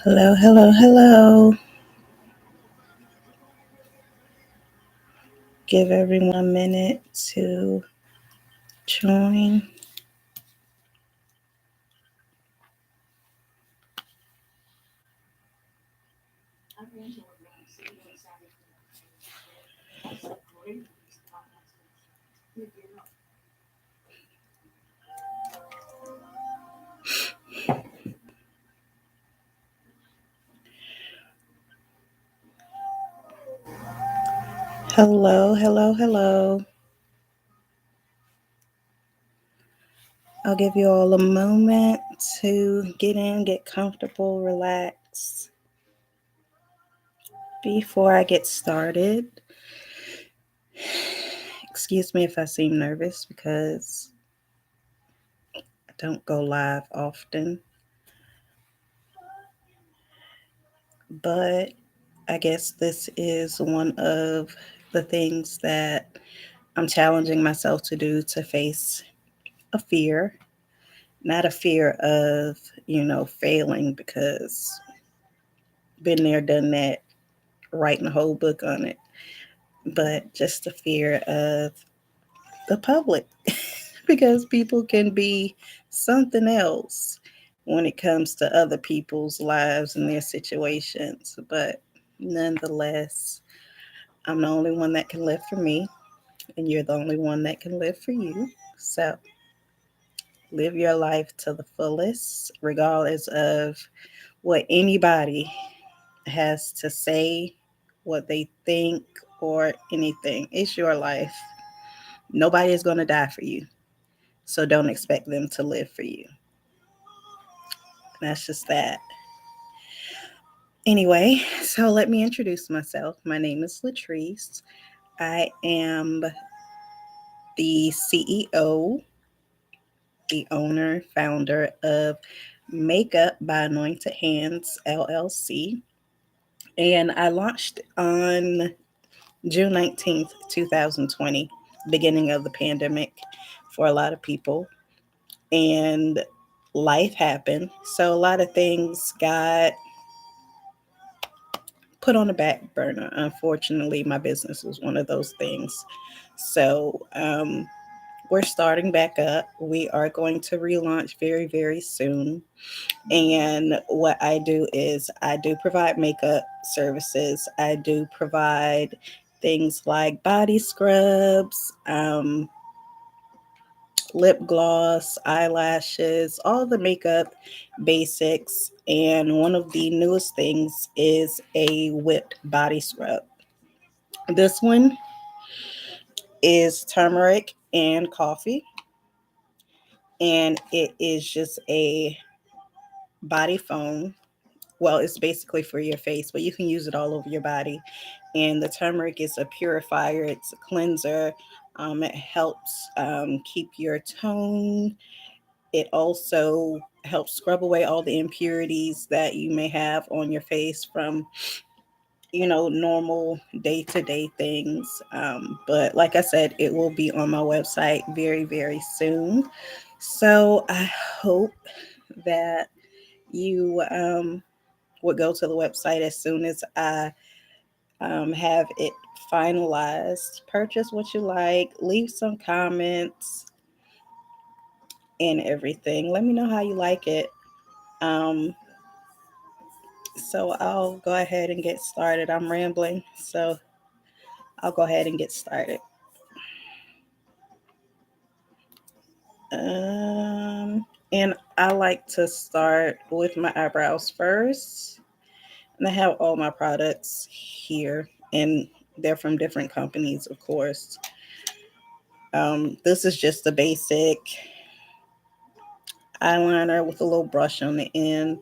Hello, hello, hello. Give everyone a minute to join. Hello, hello, hello. I'll give you all a moment to get in, get comfortable, relax. Before I get started, excuse me if I seem nervous because I don't go live often, but I guess this is one of the things that I'm challenging myself to do to face a fear. Not a fear of, failing because been there, done that, writing a whole book on it, but just the fear of the public because people can be something else when it comes to other people's lives and their situations. But nonetheless, I'm the only one that can live for me, and you're the only one that can live for you. So live your life to the fullest, regardless of what anybody has to say, what they think, or anything. It's your life. Nobody is going to die for you. So don't expect them to live for you. That's just that. Anyway, so let me introduce myself. My name is Latrice. I am the CEO, the owner, founder of Makeup by Anointed Hands LLC. And I launched on June 19th, 2020, beginning of the pandemic for a lot of people. And life happened. So a lot of things got put on the back burner. Unfortunately, my business was one of those things. So we're starting back up. We are going to relaunch very, very soon. And what I do is I do provide makeup services. I do provide things like body scrubs, lip gloss, eyelashes, all the makeup basics. And one of the newest things is a whipped body scrub. This one is turmeric and coffee, and it is just a body foam. Well, it's basically for your face, but you can use it all over your body. And the turmeric is a purifier, it's a cleanser. It helps keep your tone. It also helps scrub away all the impurities that you may have on your face from, normal day to day things. But like I said, it will be on my website very, very soon. So I hope that you would go to the website as soon as I have it finalized. Purchase what you like, leave some comments and everything. Let me know how you like it. Um, so I'll go ahead and get started. I'm rambling, so I'll go ahead and get started. And I like to start with my eyebrows first. And I have all my products here, and they're from different companies, of course. This is just a basic eyeliner with a little brush on the end.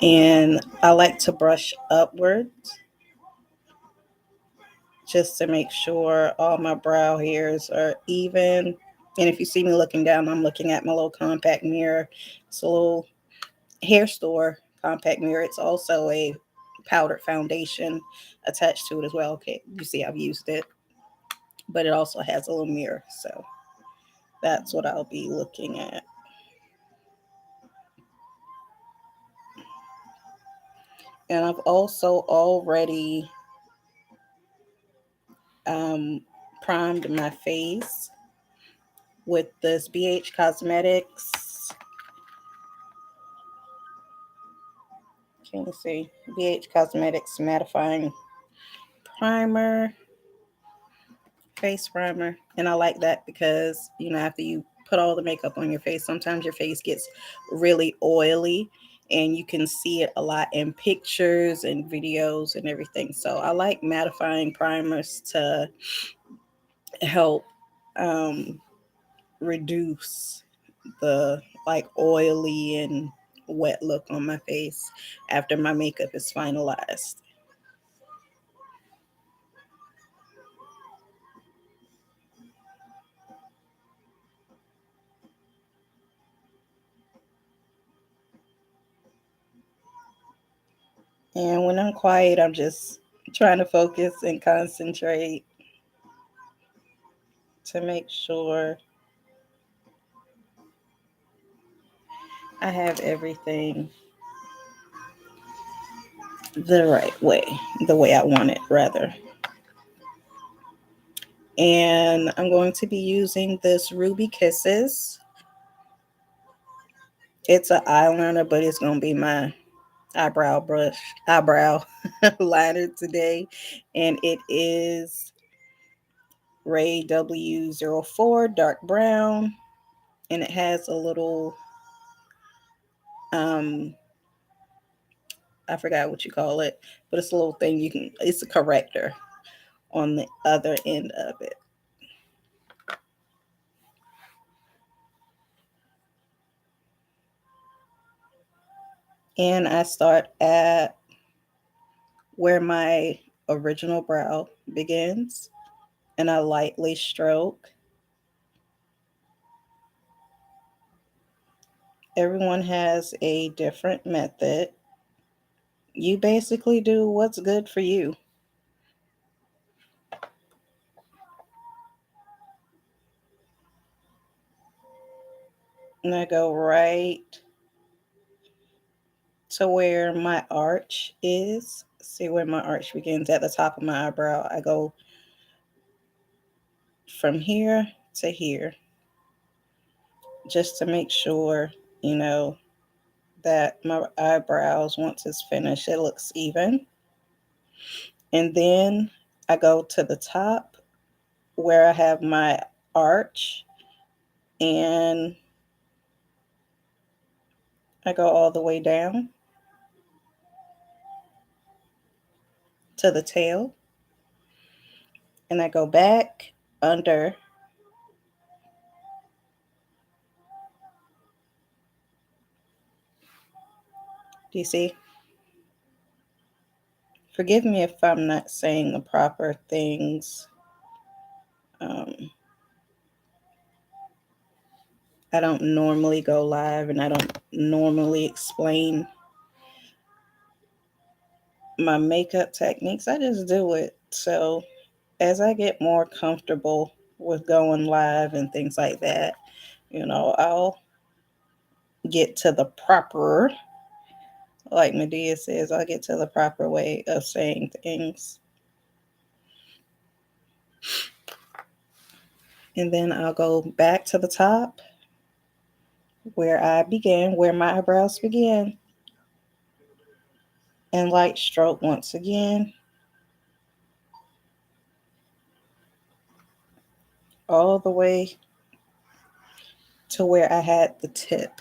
And I like to brush upwards just to make sure all my brow hairs are even. And if you see me looking down, I'm looking at my little compact mirror. It's a little hair store compact mirror. It's also a powdered foundation attached to it as well. Okay, you see I've used it, but it also has a little mirror. So That's what I'll be looking at. And I've also already um, primed my face with this BH Cosmetics. Can you see? BH Cosmetics mattifying primer, face primer. And I like that because, after you put all the makeup on your face, sometimes your face gets really oily and you can see it a lot in pictures and videos and everything. So I like mattifying primers to help um, reduce the like oily and wet look on my face after my makeup is finalized. And when I'm quiet, I'm just trying to focus and concentrate to make sure I have everything the right way, the way I want it, rather. And I'm going to be using this Ruby Kisses. It's an eyeliner, but it's going to be my eyebrow liner today. And it is Ray W04 dark brown. And it has a little, um, I forgot what you call it, but it's a little thing it's a corrector on the other end of it. And I start at where my original brow begins, and I lightly stroke. Everyone has a different method. You basically do what's good for you. And I go right to where my arch is. See where my arch begins at the top of my eyebrow. I go from here to here just to make sure, you know, that my eyebrows, once it's finished, it looks even. And then I go to the top where I have my arch and I go all the way down to the tail and I go back under. Do you see? Forgive me if I'm not saying the proper things. Um, I don't normally go live and I don't normally explain my makeup techniques. I just do it. So as I get more comfortable with going live and things like that, I'll get to the proper, like Medea says, I'll get to the proper way of saying things. And then I'll go back to the top where I began, where my eyebrows begin, and light stroke once again, all the way to where I had the tip.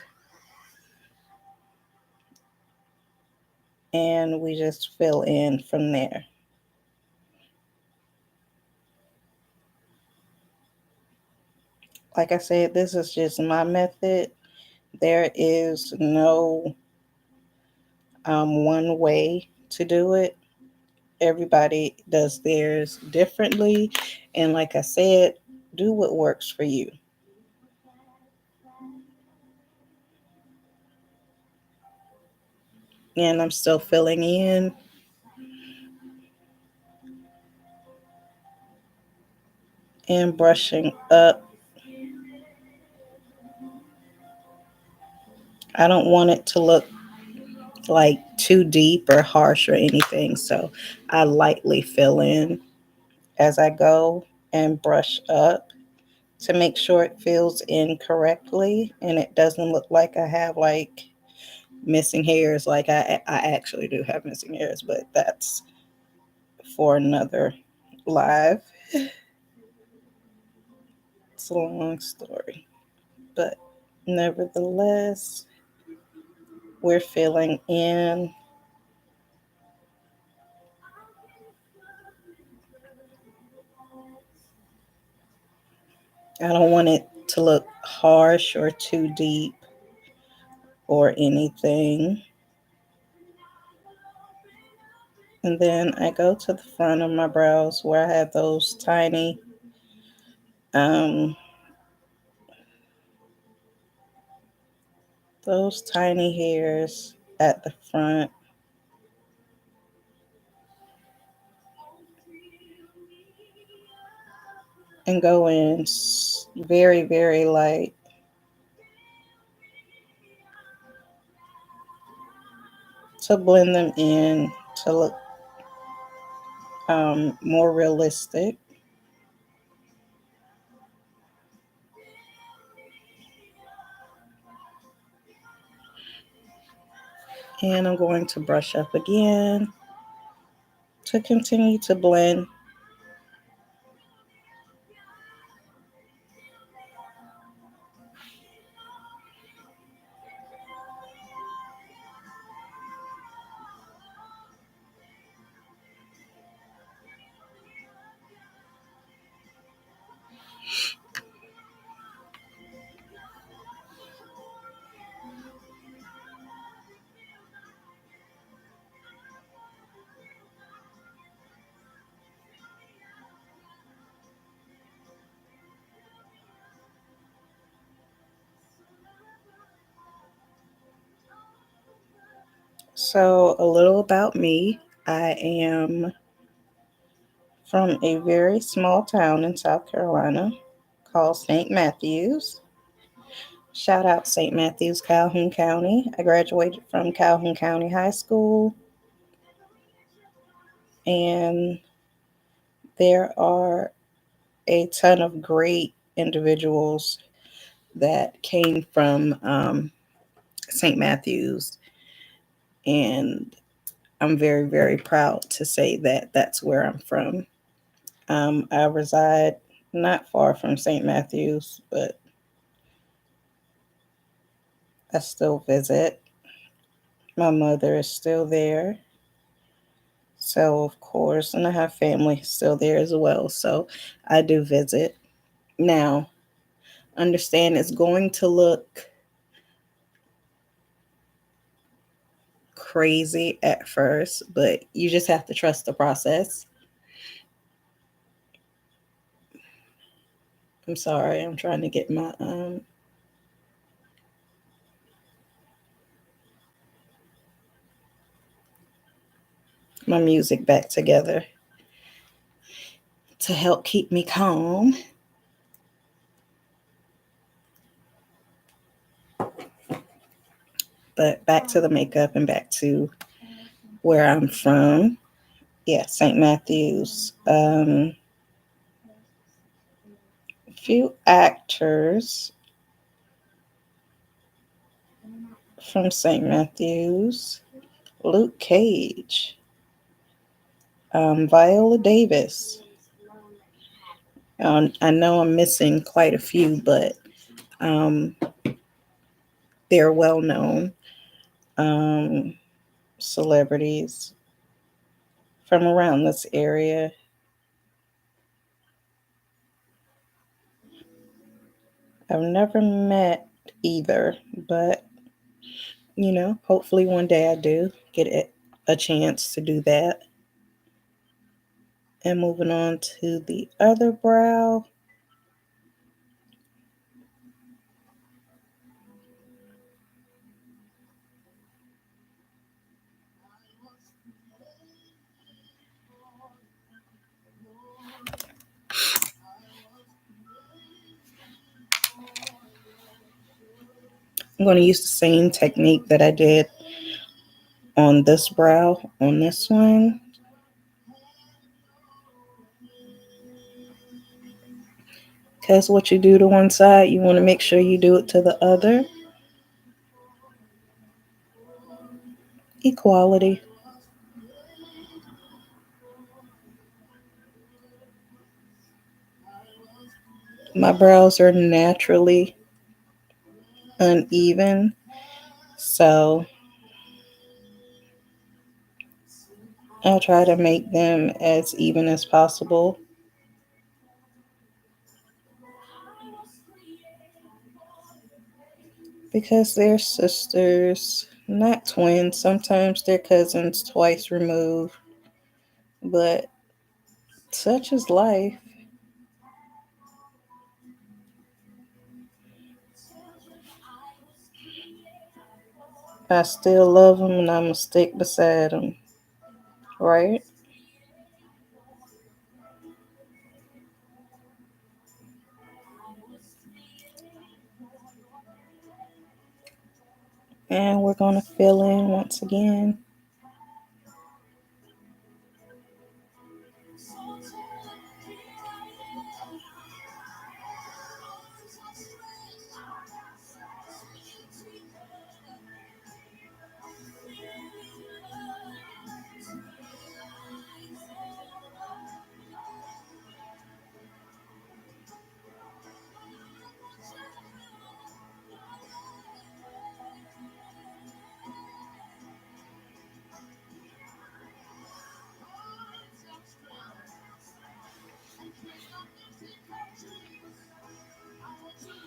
And we just fill in from there. Like I said, this is just my method. There is no one way to do it. Everybody does theirs differently. And like I said, do what works for you. And I'm still filling in. And brushing up I don't want it to look like too deep or harsh or anything. So I lightly fill in as I go and brush up to make sure it fills in correctly and it doesn't look like I have like missing hairs. Like I actually do have missing hairs, but that's for another live. It's a long story. But nevertheless, we're filling in. I don't want it to look harsh or too deep or anything. And then I go to the front of my brows where I have um, those tiny hairs at the front and go in very, very light to blend them in to look more realistic. And I'm going to brush up again to continue to blend. So, a little about me. I am from a very small town in South Carolina called St. Matthews. Shout out St. Matthews, Calhoun County. I graduated from Calhoun County High School, and there are a ton of great individuals that came from St. Matthews, and I'm very, very proud to say that that's where I'm from. I reside not far from St. Matthews, but I still visit. My mother is still there. So, of course, and I have family still there as well. So, I do visit. Now, understand it's going to look crazy at first, but you just have to trust the process. I'm sorry, I'm trying to get my music back together to help keep me calm. But back to the makeup and back to where I'm from. Yeah, St. Matthews. A few actors from St. Matthews. Luke Cage, Viola Davis. I know I'm missing quite a few, but um, they're well known um, celebrities from around this area. I've never met either, but hopefully one day I do get a chance to do that. And moving on to the other brow. I'm going to use the same technique that I did on this brow, on this one. Because what you do to one side, you want to make sure you do it to the other. Equality. My brows are naturally uneven, so I try to make them as even as possible because they're sisters, not twins. Sometimes they're cousins twice removed, but such is life. I still love them and I'm going to stick beside them, right? And we're going to fill in once again.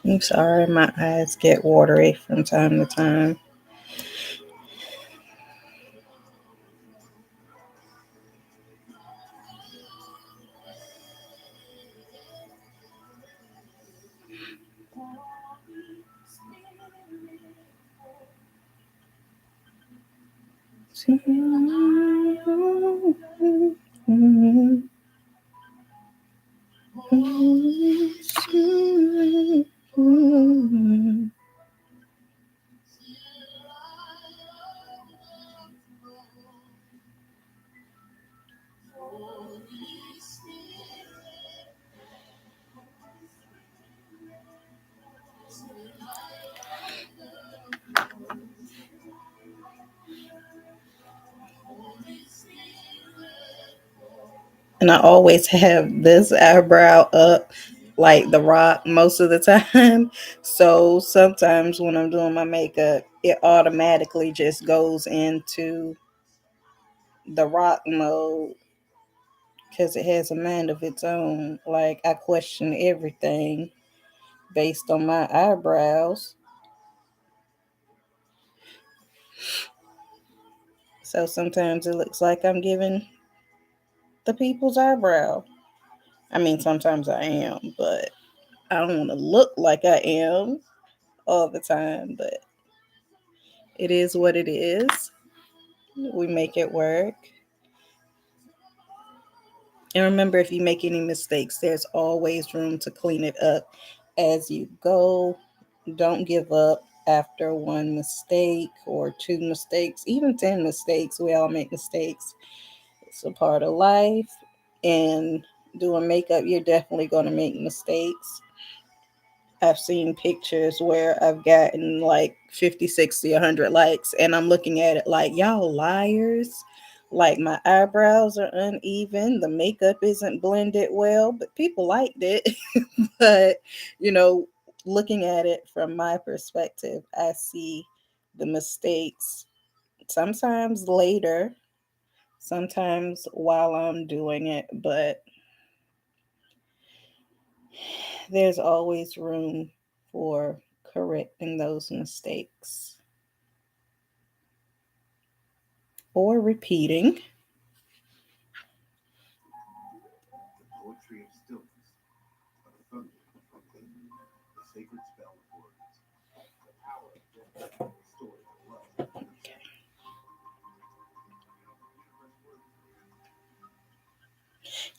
I'm sorry, my eyes get watery from time to time. And I always have this eyebrow up like the rock most of the time. So sometimes when I'm doing my makeup, it automatically just goes into the rock mode because it has a mind of its own. Like I question everything based on my eyebrows. So sometimes it looks like I'm giving the people's eyebrow. I mean, sometimes I am, but I don't want to look like I am all the time. But it is what it is. We make it work. And remember, if you make any mistakes, there's always room to clean it up as you go. Don't give up after one mistake or two mistakes, even 10 mistakes. We all make mistakes. It's a part of life. And doing makeup, you're definitely going to make mistakes. I've seen pictures where I've gotten like 50, 60, 100 likes, and I'm looking at it like, y'all liars. Like, my eyebrows are uneven, the makeup isn't blended well, but people liked it. But, you know, looking at it from my perspective, I see the mistakes sometimes later, sometimes while I'm doing it, but there's always room for correcting those mistakes or repeating.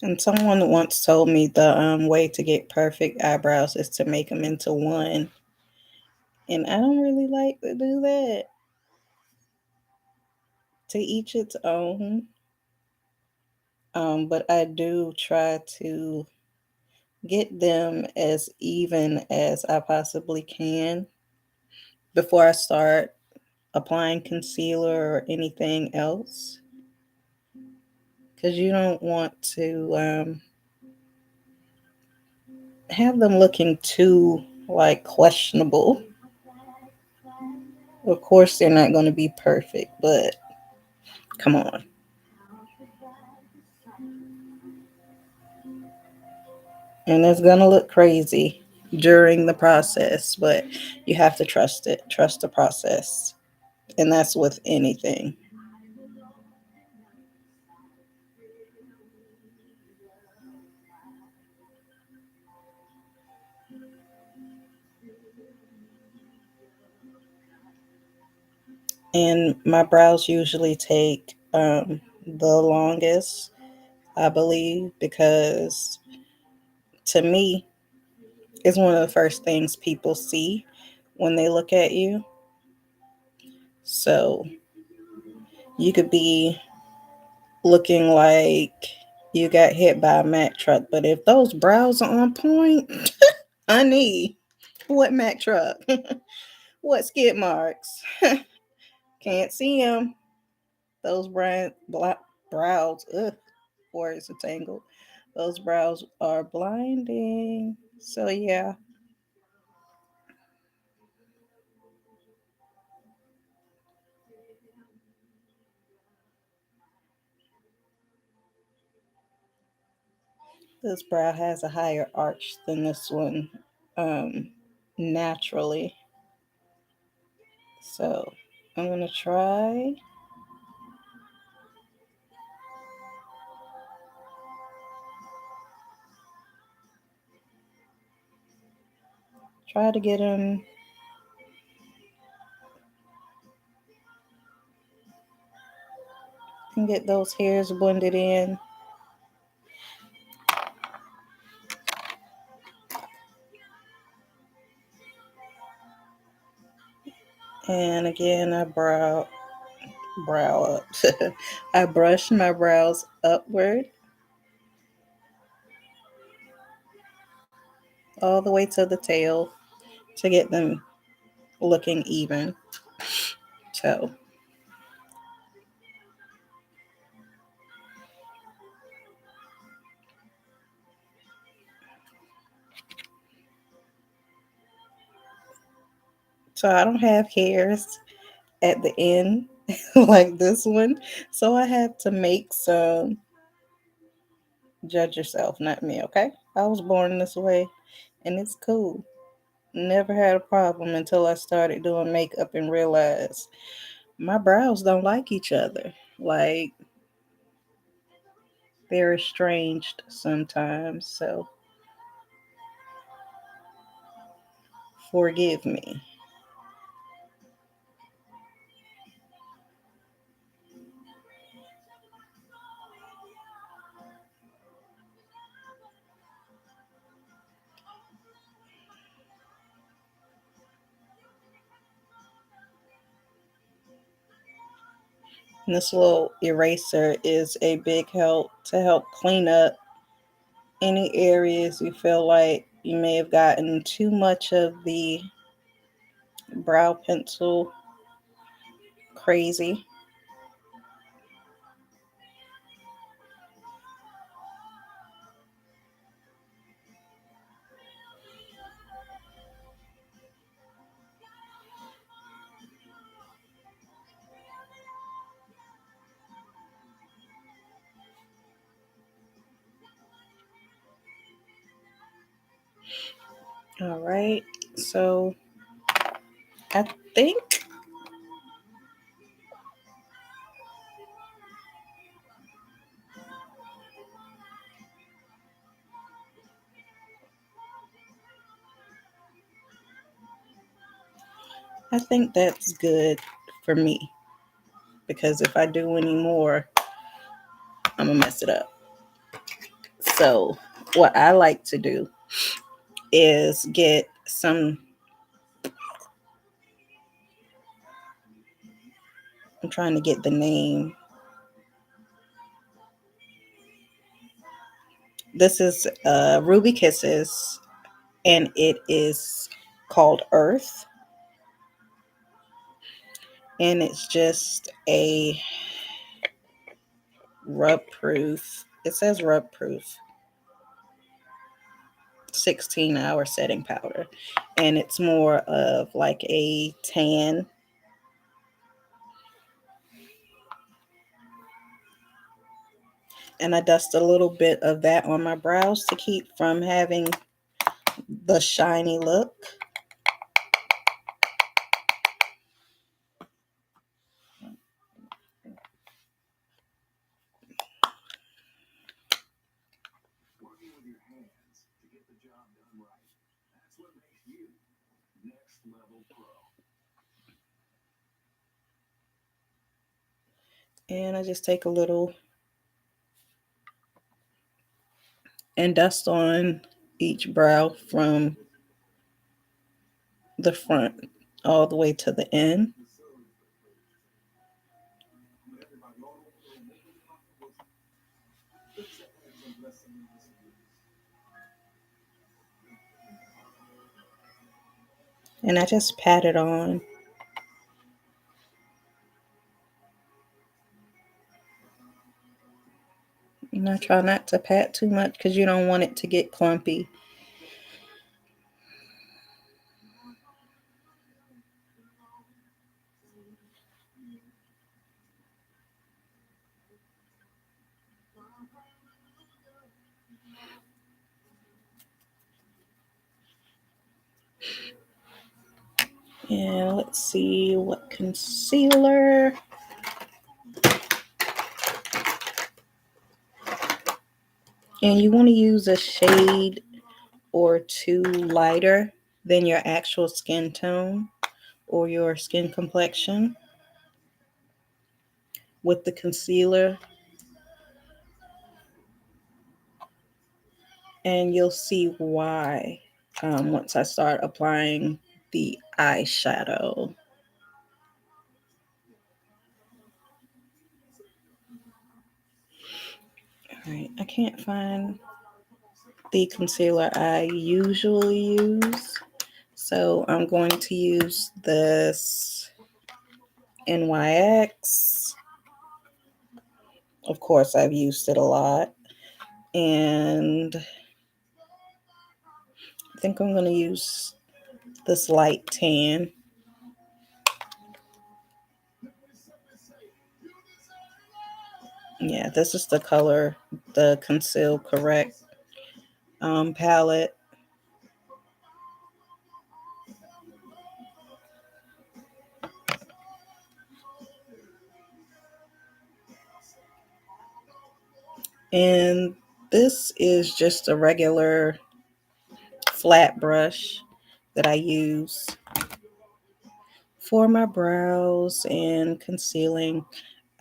And someone once told me the way to get perfect eyebrows is to make them into one. And I don't really like to do that. To each its own. But I do try to get them as even as I possibly can before I start applying concealer or anything else. Because you don't want to have them looking too like questionable. Of course, they're not going to be perfect, but come on. And it's going to look crazy during the process, but you have to trust it, trust the process. And that's with anything. And my brows usually take the longest, I believe, because to me, it's one of the first things people see when they look at you. So you could be looking like you got hit by a Mack truck, but if those brows are on point, honey, what Mack truck? What skid marks? Can't see them. Those brows, ugh, words are tangled. Those brows are blinding. So yeah, this brow has a higher arch than this one, um, naturally. So I'm gonna try to get them and get those hairs blended in. And again, I brow up. I brush my brows upward all the way to the tail to get them looking even. So, so I don't have hairs at the end like this one. So I have to make some. Judge yourself, not me, okay? I was born this way and it's cool. Never had a problem until I started doing makeup and realized my brows don't like each other. Like they're estranged sometimes. So forgive me. And this little eraser is a big help to help clean up any areas you feel like you may have gotten too much of the brow pencil crazy. All right. So I think I think that's good for me because if I do any more, I'm gonna mess it up. So what I like to do is get some I'm trying to get the name. This is Ruby Kisses, and it is called Earth. And it's just a rub proof. It says rub proof 16-hour setting powder. And it's more of like a tan. And I dust a little bit of that on my brows to keep from having the shiny look. And I just take a little and dust on each brow from the front all the way to the end. And I just pat it on. And I try not to pat too much because you don't want it to get clumpy. And let's see what concealer. And you want to use a shade or two lighter than your actual skin tone or your skin complexion with the concealer. And you'll see why once I start applying the eyeshadow. All right, I can't find the concealer I usually use, so I'm going to use this NYX. Of course, I've used it a lot, and I think I'm going to use this light tan. Yeah, this is the color, the Conceal Correct palette. And this is just a regular flat brush that I use for my brows and concealing.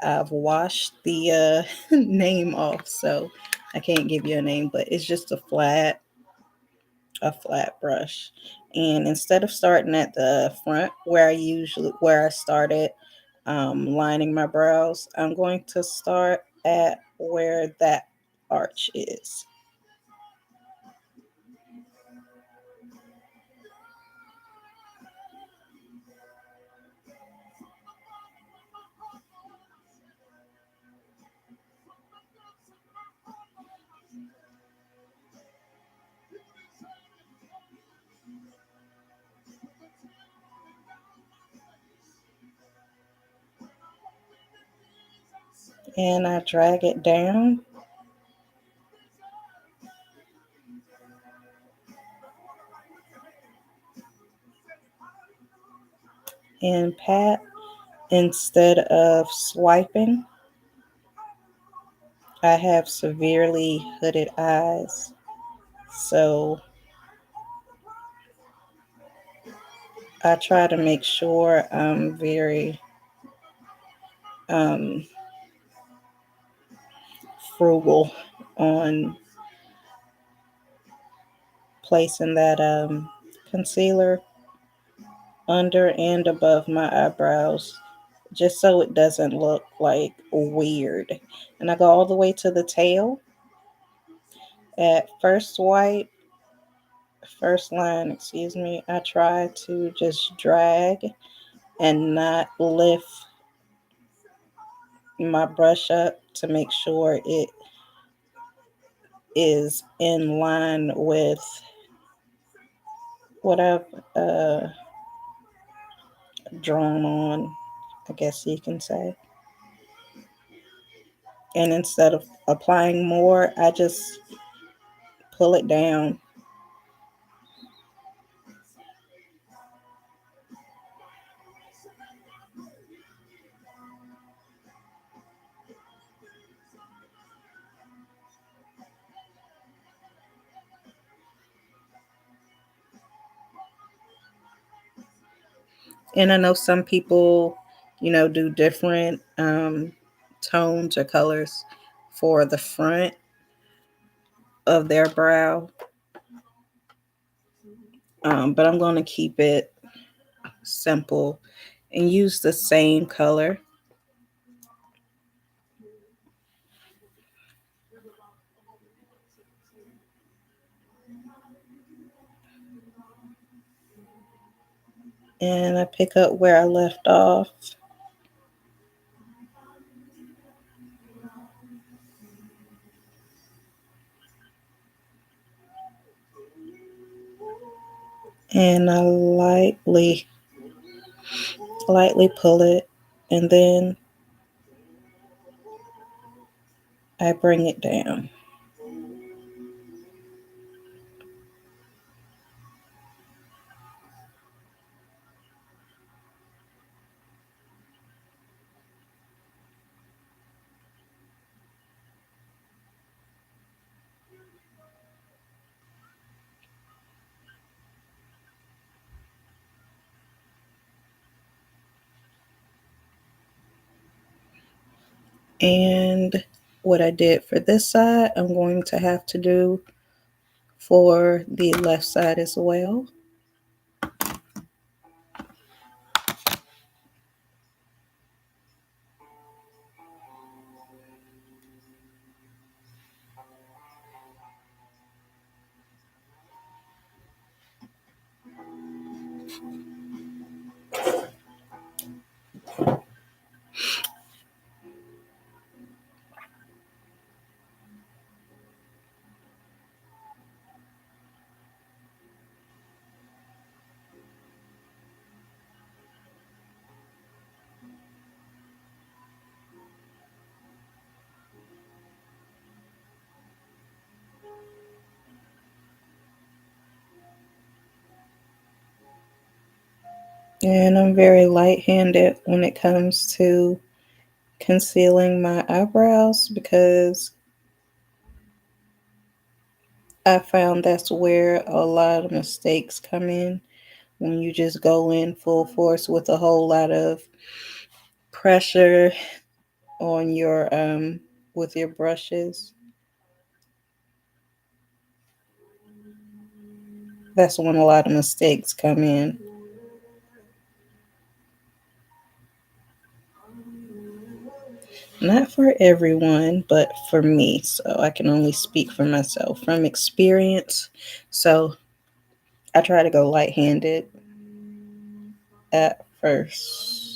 I've washed the name off, so I can't give you a name, but it's just a flat brush. And instead of starting at the front where I started lining my brows, I'm going to start at where that arch is. And I drag it down and pat instead of swiping. I have severely hooded eyes, so I try to make sure I'm very um, frugal on placing that concealer under and above my eyebrows just so it doesn't look like weird. And I go all the way to the tail. At first line, excuse me, I try to just drag and not lift my brush up to make sure it is in line with what I've drawn on, I guess you can say. And instead of applying more, I just pull it down. And I know some people, do different tones or colors for the front of their brow. But I'm going to keep it simple and use the same color. And I pick up where I left off. And I lightly pull it, and then I bring it down. And what I did for this side, I'm going to have to do for the left side as well. And I'm very light-handed when it comes to concealing my eyebrows because I found that's where a lot of mistakes come in when you just go in full force with a whole lot of pressure on your with your brushes. That's when a lot of mistakes come in. Not for everyone, but for me. So I can only speak for myself from experience. So I try to go light handed at first.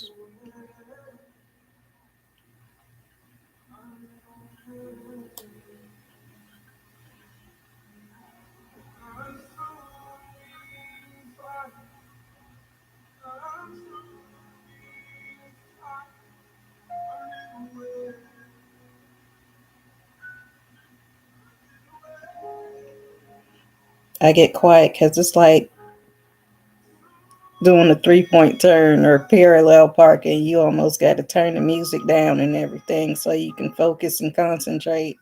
I get quiet because it's like doing a 3 point turn or parallel parking. You almost got to turn the music down and everything so you can focus and concentrate.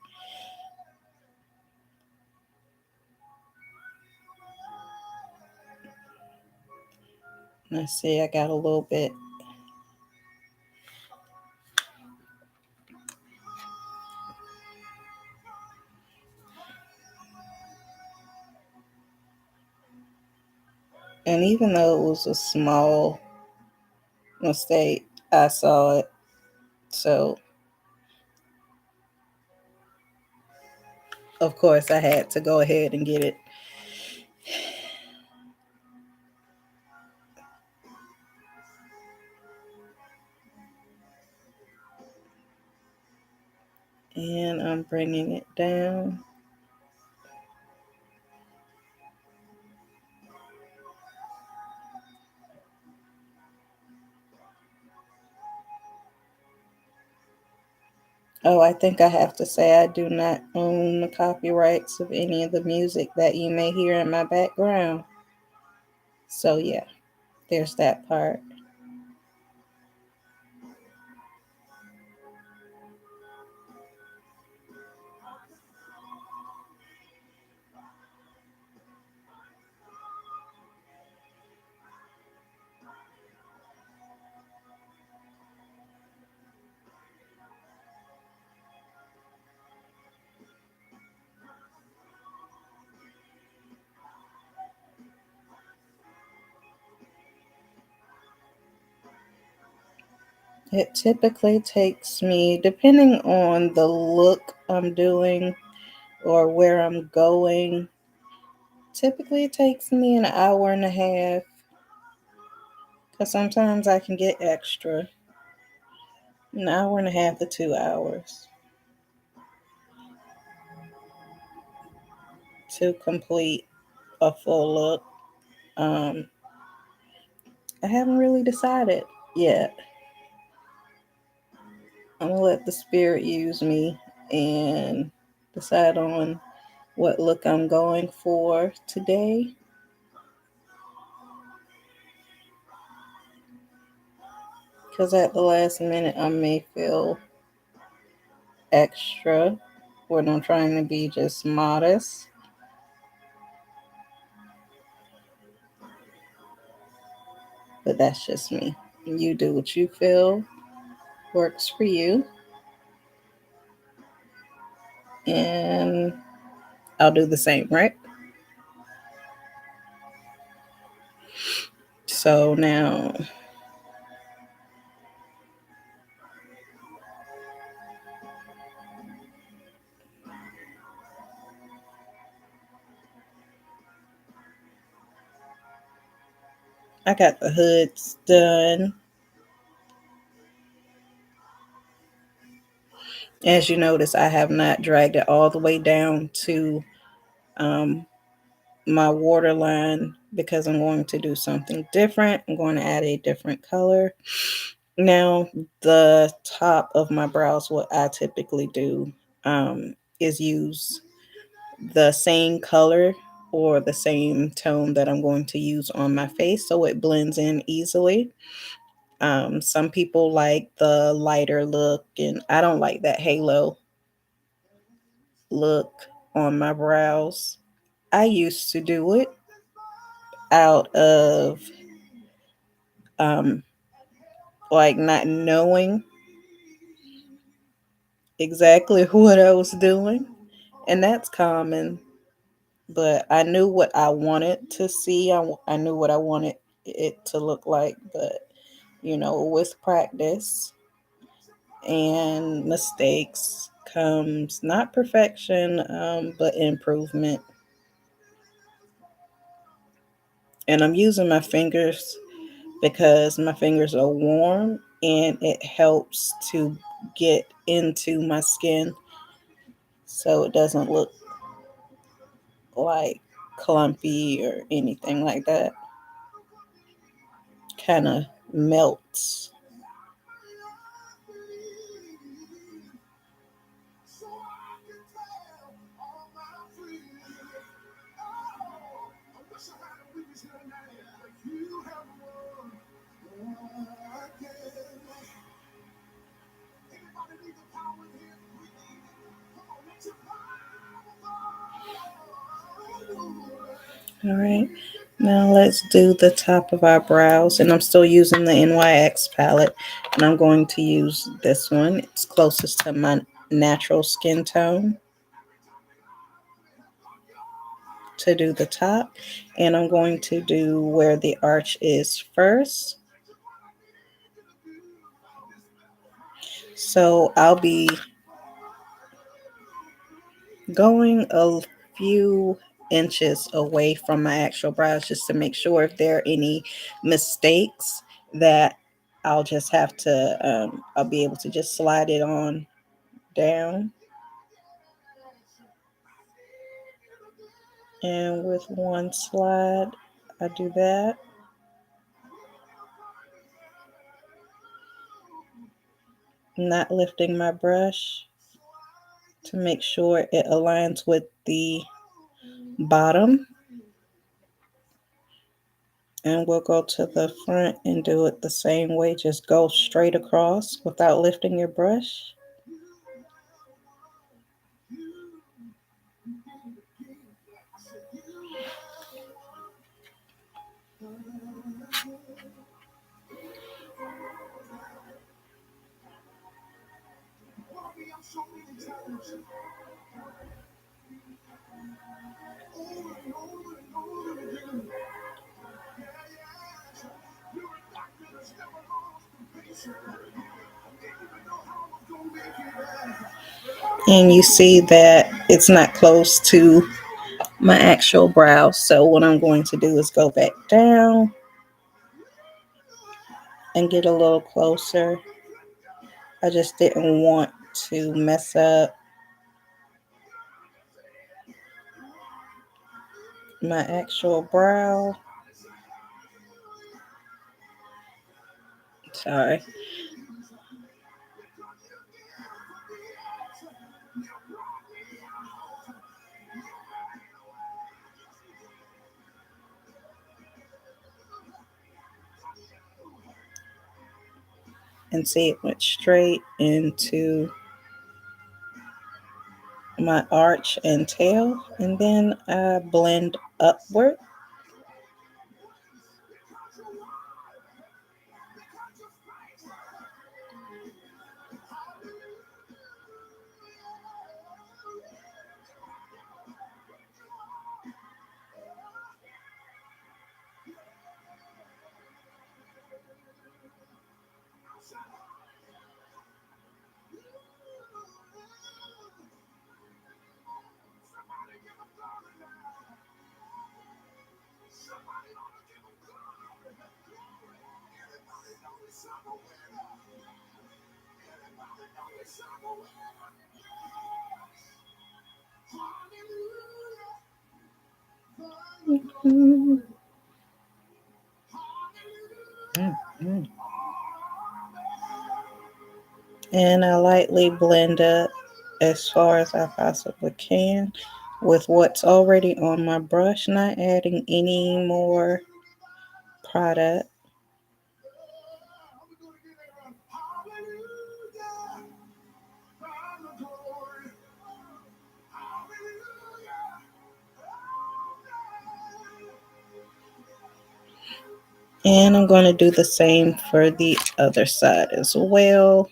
Let's see, I got a little bit. And even though it was a small mistake, I saw it. So, of course, I had to go ahead and get it. And I'm bringing it down. Oh, I think I have to say I do not own the copyrights of any of the music that you may hear in my background. So, yeah, there's that part. It typically takes me, depending on the look I'm doing or where I'm going, typically it takes me an hour and a half. Because sometimes I can get extra. An hour and a half to 2 hours to complete a full look. Um, I haven't really decided yet. I'm gonna let the spirit use me and decide on what look I'm going for today. Because at the last minute, I may feel extra when I'm trying to be just modest. But that's just me. You do what you feel works for you. And I'll do the same, right? So now I got the hoods done. As you notice, I have not dragged it all the way down to um, my waterline because I'm going to do something different. I'm going to add a different color. Now, the top of my brows, what I typically do is use the same color or the same tone that I'm going to use on my face so it blends in easily. Some people like the lighter look, and I don't like that halo look on my brows. I used to do it out of um, like not knowing exactly what I was doing, and that's common. But I knew what I wanted to see. I knew what I wanted it to look like, but with practice and mistakes comes not perfection, but improvement. And I'm using my fingers because my fingers are warm and it helps to get into my skin so it doesn't look like clumpy or anything like that. Kind of melts. All right. Now let's do the top of our brows. And I'm still using the NYX palette. And I'm going to use this one. It's closest to my natural skin tone to do the top. And I'm going to do where the arch is first. So I'll be going a few inches away from my actual brows just to make sure if there are any mistakes that I'll just have to, I'll be able to just slide it on down. And with one slide, I do that. Not lifting my brush to make sure it aligns with the bottom. And we'll go to the front and do it the same way. Just go straight across without lifting your brush. And you see that it's not close to my actual brow. So what I'm going to do is go back down and get a little closer. I just didn't want to mess up my actual brow. Sorry. And see, it went straight into my arch and tail. And then I blend upward. Mm-hmm. And I lightly blend up as far as I possibly can with what's already on my brush, not adding any more product. And I'm going to do the same for the other side as well.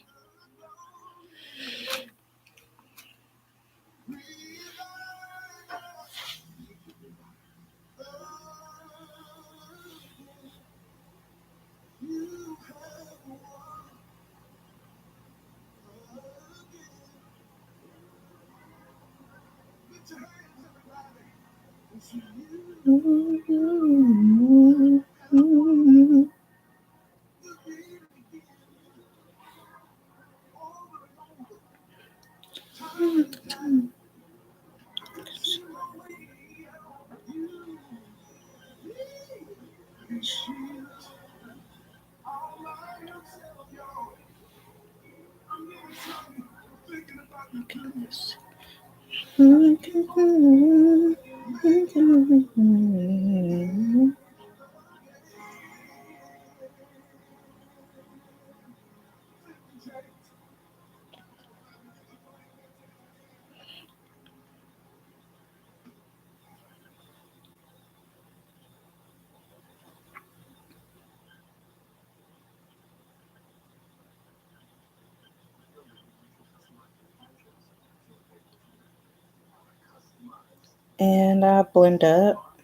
And I blend up.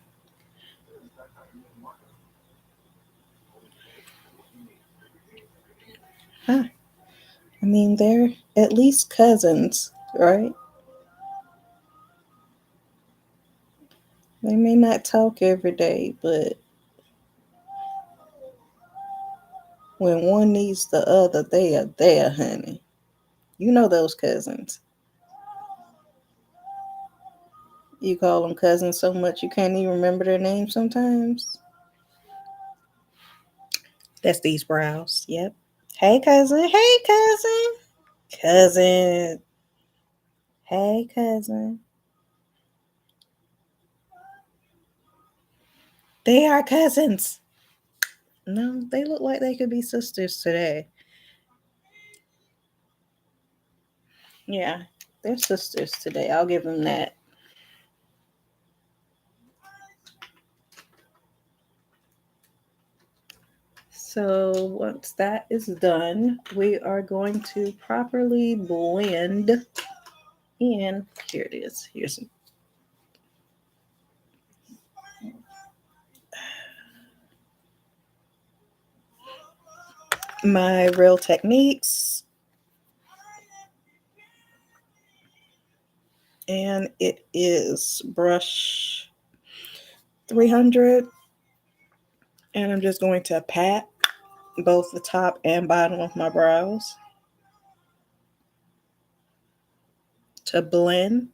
Ah, I mean, they're at least cousins, right? They may not talk every day, but when one needs the other, they are there, honey. You know those cousins. You call them cousins so much you can't even remember their names sometimes. That's these brows. Yep. Hey, cousin. Hey, cousin. Cousin. Hey, cousin. They are cousins. No, they look like they could be sisters today. Yeah, they're sisters today. I'll give them that. So once that is done, we are going to properly blend in. Here it is. Here's my Real Techniques. And it is brush 300. And I'm just going to pat both the top and bottom of my brows to blend.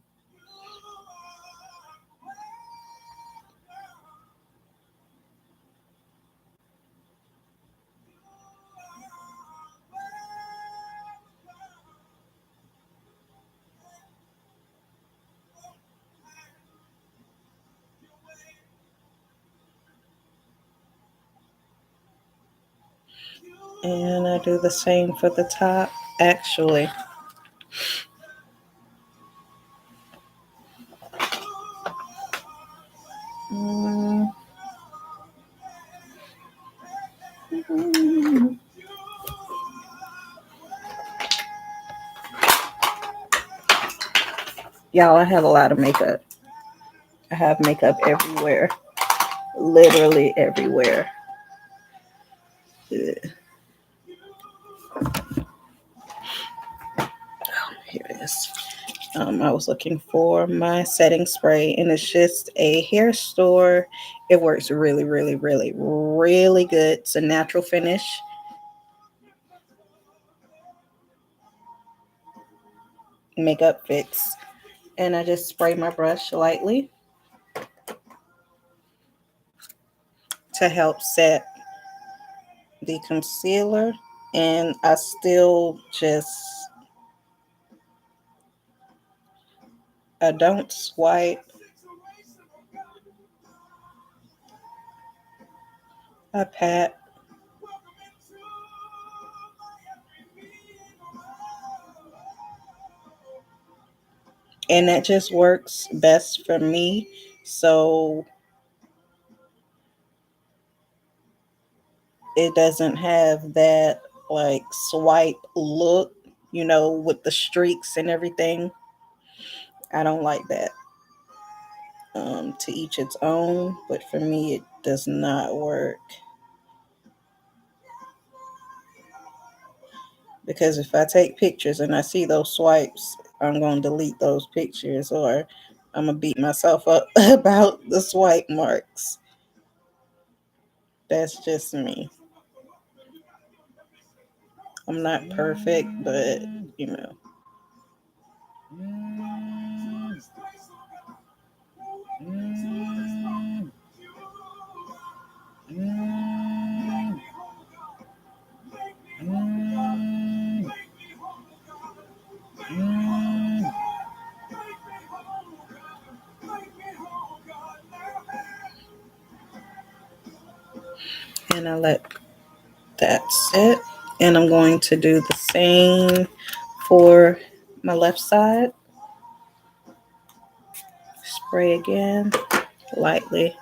And I do the same for the top, actually. Mm. Y'all, I have a lot of makeup. I have makeup everywhere. Literally everywhere. Here it is. I was looking for my setting spray, and it's just a hair store. It works really, really, really, really good. It's a natural finish. Makeup fix. And I just spray my brush lightly to help set the concealer. And I still I don't swipe. I pat. And that just works best for me. So it doesn't have that like swipe look, with the streaks and everything. I don't like that. To each its own, but for me, it does not work. Because if I take pictures and I see those swipes, I'm going to delete those pictures, or I'm going to beat myself up about the swipe marks. That's just me. I'm not perfect, but you know. And I let that sit. And I'm going to do the same for my left side. Spray again, lightly.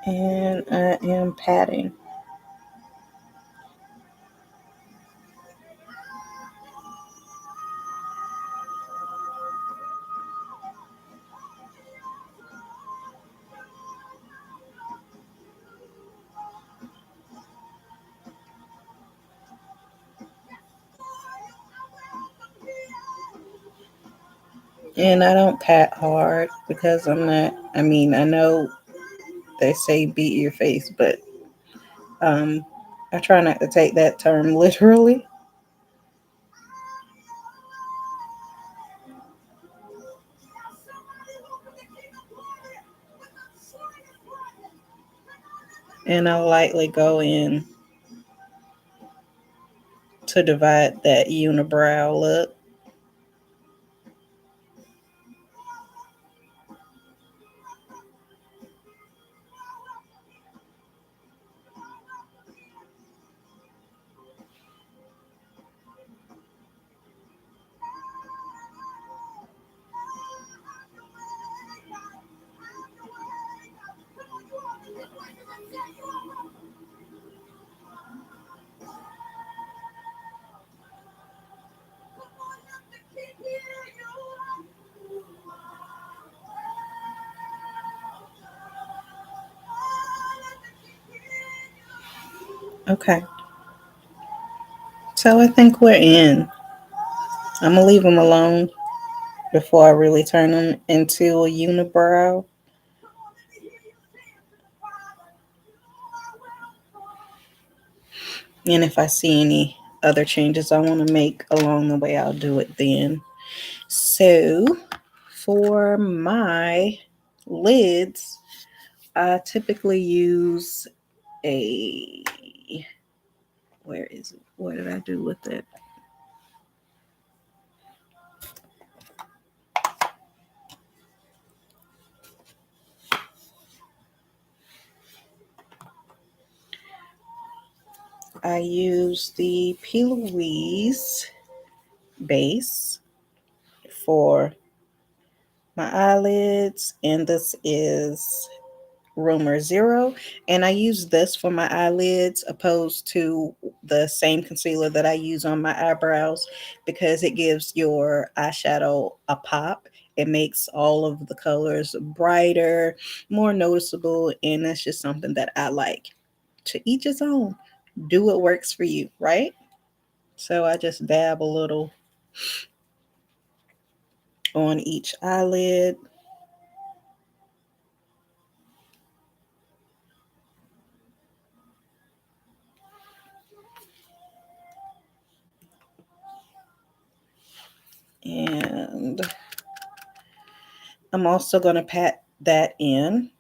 And I am patting. And I don't pat hard because I'm not, I mean, I know they say beat your face, but um, I try not to take that term literally. And I lightly go in to divide that unibrow look. Okay, so I think we're in. I'm gonna leave them alone before I really turn them into a unibrow. And if I see any other changes I want to make along the way, I'll do it then. So for my lids, I typically use a, where is it? What did I do with it? I use the P. Louise base for my eyelids, and this is Rumor Zero. And I use this for my eyelids opposed to the same concealer that I use on my eyebrows because it gives your eyeshadow a pop. It makes all of the colors brighter, more noticeable, and that's just something that I like. To each his own. Do what works for you, right? So I just dab a little on each eyelid. And I'm also going to pat that in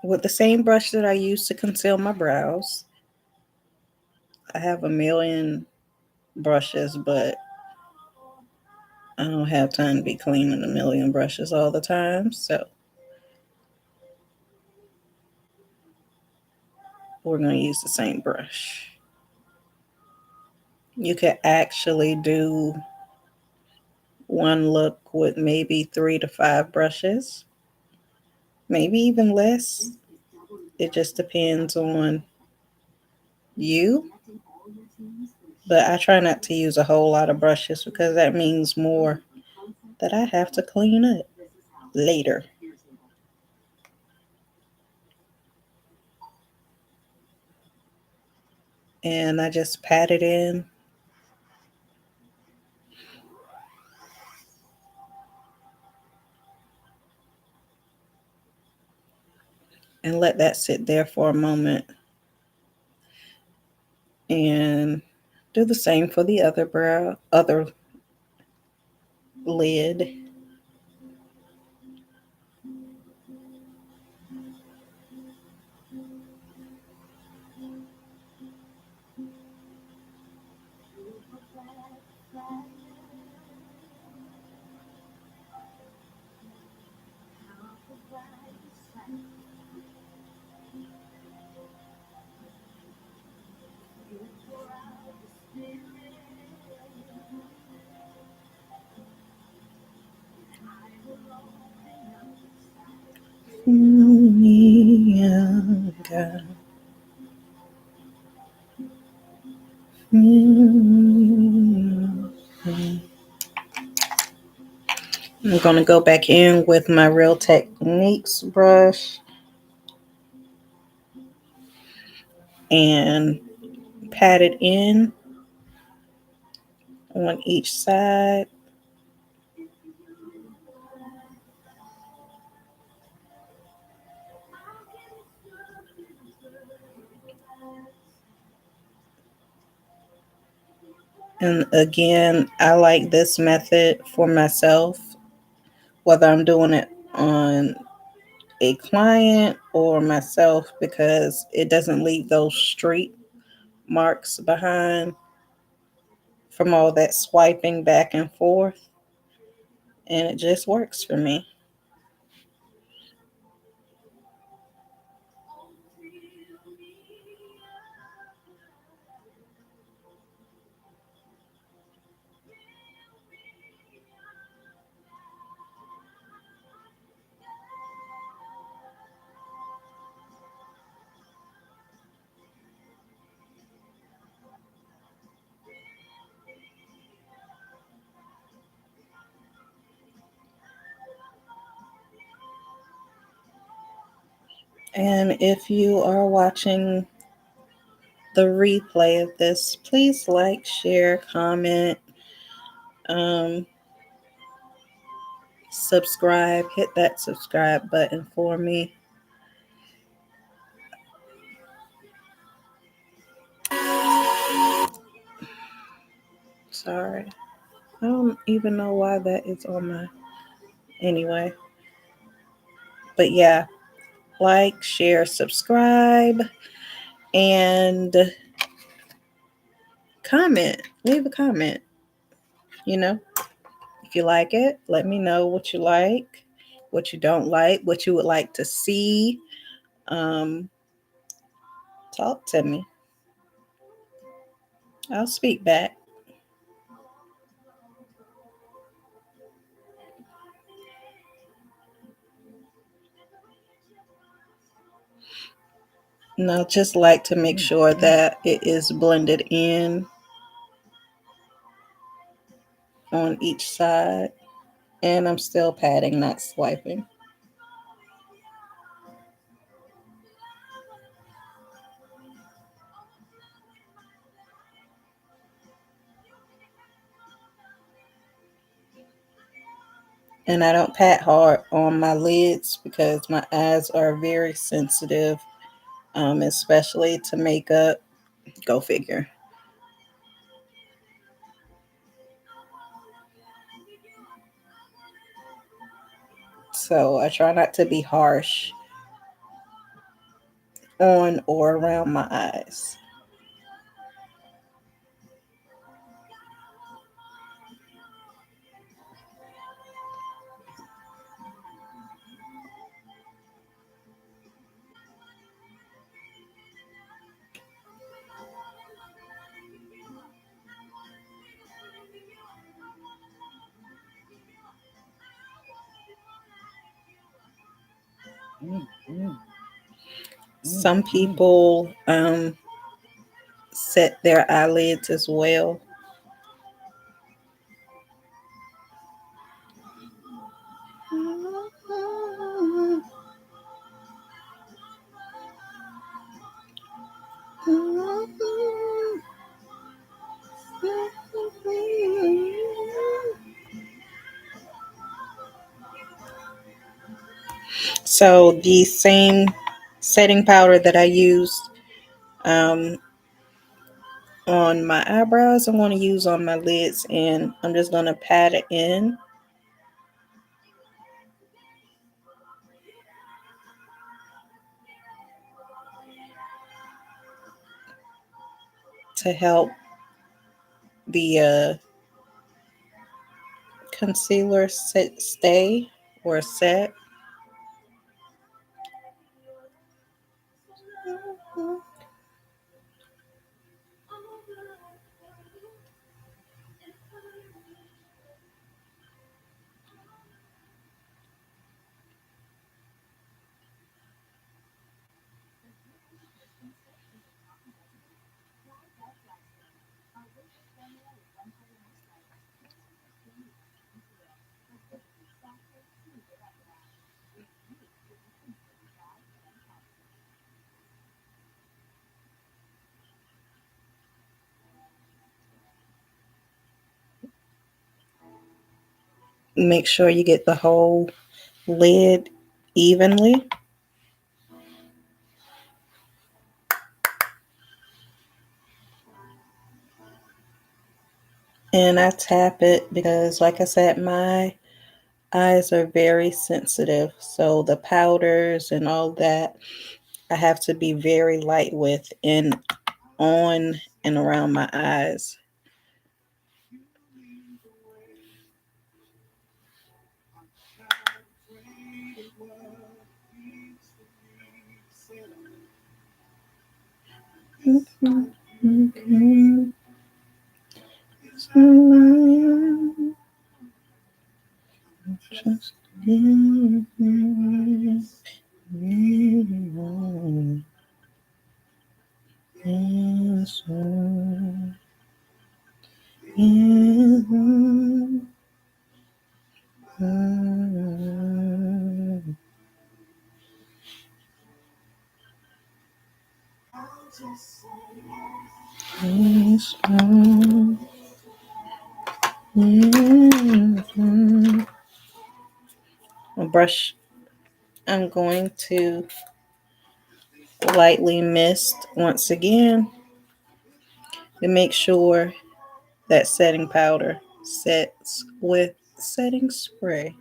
with the same brush that I use to conceal my brows. I have a million brushes, but I don't have time to be cleaning a million brushes all the time. So we're going to use the same brush. You could actually do one look with maybe 3 to 5 brushes, maybe even less. It just depends on you. But I try not to use a whole lot of brushes because that means more that I have to clean up later. And I just pat it in and let that sit there for a moment. And do the same for the other lid. I'm going to go back in with my Real Techniques brush and pat it in on each side. And again, I like this method for myself, whether I'm doing it on a client or myself, because it doesn't leave those street marks behind from all that swiping back and forth. And it just works for me. And if you are watching the replay of this, please like, share, comment, um, subscribe. Hit that subscribe button for me. Sorry. I don't even know why that is on my. Anyway. But yeah, like, share, subscribe, and comment. Leave a comment. You know, if you like it, let me know what you like, what you don't like, what you would like to see. Um, Talk to me. I'll speak back. And I just like to make sure that it is blended in on each side. And I'm still patting, not swiping. And I don't pat hard on my lids because my eyes are very sensitive, especially to makeup. Go figure. So I try not to be harsh on or around my eyes. Some people set their eyelids as well. So the same setting powder that I used um, on my eyebrows, I'm going to use on my lids, and I'm just going to pat it in to help the concealer stay or set. Make sure you get the whole lid evenly. And I tap it because, like I said, my eyes are very sensitive. So the powders and all that, I have to be very light with and on and around my eyes. Just a brush. I'm going to lightly mist once again to make sure that setting powder sets with setting spray.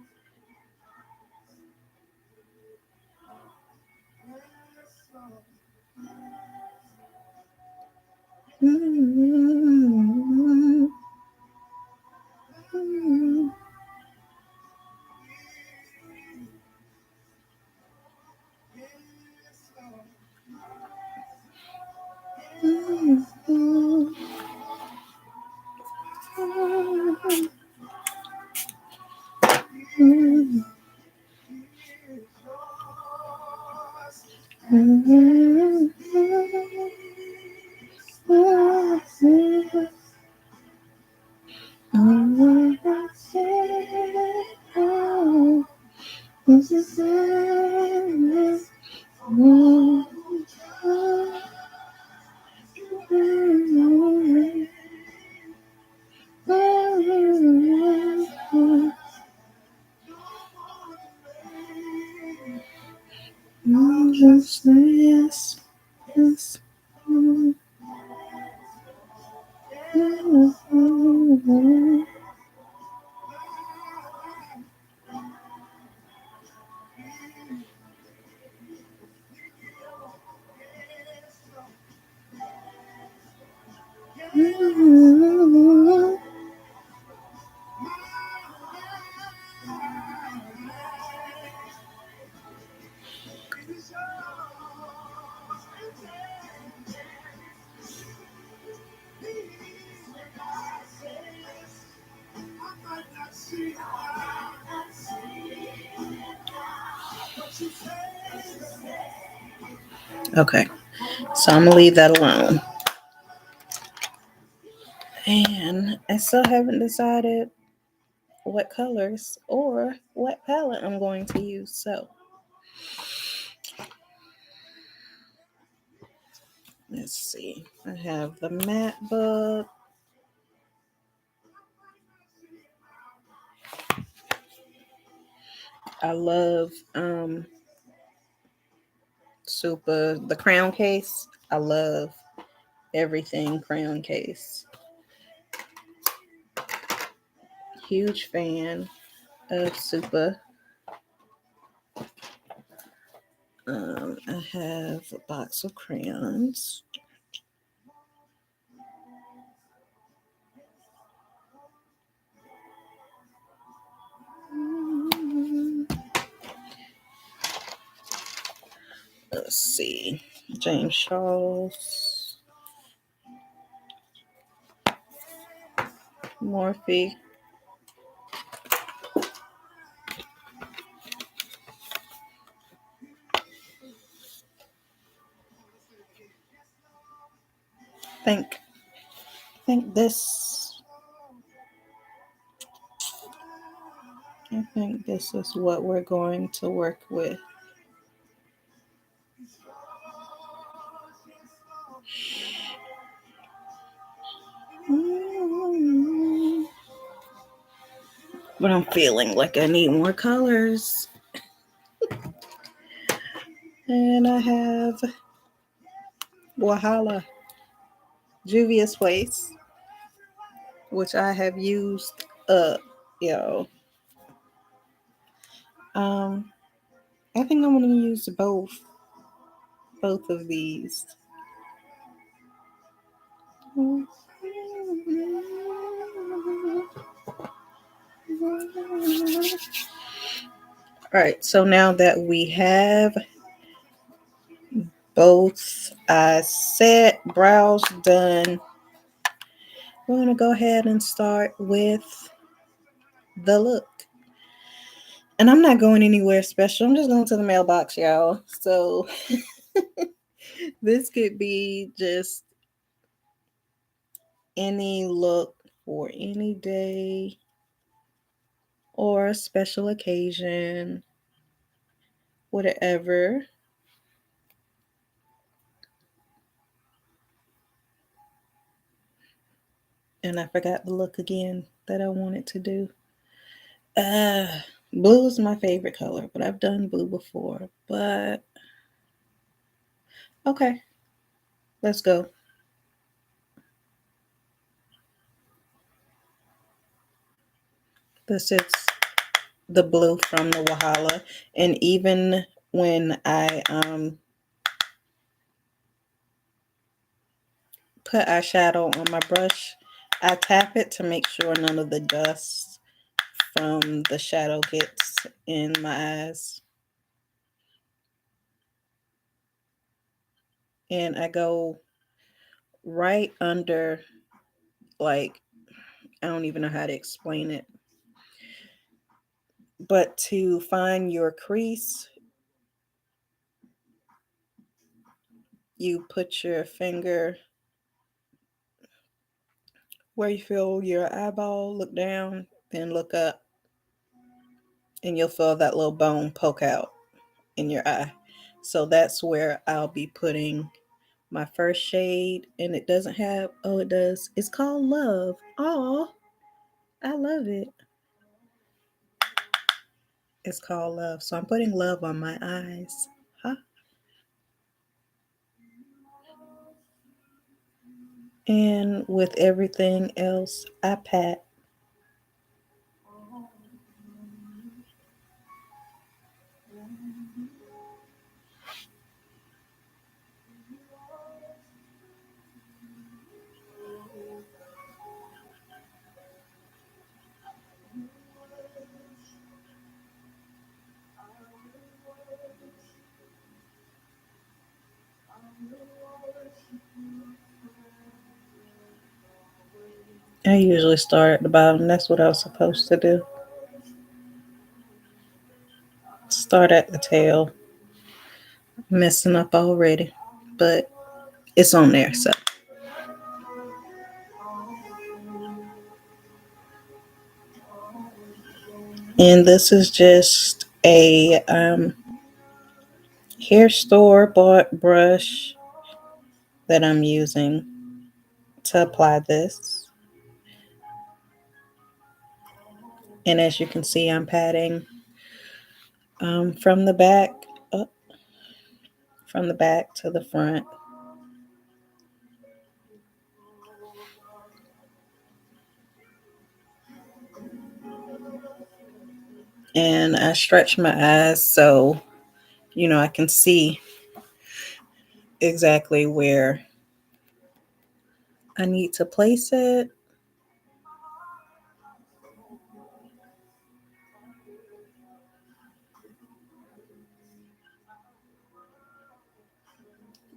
Just say yes, yes. Okay, so I'm gonna leave that alone. And I still haven't decided what colors or what palette I'm going to use. So let's see. I have the matte book. I love super the crown case. I love everything crown case. Huge fan of super. I have a box of crayons. Let's see. James Charles. Morphe. Think think this I think this is what we're going to work with. but I'm feeling like I need more colors. And I have Wahala Juvia's Waste, which I have used up, yo. Um, I think I'm gonna use both of these. All right, so now that we have both set brows done, we're gonna go ahead and start with the look. And I'm not going anywhere special. I'm just going to the mailbox, y'all. So this could be just any look for any day or a special occasion, whatever. And I forgot the look again that I wanted to do. Uh, Blue is my favorite color, but I've done blue before. But okay, let's go. This is the blue from the Wahala. And even when I put eyeshadow on my brush, I tap it to make sure none of the dust from the shadow gets in my eyes. And I go right under, like, I don't even know how to explain it. But to find your crease, you put your finger where you feel your eyeball, look down, then look up, and you'll feel that little bone poke out in your eye. So that's where I'll be putting my first shade. And it doesn't have, oh, it does. It's called Love. Oh, I love it. It's called Love. So I'm putting love on my eyes. Huh? And with everything else, I pat. I usually start at the bottom. That's what I was supposed to do. Start at the tail. Messing up already. But it's on there, so. And this is just a hair store bought brush that I'm using to apply this. And as you can see, I'm patting from the back up, from the back to the front. And I stretch my eyes so, I can see exactly where I need to place it.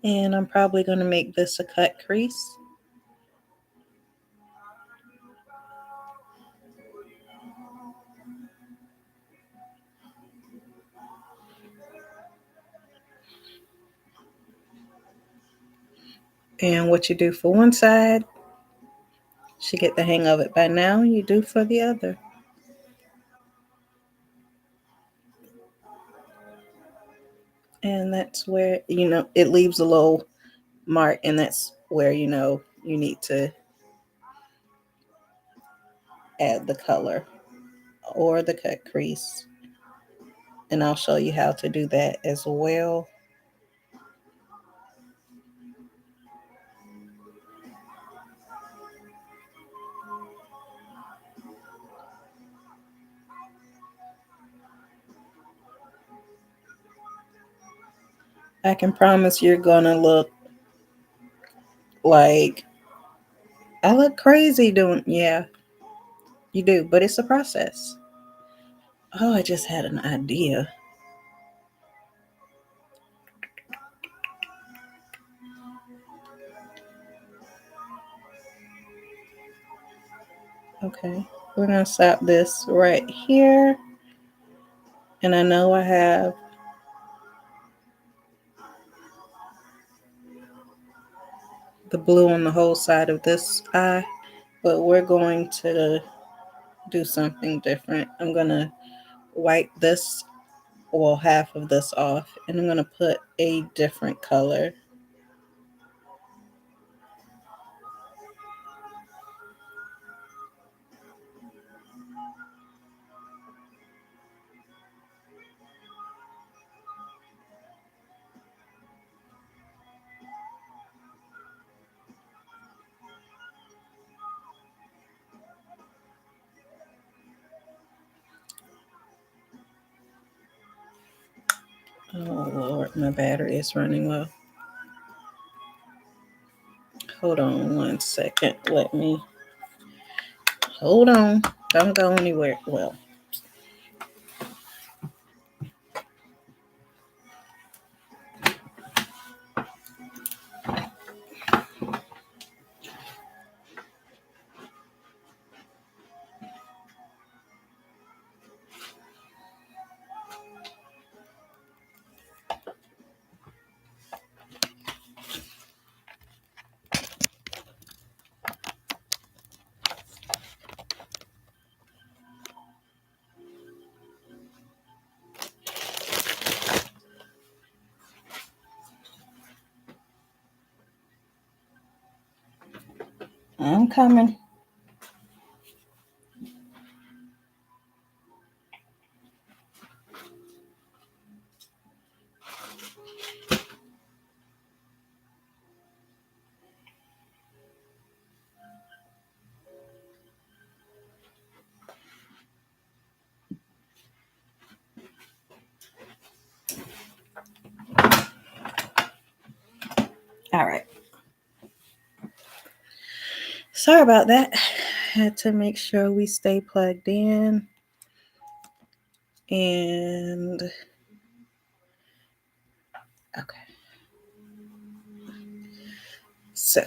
And I'm probably going to make this a cut crease. And what you do for one side, should get the hang of it by now, you do for the other. And that's where, it leaves a little mark, and that's where, you need to add the color or the cut crease. And I'll show you how to do that as well. I can promise you're gonna look like I look crazy doing, yeah, you do, but it's a process. Oh, I just had an idea. Okay, we're gonna stop this right here. And I know I have the blue on the whole side of this eye, but we're going to do something different. I'm gonna wipe this, well, half of this off, and I'm gonna put a different color. Oh Lord, my battery is running low. Hold on 1 second. Let me hold on. Don't go anywhere. Well, I'm coming. All right. Sorry about that. Had to make sure we stay plugged in. And okay. So,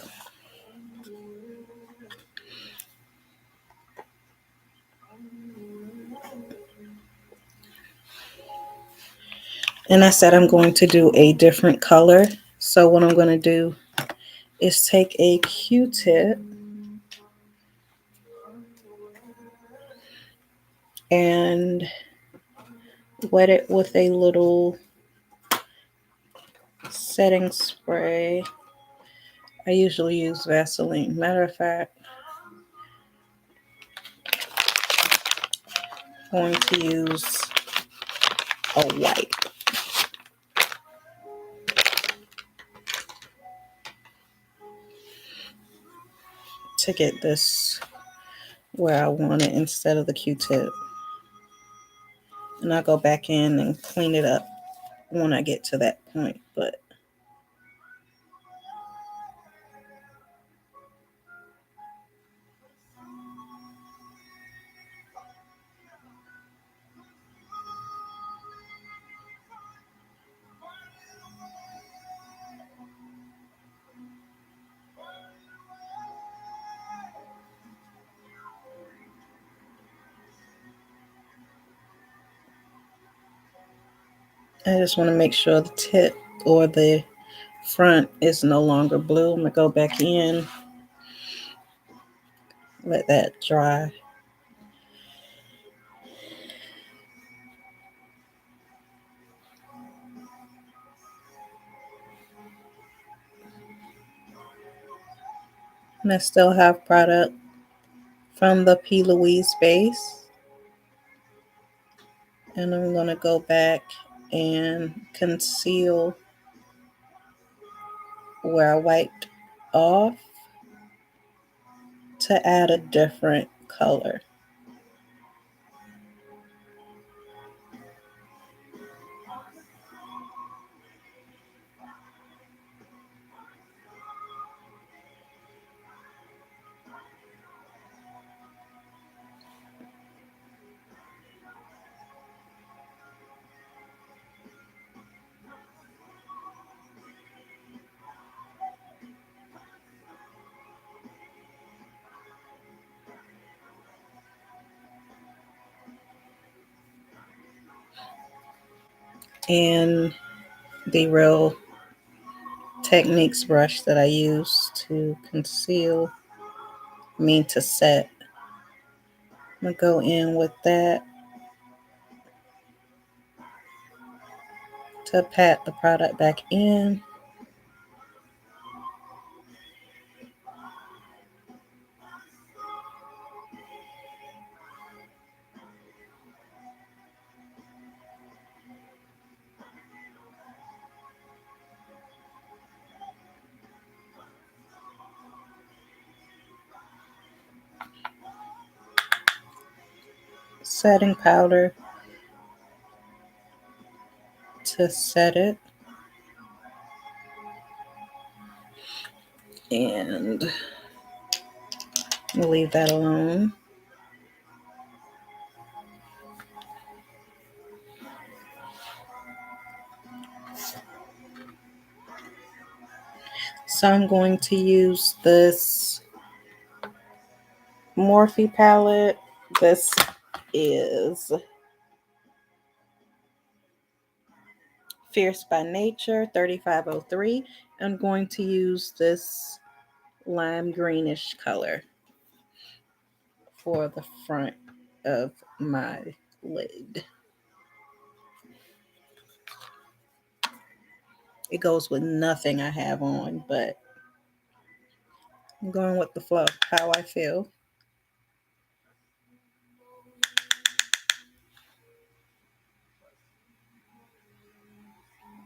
and I said I'm going to do a different color. So, what I'm going to do is take a Q-tip and wet it with a little setting spray. I usually use Vaseline. Matter of fact, I'm going to use a white to get this where I want it instead of the Q-tip. And I'll go back in and clean it up when I get to that point. But I just want to make sure the tip or the front is no longer blue. I'm going to go back in, let that dry. And I still have product from the P. Louise base. And I'm going to go back and conceal where I wiped off to add a different color. And the Real Techniques brush that I use to conceal, to set. I'm going to go in with that to pat the product back in. Setting powder to set it. And we'll leave that alone. So I'm going to use this Morphe palette. This is Fierce by Nature 3503. I'm going to use this lime greenish color for the front of my lid. It goes with nothing I have on, but I'm going with the flow, how I feel.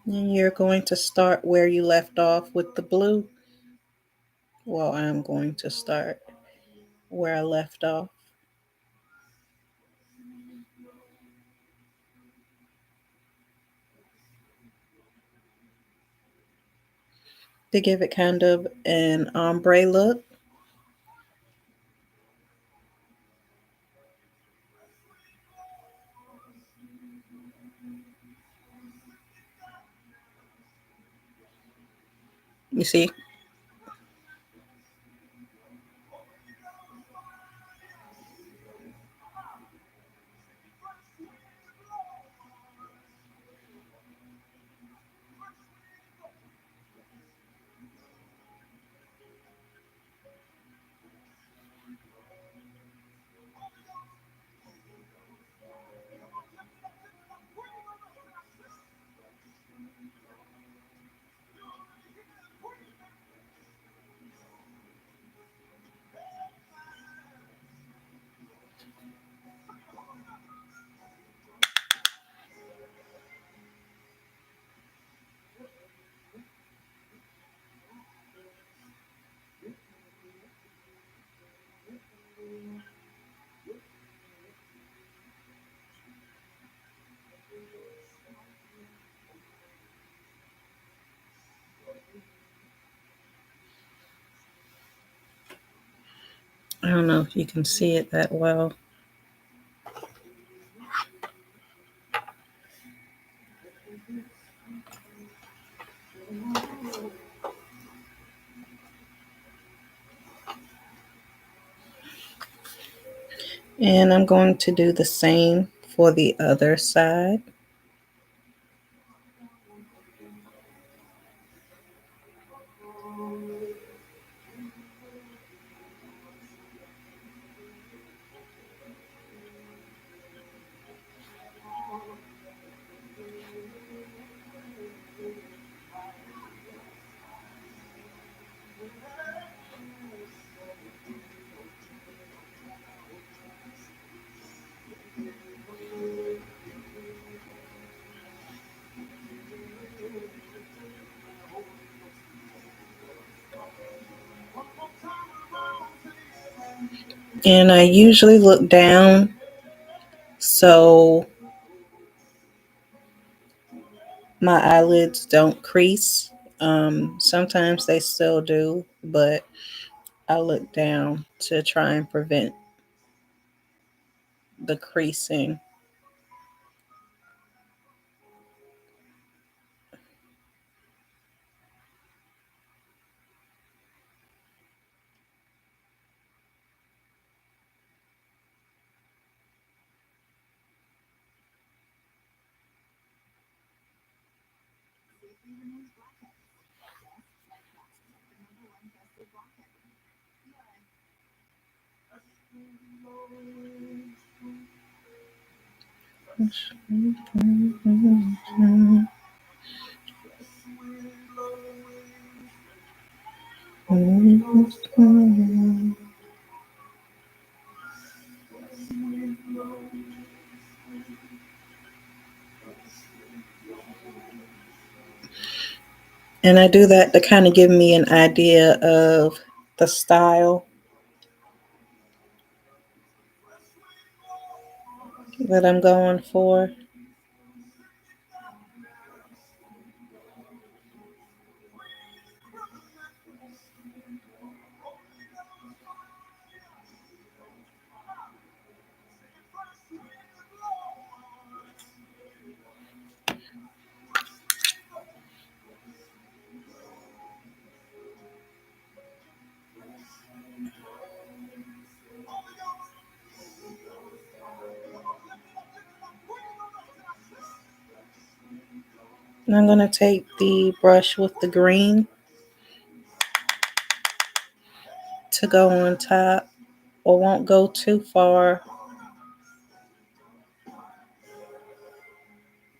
And you're going to start where you left off with the blue. Well, I'm going to start where I left off. To give it kind of an ombre look. You see? I don't know if you can see it that well. And I'm going to do the same for the other side. And I usually look down so my eyelids don't crease. Sometimes they still do, but I look down to try and prevent the creasing. And I do that to kind of give me an idea of the style that I'm going for. And I'm going to take the brush with the green to go on top. I won't go too far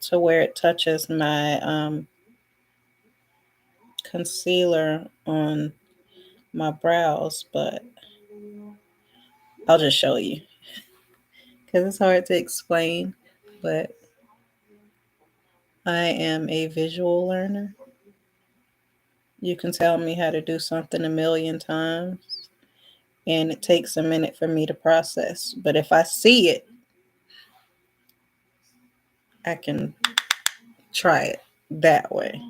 to where it touches my concealer on my brows, but I'll just show you because it's hard to explain. But I am a visual learner. You can tell me how to do something a million times, and it takes a minute for me to process. But if I see it, I can try it that way.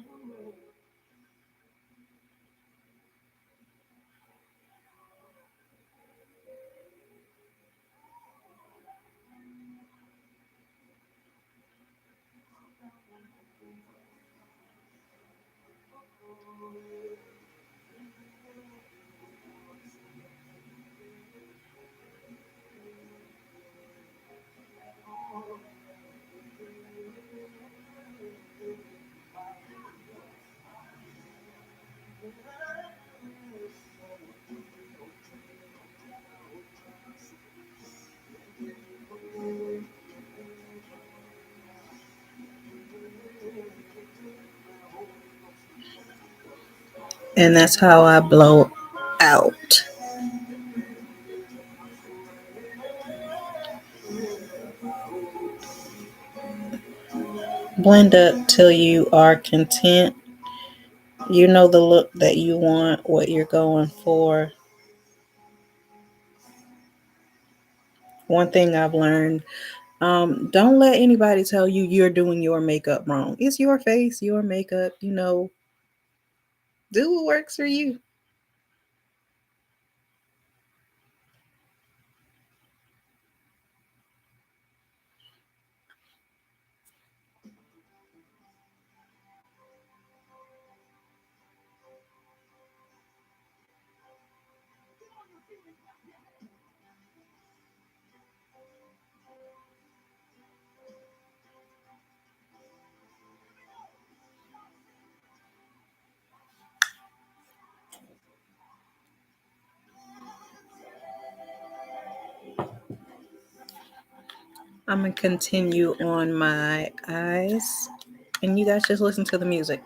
And that's how I blow out. Blend up till you are content. You know the look that you want, what you're going for. One thing I've learned, don't let anybody tell you you're doing your makeup wrong. It's your face, your makeup, do what works for you. I'm going to continue on my eyes, and you guys just listen to the music.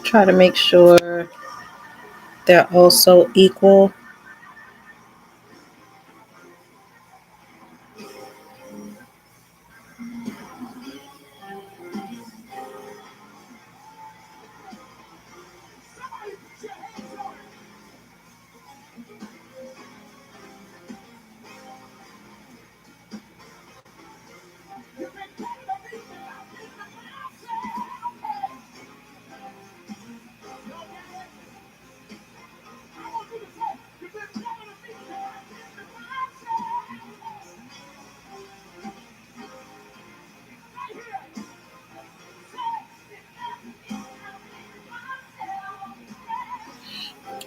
Try to make sure they're also equal.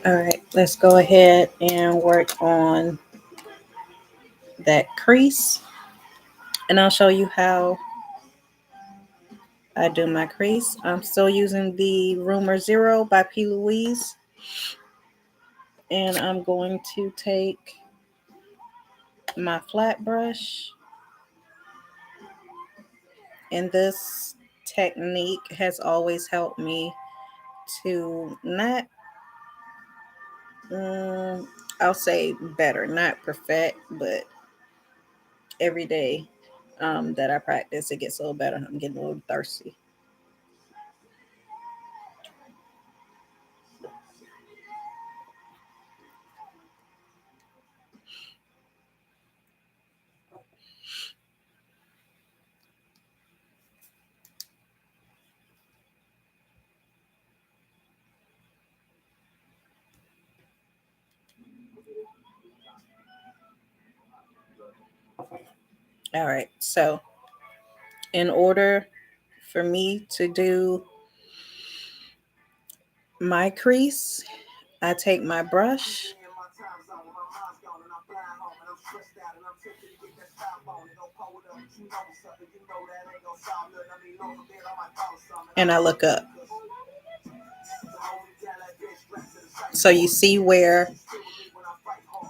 All right, let's go ahead and work on that crease. And I'll show you how I do my crease. I'm still using the Rumor Zero by P. Louise. And I'm going to take my flat brush. And this technique has always helped me to not, I'll say better, not perfect, but every day that I practice, it gets a little better. I'm getting a little thirsty. All right, so in order for me to do my crease, I take my brush and I look up. So you see where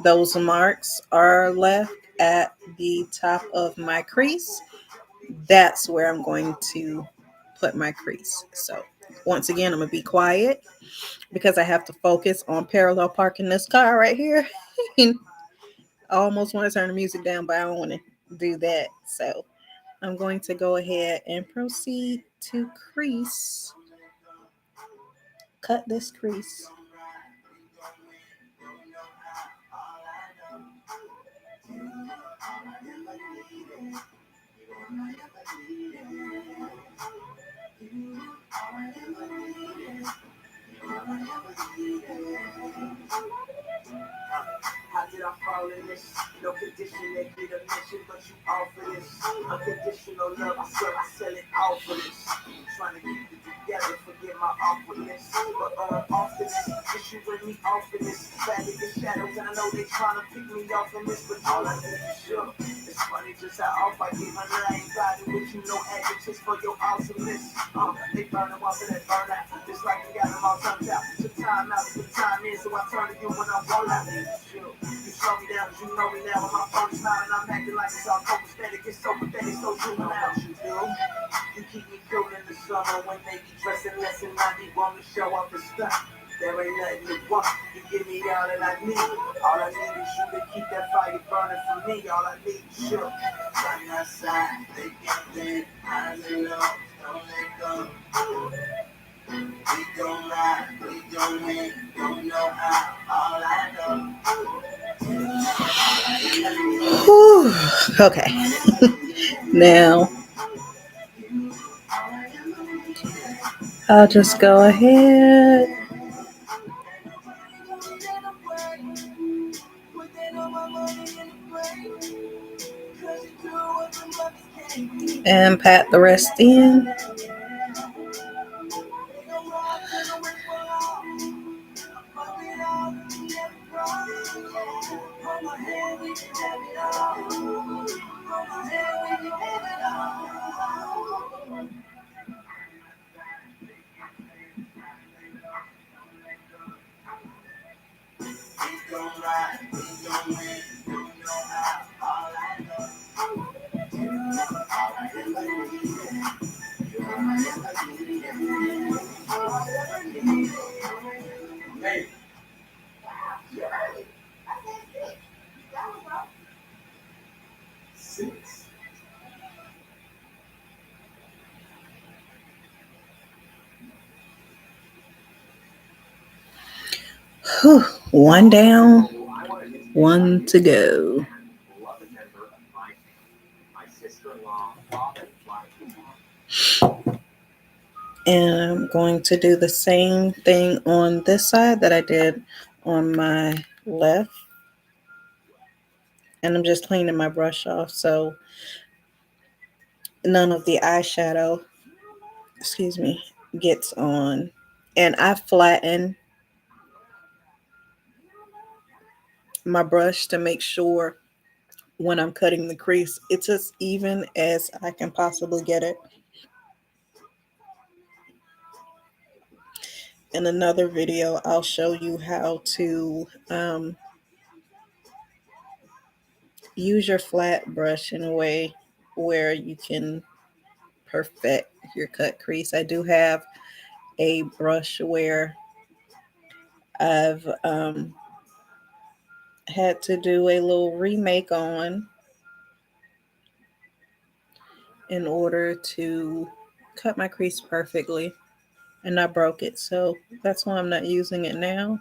those marks are left at the top of my crease. That's where I'm going to put my crease. So once again, I'm going to be quiet because I have to focus on parallel parking this car right here. I almost want to turn the music down, but I don't want to do that. So I'm going to go ahead and proceed to crease, cut this crease. How did I fall in this? No condition that did a mission, but you offer this. Unconditional love, I swear I sell it all for this. I'm trying to keep it together, forget my awkwardness. But often this, issue with me often this. Bad in the shadows, and I know they trying to pick me off in this, but all I need is sure. It's funny just how off I get my name. Riding with you, no adjectives for your awesomeness. They burn them off in that burnout, just like you got them all turned out. Took time out, took time in, so I turn to you when I roll out. Sure. You slow me down, you know me now. With my phone smile and I'm acting like it's all copacetic. It's so pathetic, so juvenile. You keep me cool in the summer when they be dressing less and I be wanting to show off the stuff. There ain't nothing you want. You give me all that I need. All I need is you to keep that fire burning for me. All I need is you. Right outside, they get there, eyes and low, don't let go. We gon' ride, we gon' win, don't know how, all I know. Whew. Okay. Now, I'll just go ahead and pat the rest in. Whew. One down, one to go. And I'm going to do the same thing on this side that I did on my left. And I'm just cleaning my brush off so none of the eyeshadow, gets on. And I flatten my brush to make sure when I'm cutting the crease, it's as even as I can possibly get it. In another video, I'll show you how to use your flat brush in a way where you can perfect your cut crease. I do have a brush where I've had to do a little remake on in order to cut my crease perfectly, and I broke it, so that's why I'm not using it now.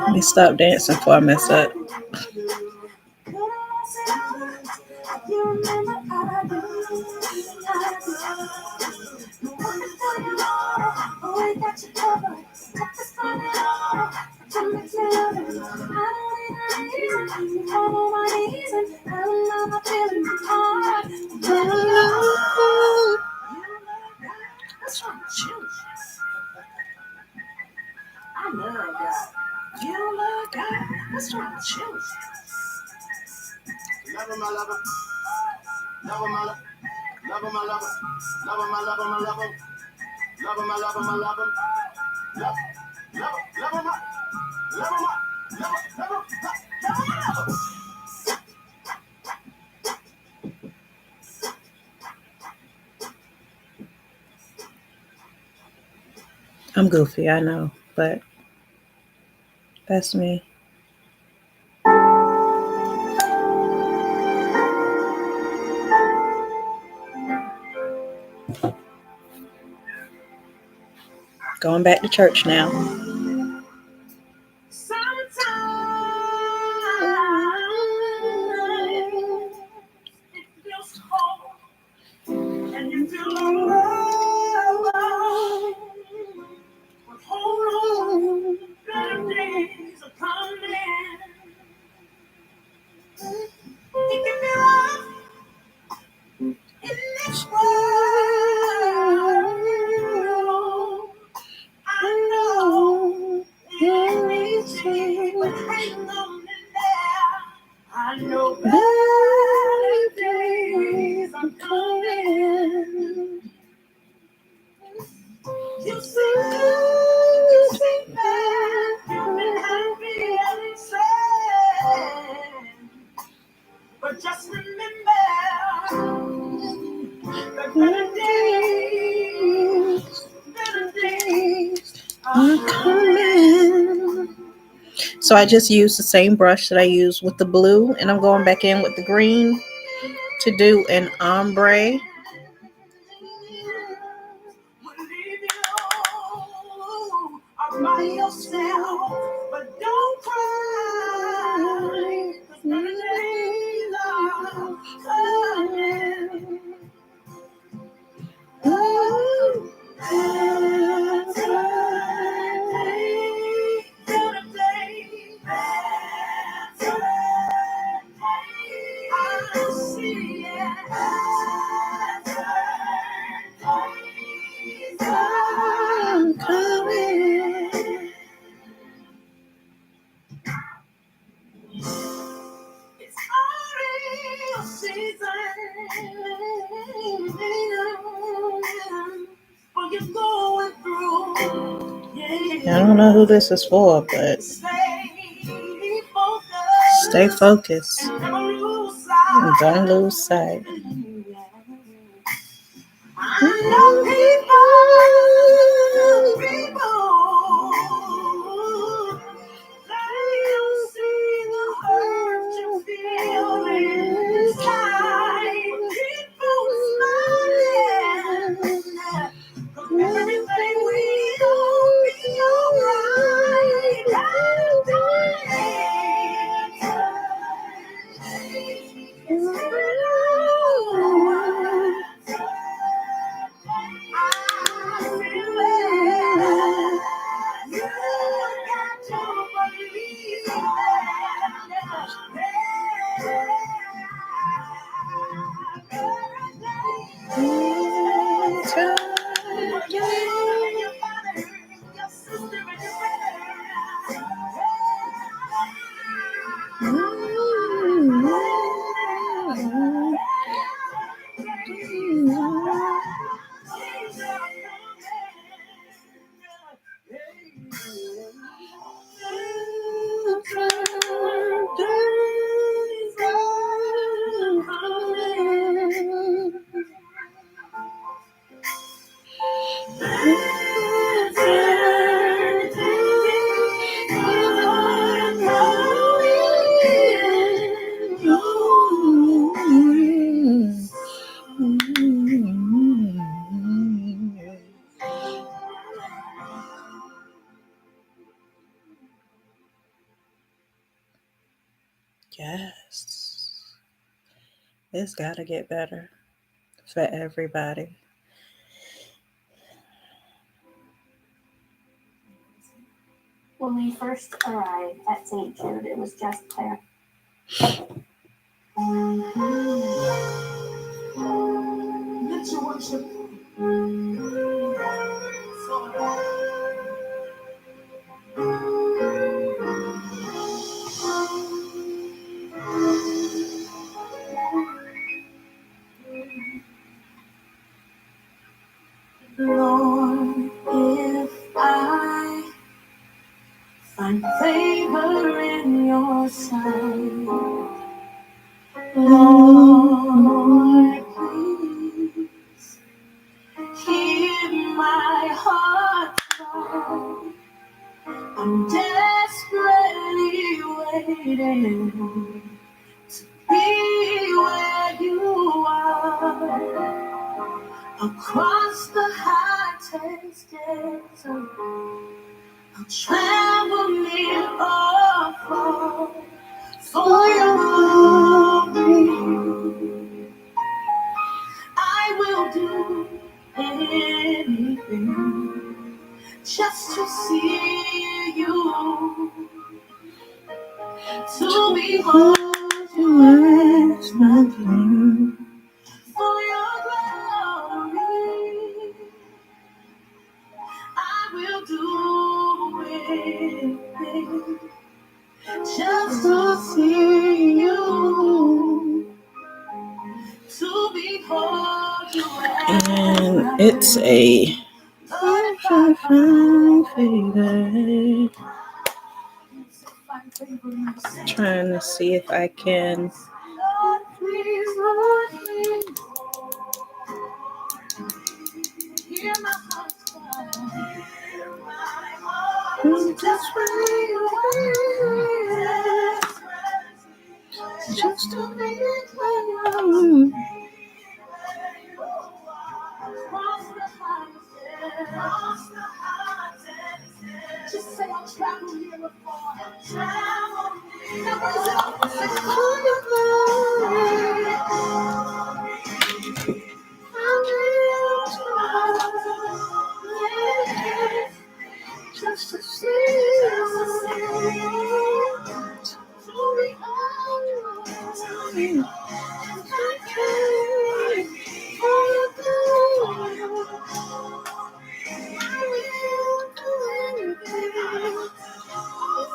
Let me stop dancing before I mess up. I'm goofy, I know, but that's me. Going back to church now. So I just used the same brush that I used with the blue, and I'm going back in with the green to do an ombre. I don't know who this is for, but stay focused and don't lose sight. Yes. It's got to get better for everybody. When we first arrived at St. Jude, it was just Claire. Lift your worship. Lord, if I find favor in your sight, Lord, please hear my heart cry. I'm desperately waiting to be where you are. Across the hottest desert, I'll travel near or far for your glory. I will do anything just to see you, to behold you as my king. For your glory, I will do anything just to see you, to behold you. And it's a fine figure. Trying to see if I can. Hear my heart's cry. Just where you are. Just to be where you are. Cross the hottest. Just say I'll travel near or far. Now raise it up and say, for your glory, I will try. Just to see you, to be all you are. I can't for your glory. I will do anything.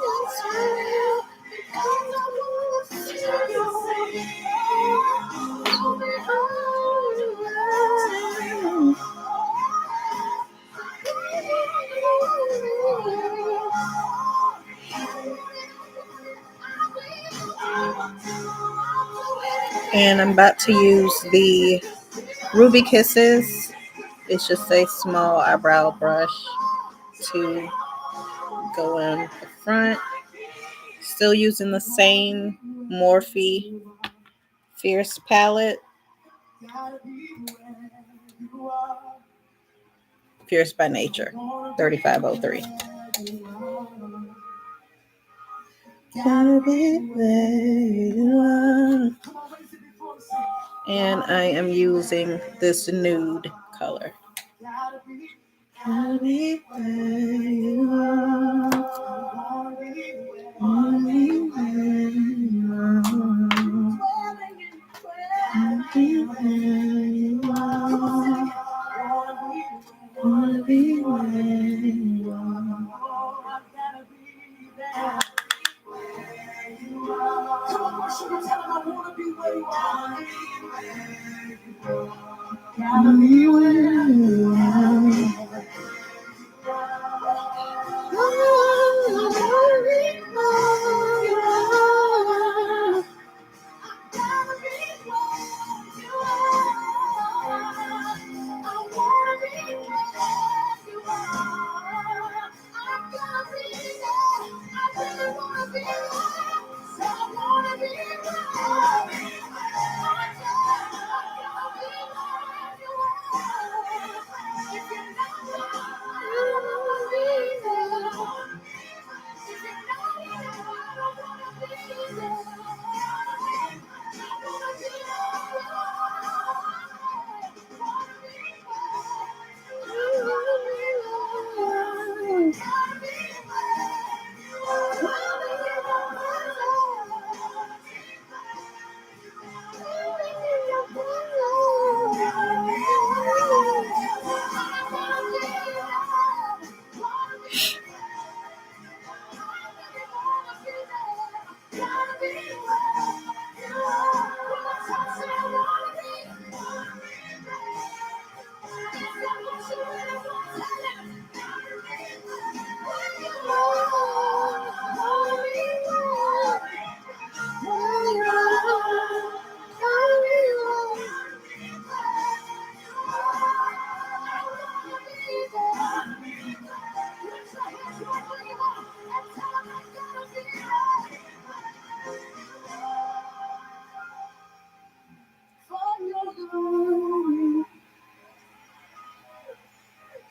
Yes, I will, because I want to see you. To be all you are. And I'm about to use the Ruby Kisses. It's just a small eyebrow brush to go in the front. Still using the same Morphe Fierce palette. Fierce by Nature, 3503. Gotta be where you are. And I am using this nude color. Gotta be where you are. Wanna be where you are. Wanna be where you are. Wanna be where you are. Come on, worship and tell him I wanna be where you are. Gotta be where you are. I wanna be where you are. Gotta be where you are. I wanna be where you are. I gotta be there. I really wanna be there. So I wanna be where you are.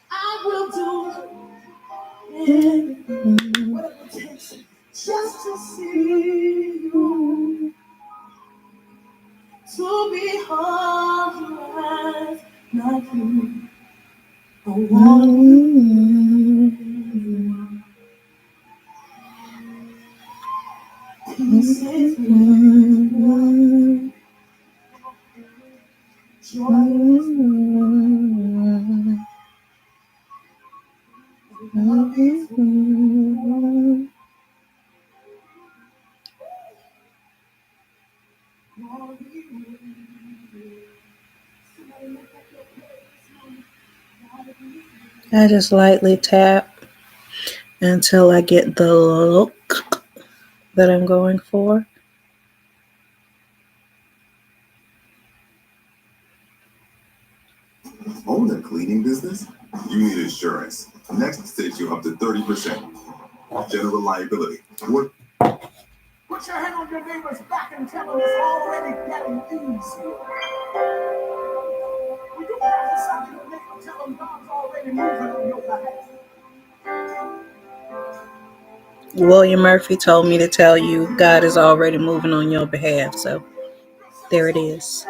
I will do anything, whatever it takes, just to see you, to behold you as my king. I want peace is one, joy is love is one. I just lightly tap until I get the look that I'm going for. Own a cleaning business? You need insurance. Next saves you up to 30%. General liability. What? Put your hand on your neighbor's back and tell them it's already getting easier. When you prophesy to your neighbor, tell them God's already moving on your behalf. William Murphy told me to tell you God is already moving on your behalf. So there it is.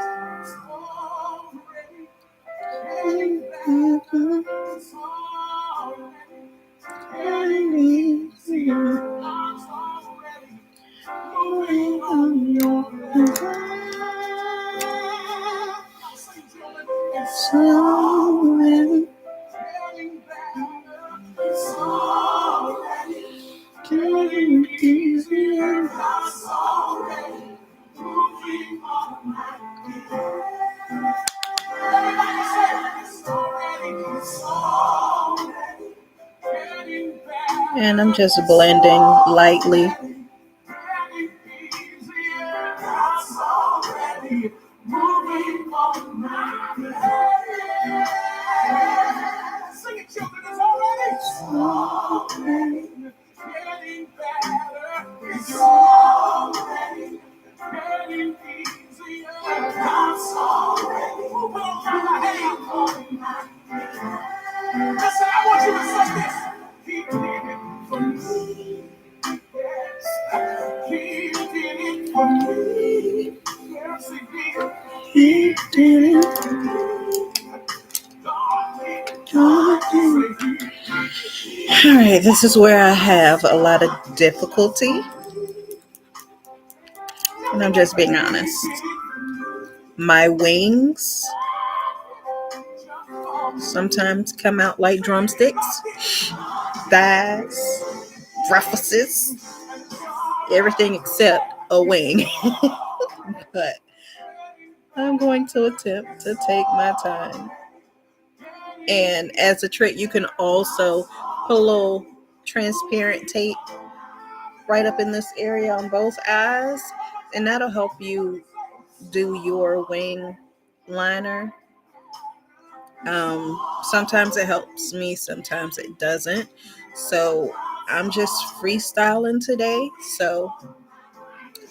And I'm just blending lightly. Sing it, children, it's already getting better. It's already getting easier. God's already moving on my behalf. Listen, I want you to say this. He did it for me. Yes, He did it for me. Yes, He did. He did it for me. All right, this is where I have a lot of difficulty. And I'm just being honest. My wings sometimes come out like drumsticks, thighs, breakfasts, everything except a wing. But I'm going to attempt to take my time. And as a trick, you can also put a little transparent tape right up in this area on both eyes, and that'll help you do your wing liner. Sometimes it helps me, sometimes it doesn't. So I'm just freestyling today. So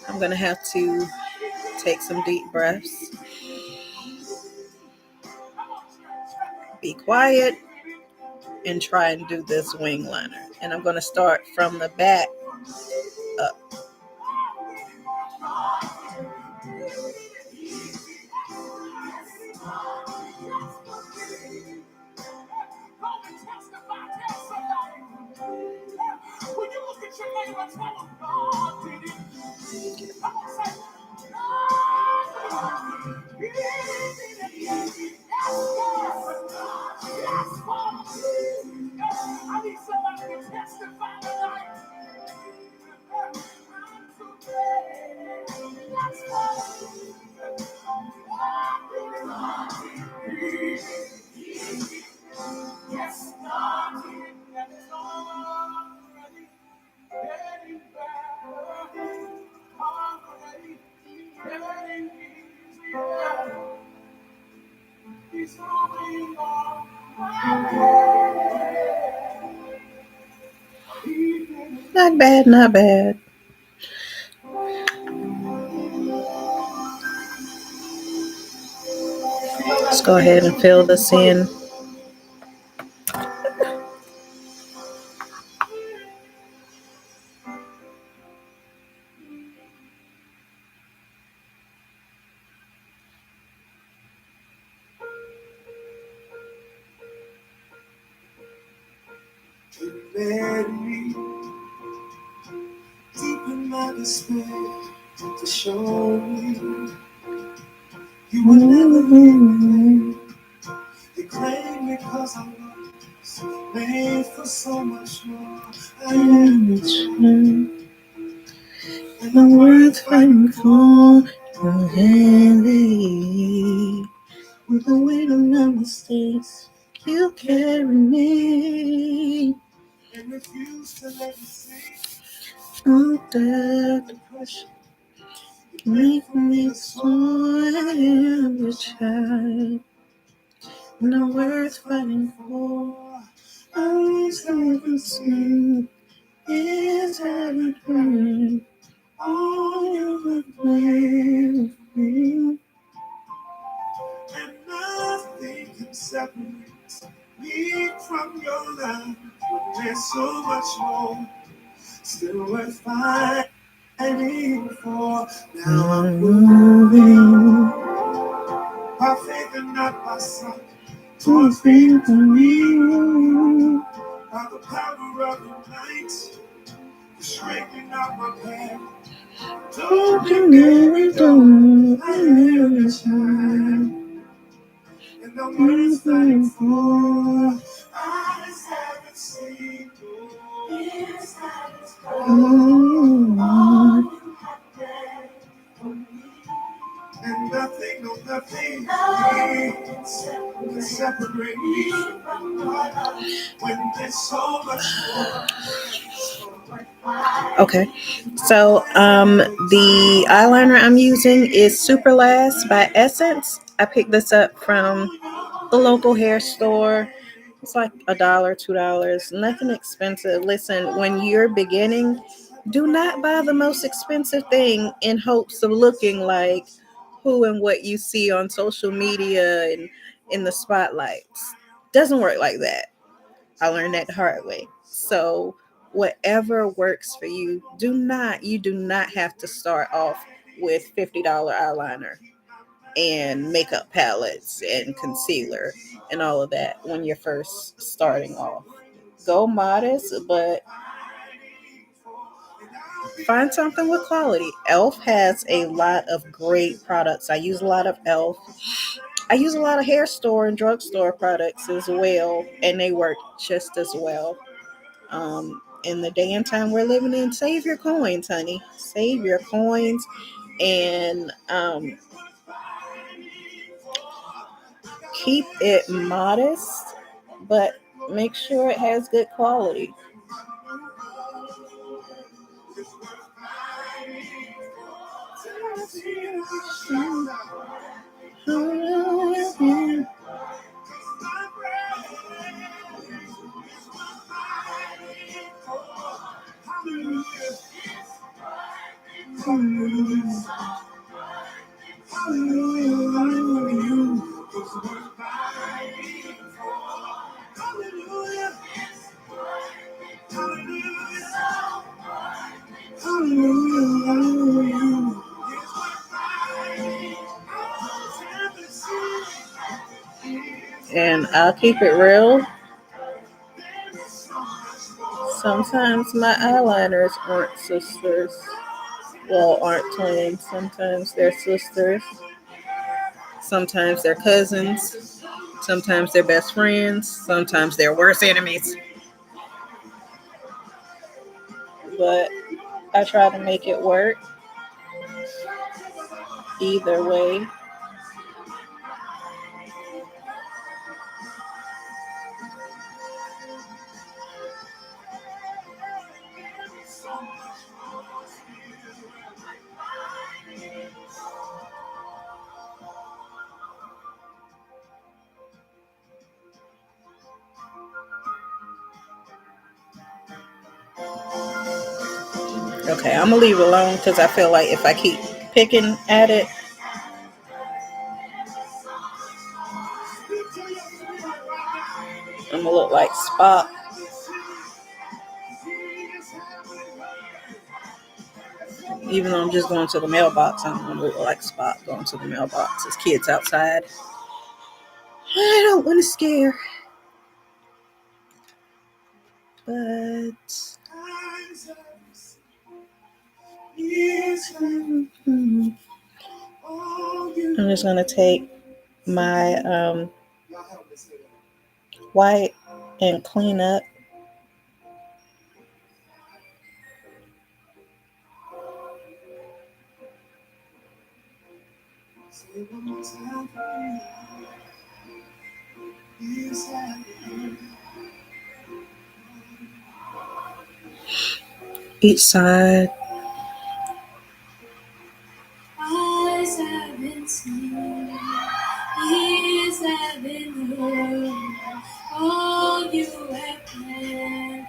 I'm gonna have to take some deep breaths, be quiet, and try and do this wing liner. And I'm gonna start from the back up. When you look at your neighbor, tell them God did it. Come on, say, God did it. Yes, Lord. Yes, Lord. I need somebody to testify tonight. Not bad, not bad. Let's go ahead and fill this in. Let me deep in my despair to show me you will never leave me. You claim me cause I was made for so much more. I am the truth, and I'm worth fighting for. Your hand with the weight of my mistakes, you carry me and refuse to let me sink. Oh, that pressure, you make me so I am your child, and I'm worth fighting for. Always never seen is everything. All you ever planned for me, and nothing can separate me from your love. There's so much more still worth fighting for. Now I'm moving by faith and not by sight towards victory. By the power of the night, the straightening out my path. Don't you never do I am your child, and I'm worth fighting for. Eyes haven't seen, ears haven't heard all you have done for me. And nothing, no nothing can separate me from your love when there's so much more. Okay. So the eyeliner I'm using is Super Last by Essence. I picked this up from the local hair store. It's like $1, $2, nothing expensive. Listen, when you're beginning, do not buy the most expensive thing in hopes of looking like who and what you see on social media and in the spotlights. Doesn't work like that. I learned that the hard way. So whatever works for you, you do not have to start off with $50 eyeliner and makeup palettes and concealer and all of that when you're first starting off. Go modest, but find something with quality. Elf has a lot of great products. I use a lot of Elf. I use a lot of hair store and drugstore products as well, and they work just as well. In the day and time we're living in, save your coins, honey. Save your coins and keep it modest, but make sure it has good quality. And I'll keep it real. Sometimes my eyeliners aren't sisters. Well, aren't twins. Sometimes they're sisters. Sometimes they're cousins. Sometimes they're best friends. Sometimes they're worse enemies. But I try to make it work either way. Okay, I'm gonna leave it alone because I feel like if I keep picking at it, I'm gonna look like Spock. Even though I'm just going to the mailbox, I'm gonna look like Spock going to the mailbox. There's kids outside. I don't want to scare, but I'm just gonna take my white and clean up. Each side. Eyes haven't seen, ears haven't heard all you have planned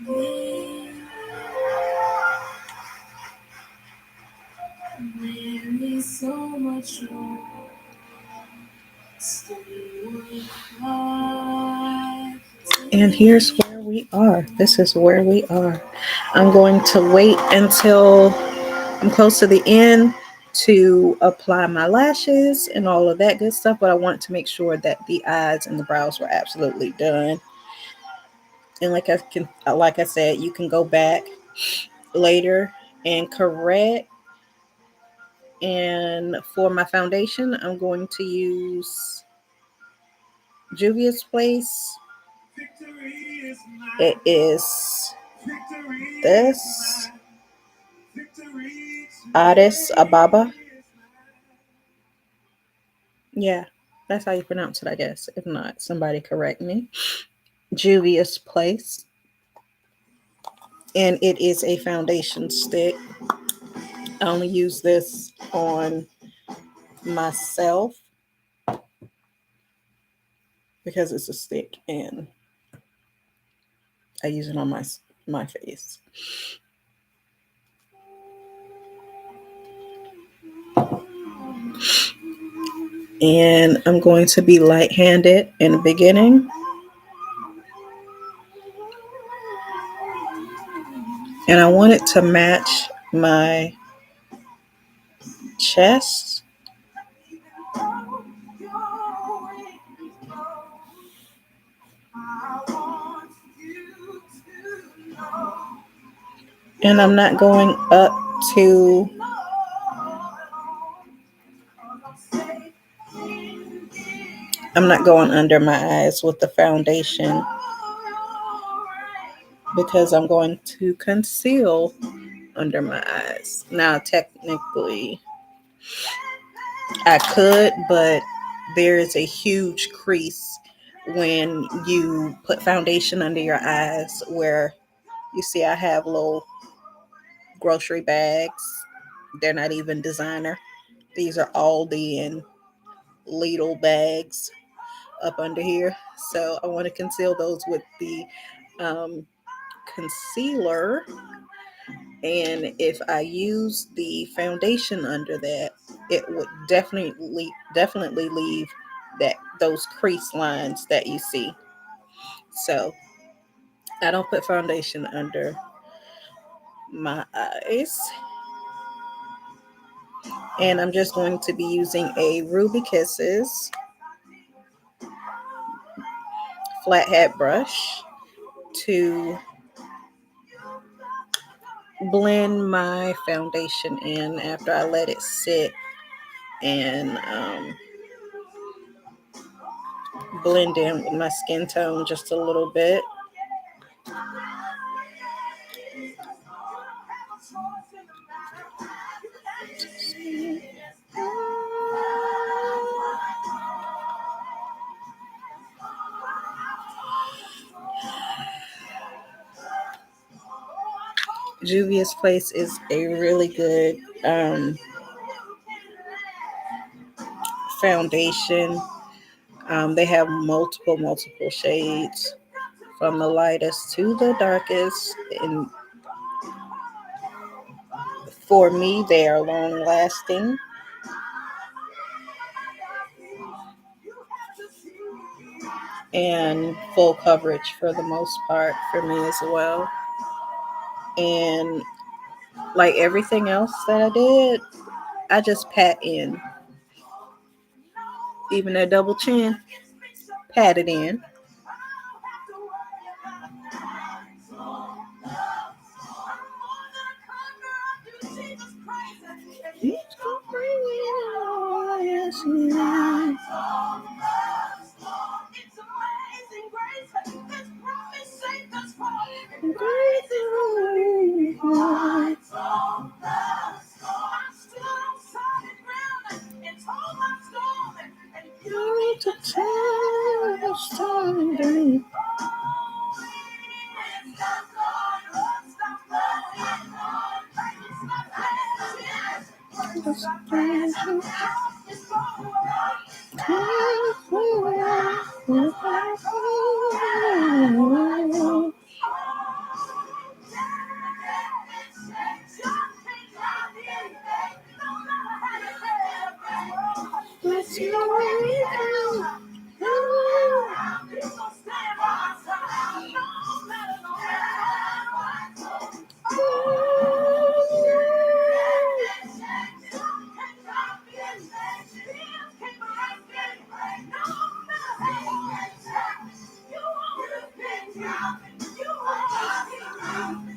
for me. There is so much more still worthwhile. And here's where we are. This is where we are. I'm going to wait until I'm close to the end to apply my lashes and all of that good stuff, but I want to make sure that the eyes and the brows were absolutely done. And like I said, you can go back later and correct. And for my foundation, I'm going to use Juvia's Place. It is this Addis Ababa. Yeah, that's how you pronounce it, I guess. If not, somebody correct me. Juvia's Place. And it is a foundation stick. I only use this on myself because it's a stick and I use it on my face. And I'm going to be light-handed in the beginning. And I want it to match my chest. And I'm not going up to I'm not going under my eyes with the foundation because I'm going to conceal under my eyes. Now, technically, I could, but there is a huge crease when you put foundation under your eyes where you see I have little grocery bags. They're not even designer. These are Aldi and Lidl bags up under here. So I want to conceal those with the um, concealer. And if I use the foundation under that, it would definitely leave that those crease lines that you see. So I don't put foundation under my eyes. And I'm just going to be using a Ruby Kisses flat head brush to blend my foundation in after I let it sit and blend in with my skin tone just a little bit. Juvia's Place is a really good foundation. They have multiple shades from the lightest to the darkest, and For me, they are long lasting and full coverage for the most part for me as well. And like everything else that I did, I just pat in. Even that double chin, pat it in.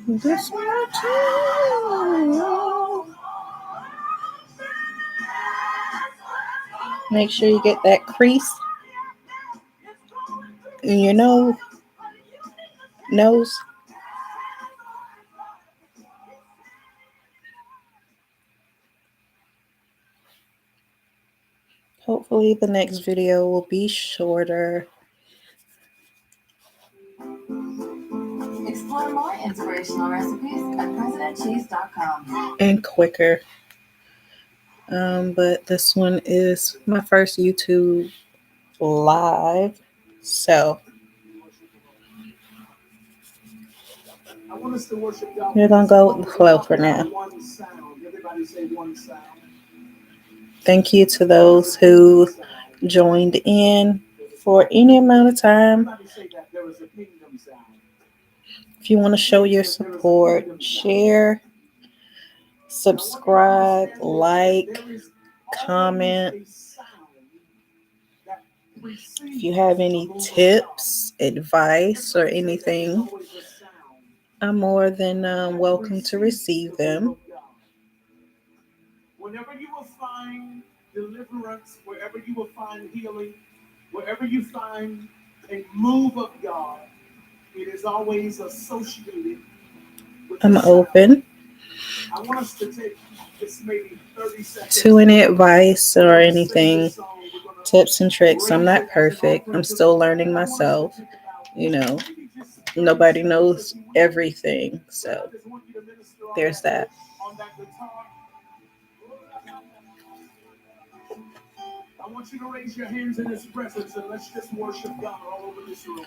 This one too. Make sure you get that crease in your nose. Hopefully the next video will be shorter. Explore more inspirational recipes at presidentcheese.com. And quicker. But this one is my first YouTube live. So we're gonna go with the flow for now. Thank you to those who joined in for any amount of time. If you want to show your support, share, subscribe, like, comment. If you have any tips, advice, or anything, I'm more than welcome to receive them. Whenever you will find deliverance, wherever you will find healing, wherever you find a move of God, it is always associated with I'm open. I want us to take just maybe 30 seconds to any advice or anything, tips and tricks. I'm not perfect. I'm still learning myself. You know, nobody knows everything. So there's that. I want you to raise your hands in His presence and let's just worship God all over this room.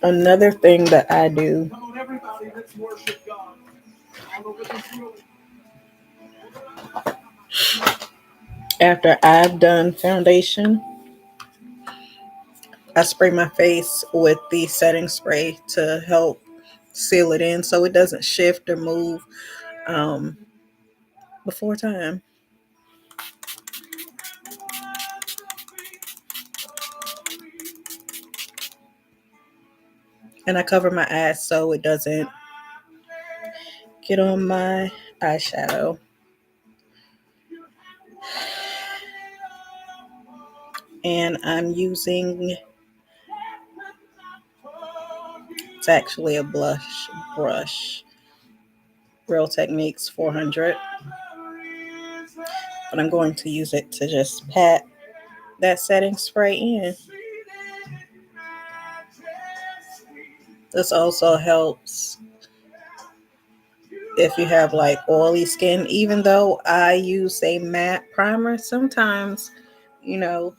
Another thing that I do. Come on, everybody, let's worship God all over this room. After I've done foundation, I spray my face with the setting spray to help seal it in so it doesn't shift or move um, before time. And I cover my eyes so it doesn't get on my eyeshadow. And I'm using, it's actually a blush brush, Real Techniques 400. But I'm going to use it to just pat that setting spray in. This also helps if you have like oily skin. Even though I use a matte primer, sometimes, you know,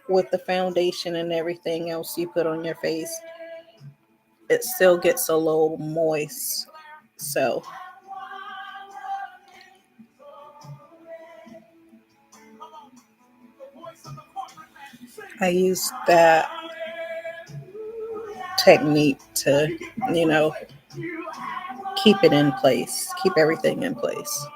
with the foundation and everything else you put on your face, it still gets a little moist. So I use that technique to, you know, keep it in place, keep everything in place.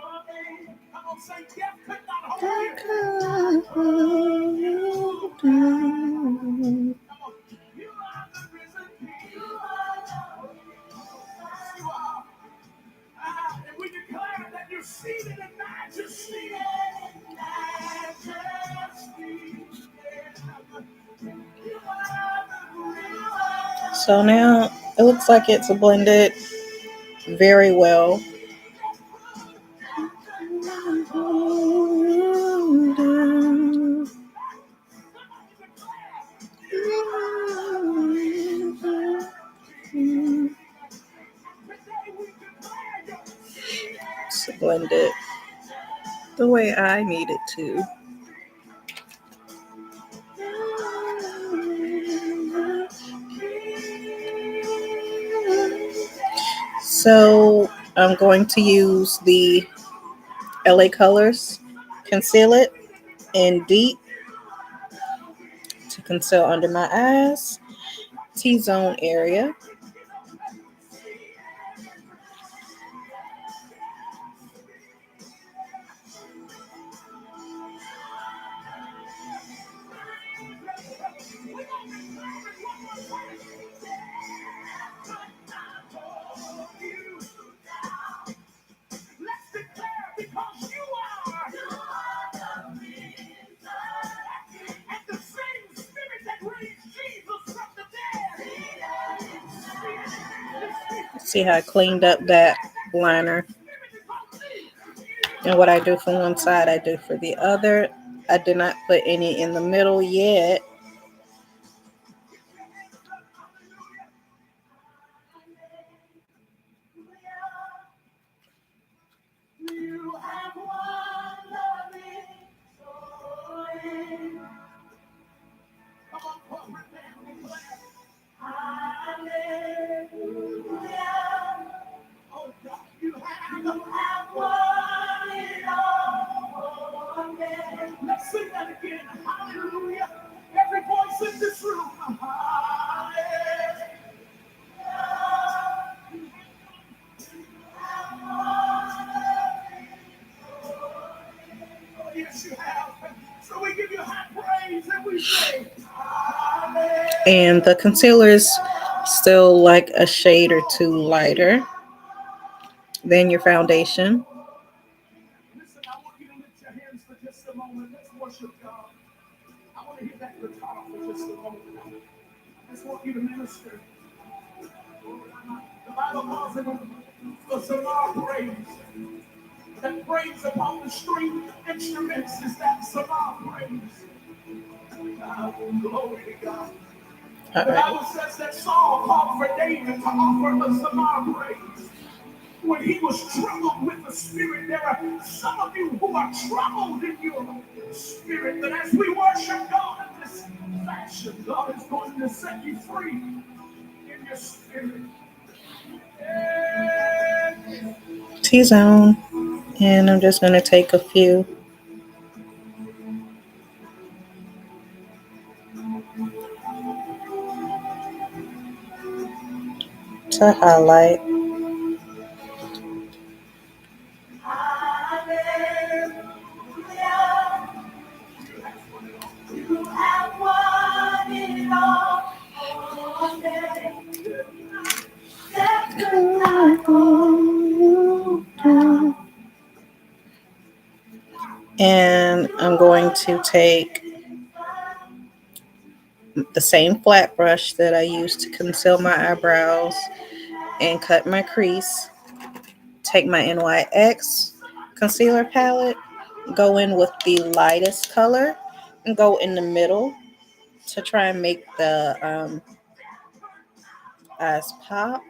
And we declare that you're seated in majesty. So now it looks like it's blended very well. It's blended the way I need it to. So I'm going to use the LA Colors Conceal It in Deep to conceal under my eyes, T-zone area. See how I cleaned up that liner. And what I do from one side, I do for the other. I did not put any in the middle yet. Let's sing that again. Hallelujah. Every voice in this room. Hallelujah. Yes, you have. So we give you high praise and we say, And the concealer is still like a shade or two lighter than your foundation. listen, I want you to lift your hands for just a moment. Let's worship God. I want to hear that guitar for just a moment. I just want you to minister. The Bible calls it the Samar praise. That praise upon the string instruments is that Samar praise. Glory to God. All The right. Bible says that Saul called for David to offer a Samar praise. When he was troubled with the spirit, there are some of you who are troubled in your spirit. But as we worship God in this fashion, God is going to set you free in your spirit. T-zone. And I'm just going to take a few to highlight. You have won it all. And I'm going to take the same flat brush that I used to conceal my eyebrows and cut my crease. Take my NYX concealer palette, go in with the lightest color, and go in the middle to try and make the eyes pop.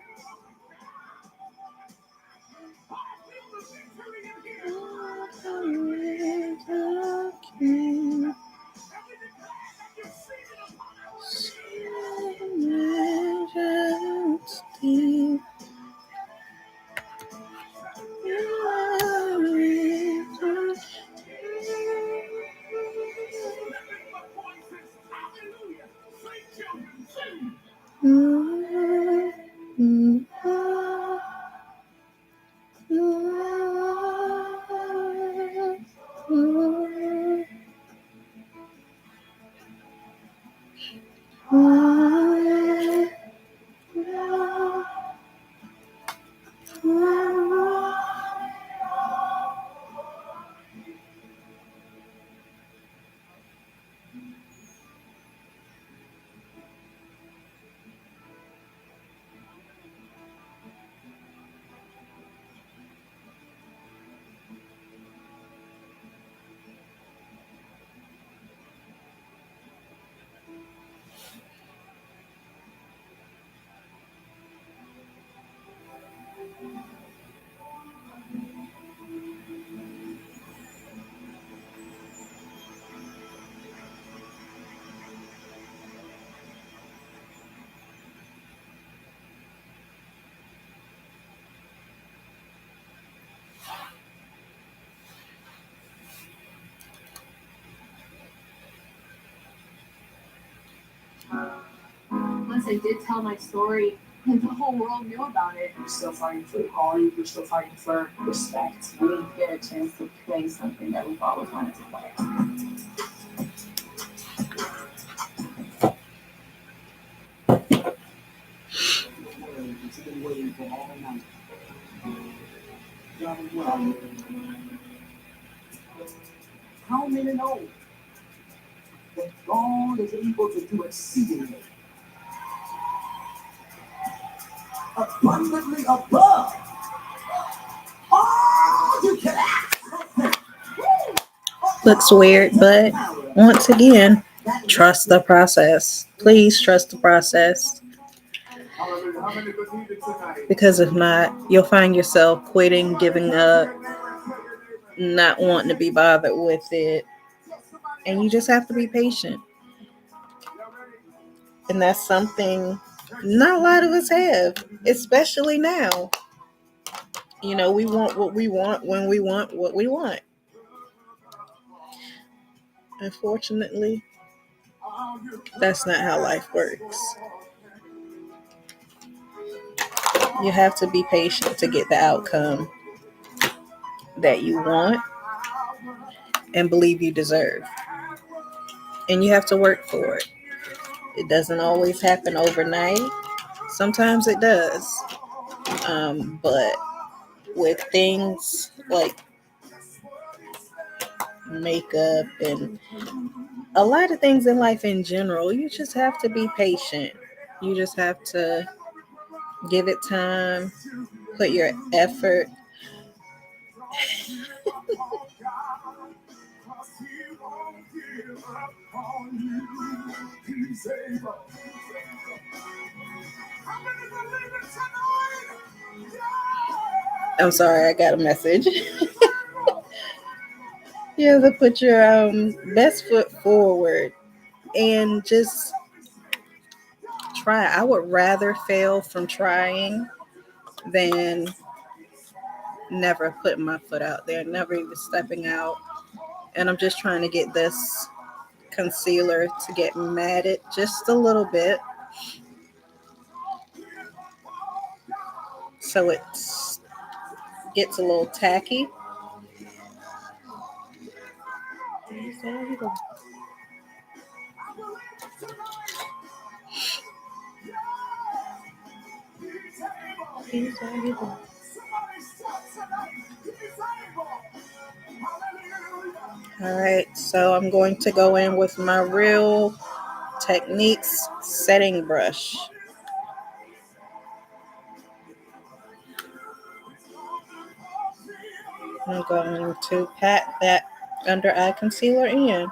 once I did tell my story, and the whole world knew about it. We're still fighting for equality. We're still fighting for respect. We didn't get a chance to play something that we've always wanted to play. It's been waiting for all night. How many know that God is able to do exceedingly, abundantly above all you can ask? Looks weird, but once again, trust the process. Please trust the process. Because if not, you'll find yourself quitting, giving up, not wanting to be bothered with it. And you just have to be patient. And that's something not a lot of us have, especially now. We want what we want when we want what we want. Unfortunately, that's not how life works. You have to be patient to get the outcome that you want and believe you deserve. And you have to work for it. It doesn't always happen overnight. Sometimes it does. But with things like makeup and a lot of things in life in general, you just have to be patient. You just have to give it time, put your effort. I'm sorry, I got a message. You have to put your best foot forward and just try. I would rather fail from trying than never putting my foot out there, never even stepping out. And I'm just trying to get this concealer to get matted just a little bit so it gets a little tacky. All right, so I'm going to go in with my Real Techniques setting brush. I'm going to pat that under eye concealer in.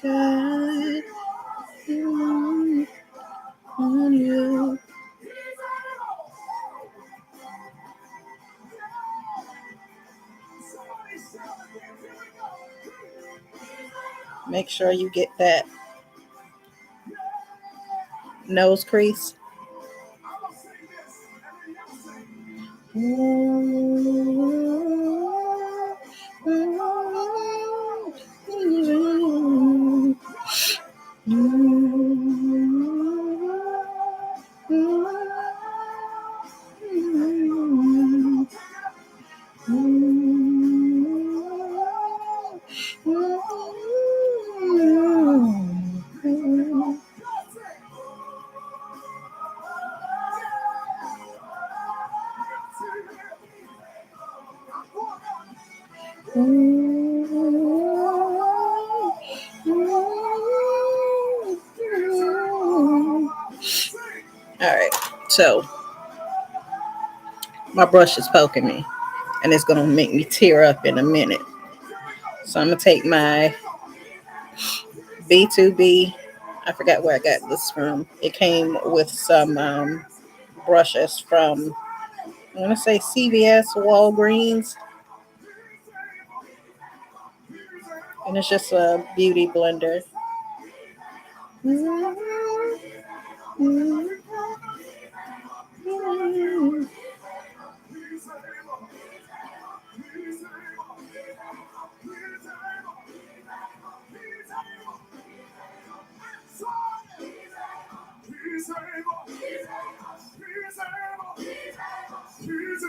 God on you. Make sure you get that nose crease. All right, so my brush is poking me, and it's gonna make me tear up in a minute. So I'm gonna take my B2B. I forgot where I got this from. It came with some brushes from, I want to say, CVS, Walgreens, and it's just a beauty blender.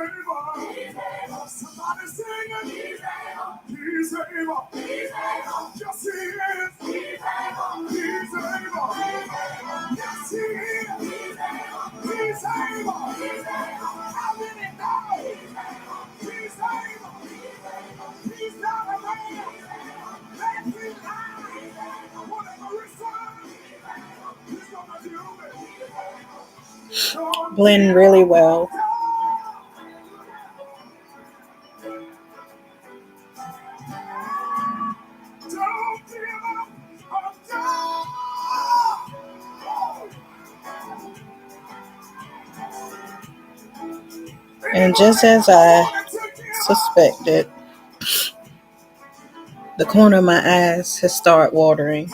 able. Somebody sing it. He's able. He's able. He's able. Yes, he is. He's able. He's able. Yes, he is. He's able. He's able. He's able. How many know? He's able. He's not a man. Let him hide. Whatever is done, he's gonna do it. Blend really well. Don't give up. And just as I suspected, the corner of my eyes has started watering.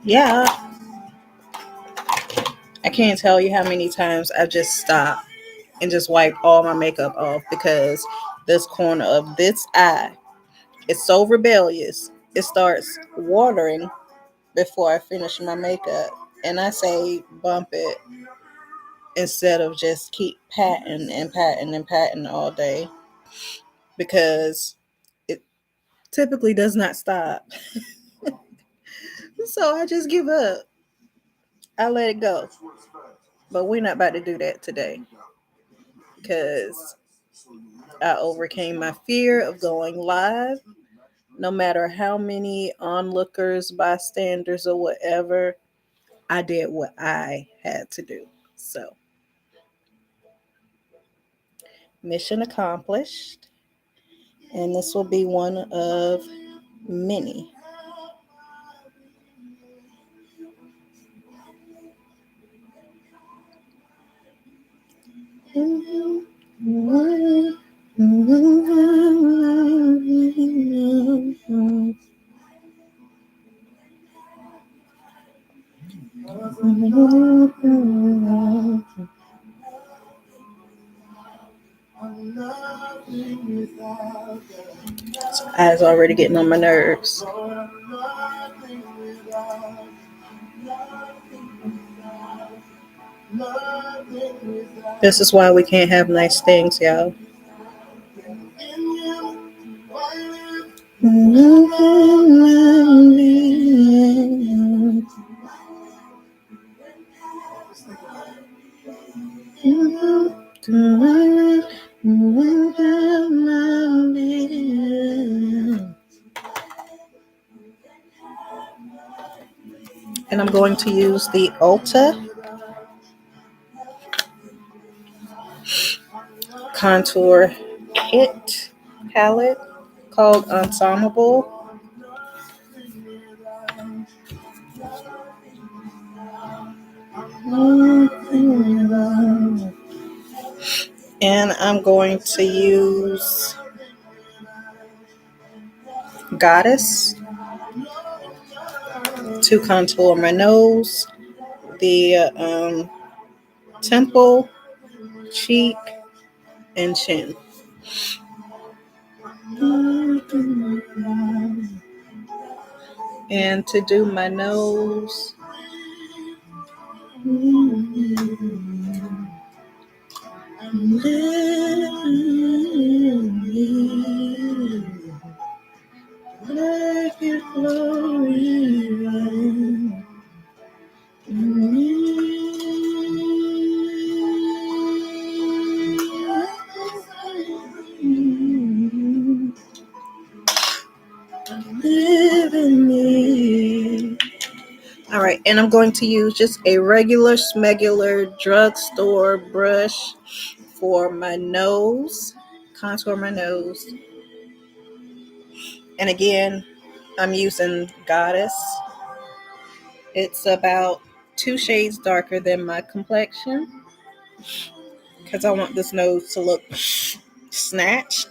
Yeah, I can't tell you how many times I've just stopped and just wiped all my makeup off because this corner of this eye is so rebellious. It starts watering before I finish my makeup. And I say bump it instead of just keep patting and patting and patting all day because it typically does not stop. So I just give up. I let it go. But we're not about to do that today because I overcame my fear of going live. No matter how many onlookers, bystanders, or whatever, I did what I had to do. So, mission accomplished. And this will be one of many. Eyes already getting on my nerves. This is why we can't have nice things, y'all. And I'm going to use the Ulta contour kit palette called Ensemble. And I'm going to use Goddess to contour my nose, the temple, cheek, and chin. And to do my nose, let your glory reign in me. Live in me. All right, and I'm going to use just a regular smegular drugstore brush for my nose, contour my nose. And again, I'm using Goddess. It's about 2 shades darker than my complexion because I want this nose to look snatched.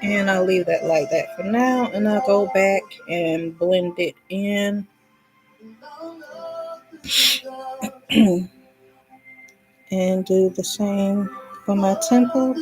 And I'll leave that like that for now, and I'll go back and blend it in. And do the same for my temple.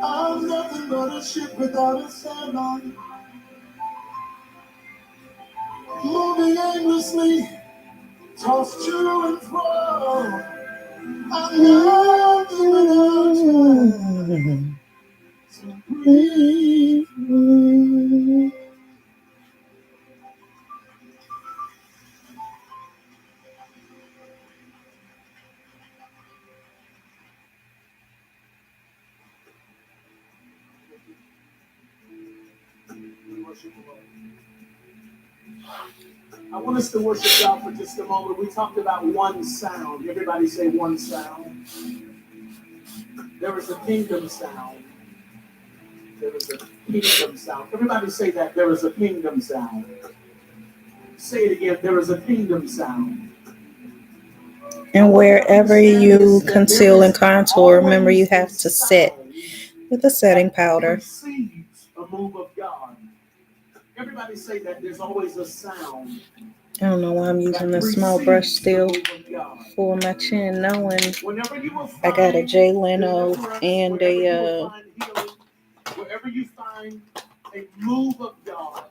I'm nothing but a ship without a sail on, moving aimlessly, tossed to and fro. I'm nothing without you. So breathe. I want us to worship God for just a moment. We talked about one sound. Everybody say one sound. There is a kingdom sound. There is a kingdom sound. Everybody say that. There is a kingdom sound. Say it again. There is a kingdom sound. And wherever you conceal and contour, remember you have to set with a setting powder. Precedes a move of God. Everybody say that. There's always a sound. I don't know why I'm using this small brush still for my chin, knowing I got a Jay Leno and a wherever you find a move of God,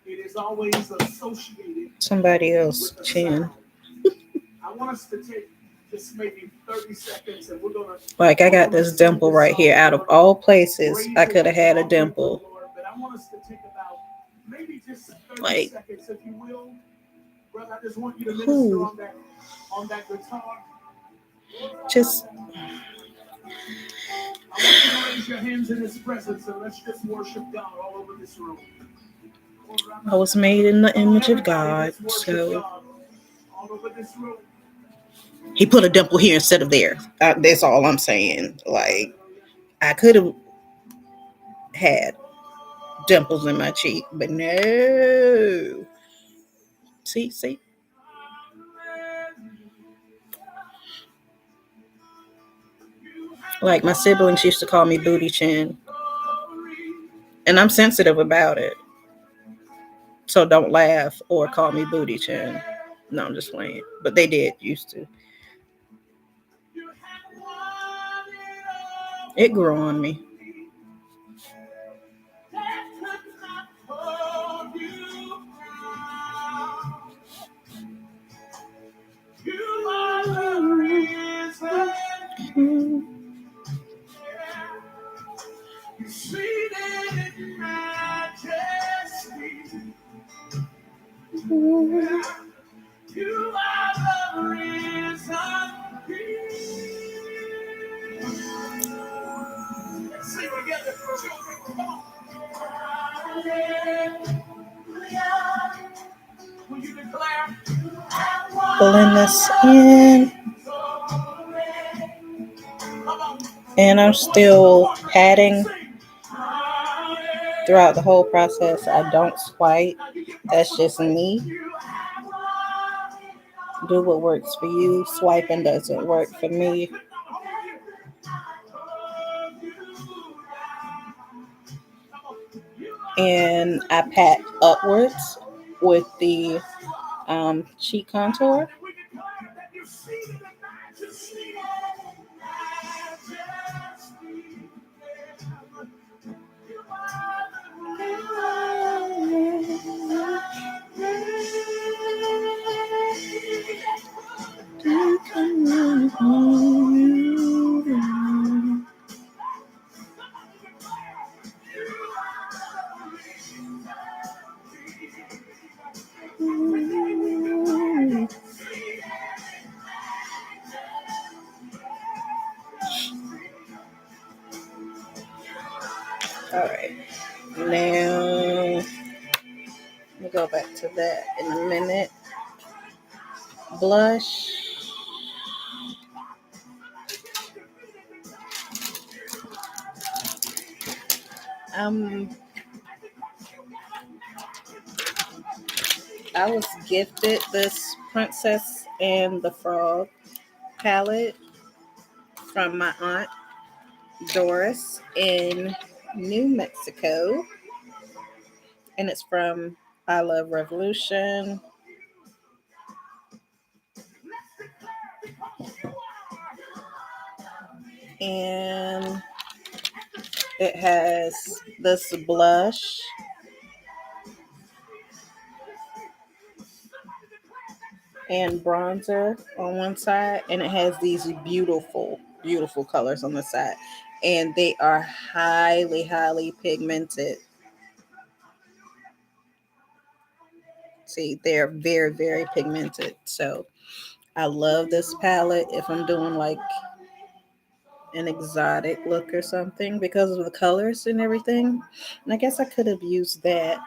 it is always associated somebody else's chin. I want us to take just maybe 30 seconds and we're gonna like I got this dimple right here. Out of all places, I could have had a dimple. But I want us to take about maybe just 30 like seconds, if you will. Brother, I just want you to minister on that guitar. Just I want you to raise your hands in his presence and let's just worship God all over this room. I was made in the image of God, so all over this room. He put a dimple here instead of there. That's all I'm saying. Like I could have had dimples in my cheek, but no. See. Like my siblings used to call me booty chin, and I'm sensitive about it. So don't laugh or call me booty chin. No, I'm just playing. But they did used to. It grew on me. You are the reason. You seated in majesty. You are the reason. Let's sing together, children. Come on. Hallelujah. blend this in. And I'm still patting throughout the whole process. I don't swipe. That's just me. Do what works for you. Swiping doesn't work for me. And I pat upwards with the cheek contour. All right. Now, let me go back to that in a minute. Blush. Um, I was gifted this Princess and the Frog palette from my aunt Doris in New Mexico, and it's from I Love Revolution. And it has this blush and bronzer on one side, and it has these beautiful, beautiful colors on the side, and they are highly, highly pigmented. See, they're very, very pigmented. So I love this palette if I'm doing like an exotic look or something because of the colors and everything. And I guess I could have used that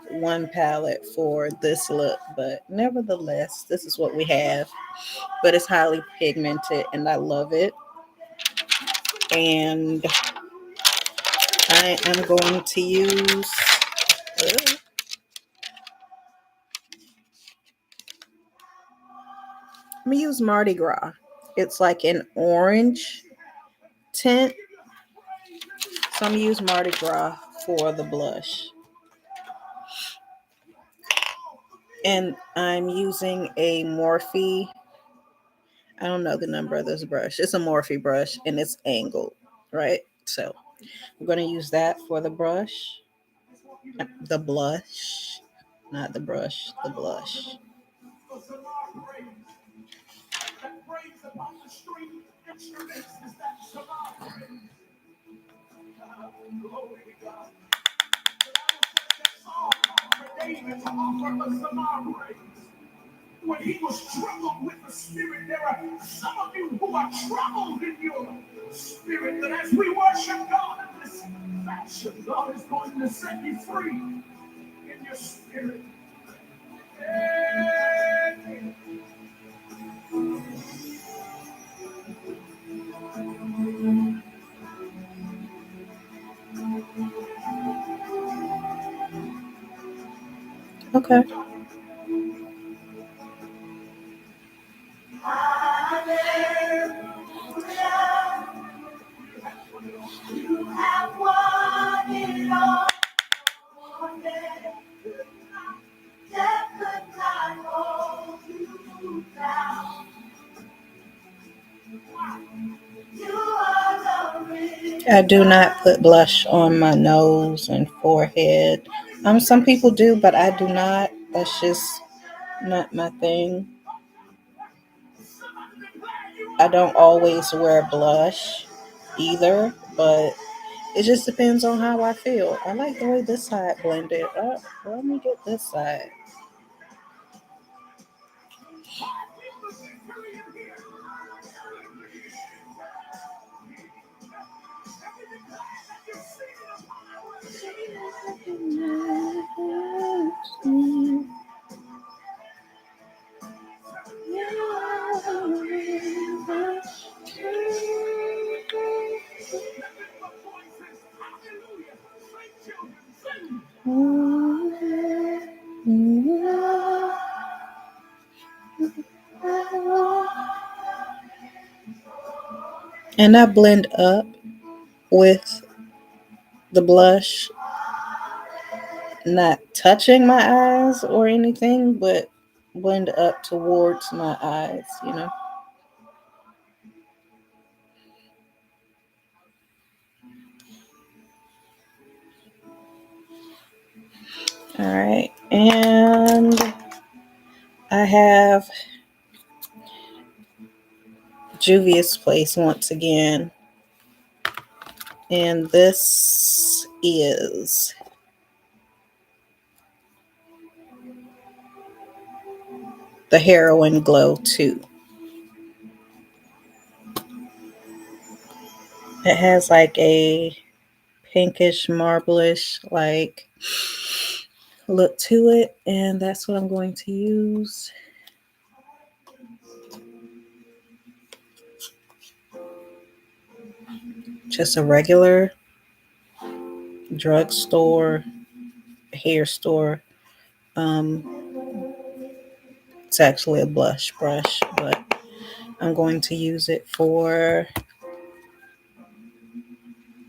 one palette for this look, but nevertheless, this is what we have. But it's highly pigmented and I love it. And I am going to use I'm gonna use Mardi Gras. It's like an orange tint. So I'm gonna use Mardi Gras for the blush. And I'm using a Morphe. I don't know the number of this brush. It's a Morphe brush and it's angled, right? So I'm gonna use that for the brush. The blush. Not the brush, the blush. When he was troubled with the spirit, there are some of you who are troubled in your spirit. That as we worship God in this fashion, God is going to set you free in your spirit. Okay. You have won it all. Death could not hold you down. I do not put blush on my nose and forehead. Some people do, but I do not. That's just not my thing. I don't always wear blush either, but it just depends on how I feel. I like the way this side blended. Let me get this side. And I blend up with the blush, not touching my eyes or anything, but blend up towards my eyes. All right. And I have Juvia's Place once again. And this is the Heroin Glow 2. It has like a pinkish, marblish, like look to it. And that's what I'm going to use. Just a regular drugstore, hair store. Um, it's actually a blush brush, but I'm going to use it for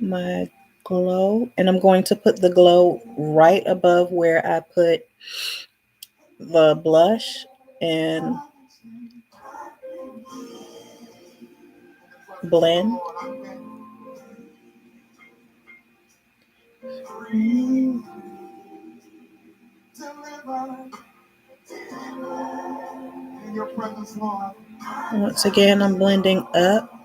my glow. And I'm going to put the glow right above where I put the blush and blend. Once again, I'm blending up.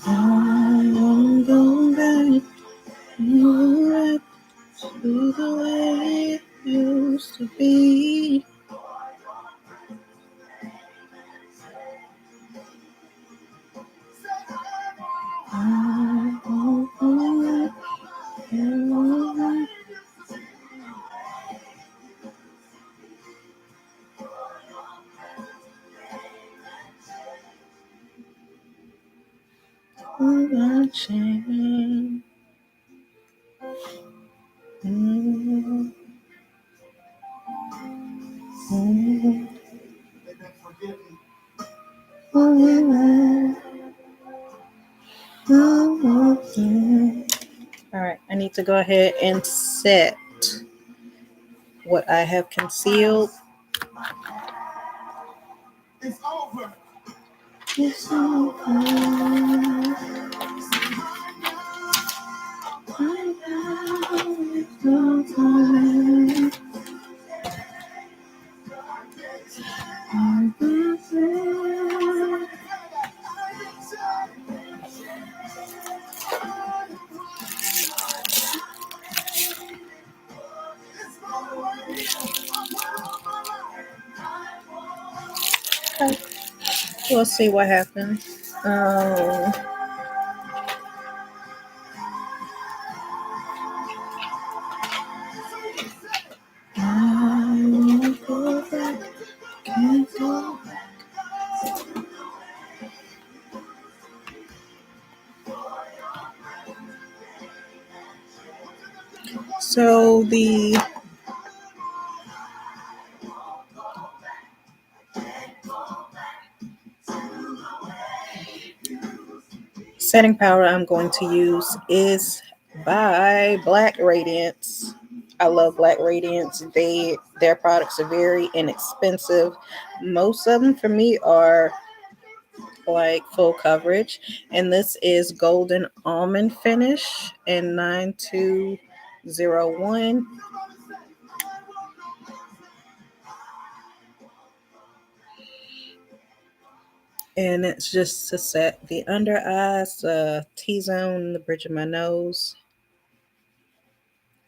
I'm going back to the way it used to be. All right, I need to go ahead and set what I have concealed. It's over. It's over. Okay. We'll see what happens. Go back, can't go back. So the setting powder I'm going to use is by Black Radiance. I love Black Radiance. Their products are very inexpensive. Most of them for me are like full coverage. And this is Golden Almond Finish in 9201. And it's just to set the under eyes, the T zone, the bridge of my nose.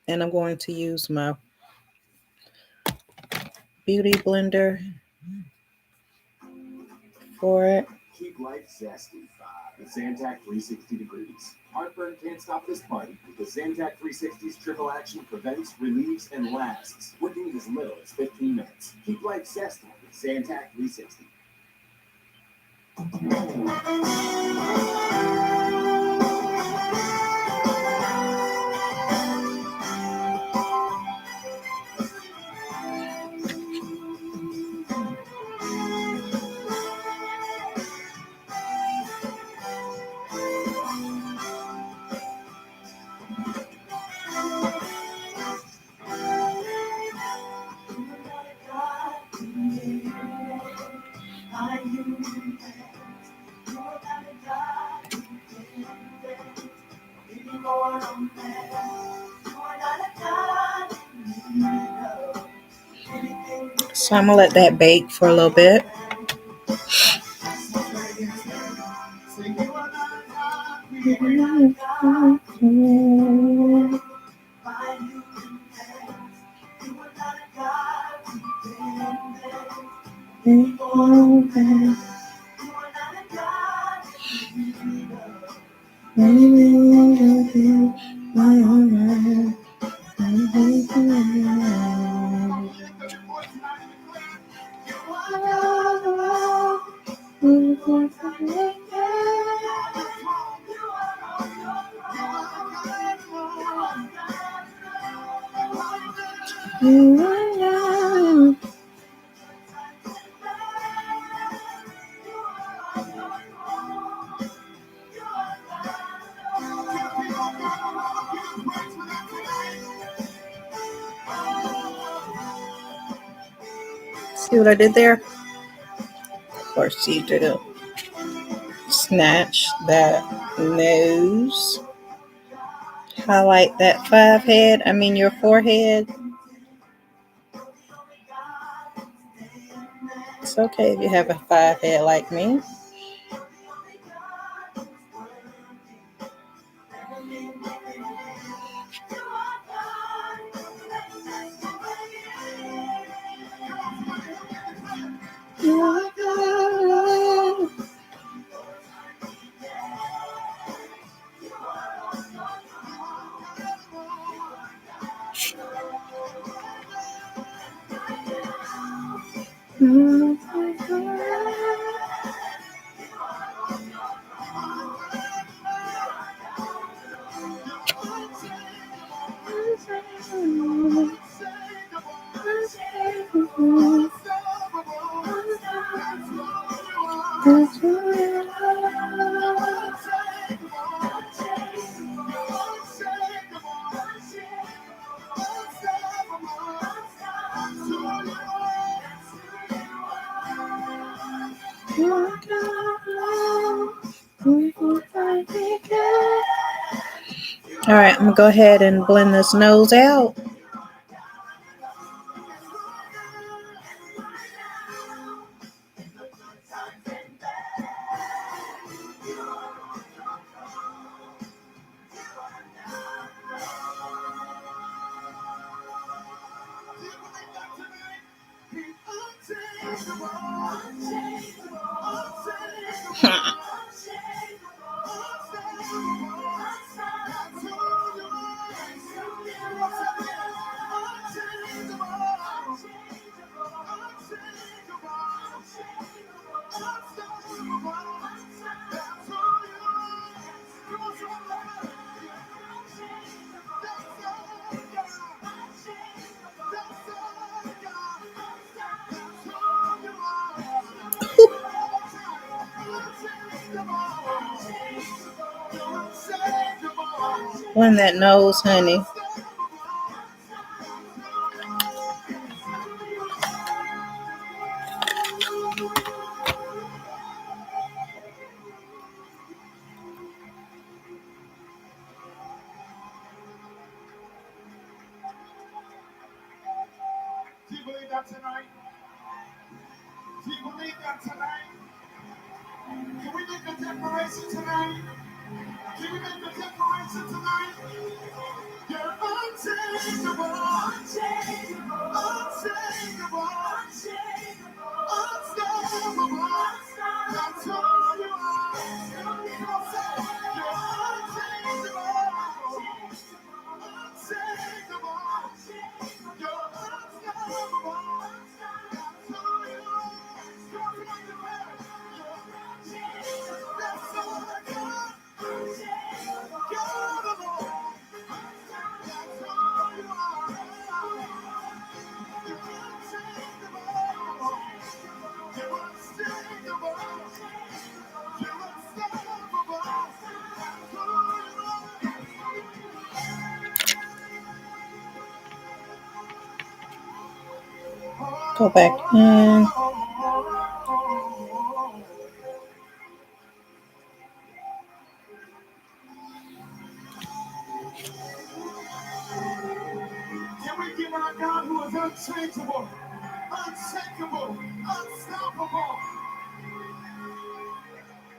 And I'm going to use my beauty blender for it. Keep life zesty with Zantac 360 degrees. Heartburn can't stop this party because Zantac 360's triple action prevents, relieves, and lasts, working in as little as 15 minutes. Keep life zesty with Zantac 360. So I'm gonna let that bake for a little bit. See what I did there? Of course, you didn't snatch that nose. Highlight that your forehead. It's okay if you have a 5 head like me. All right, I'm gonna go ahead and blend this nose out. Blend that nose, honey. Do you believe that tonight? Do you believe that tonight? Can we make a declaration tonight? Can we make a declaration tonight? You're unchangeable, unchangeable, unchangeable, unstoppable. That's who you are. Come on, say, you're unchangeable, unshakable. You're unstoppable. That's who you are. Come on, make it better. You're unchangeable. That's all I got. God alone. That's who you are. You're unchangeable. You're unshakable. You're unstoppable. That's who you are. Go back in. Can we give our God who is unchangeable, unshakable, unstoppable,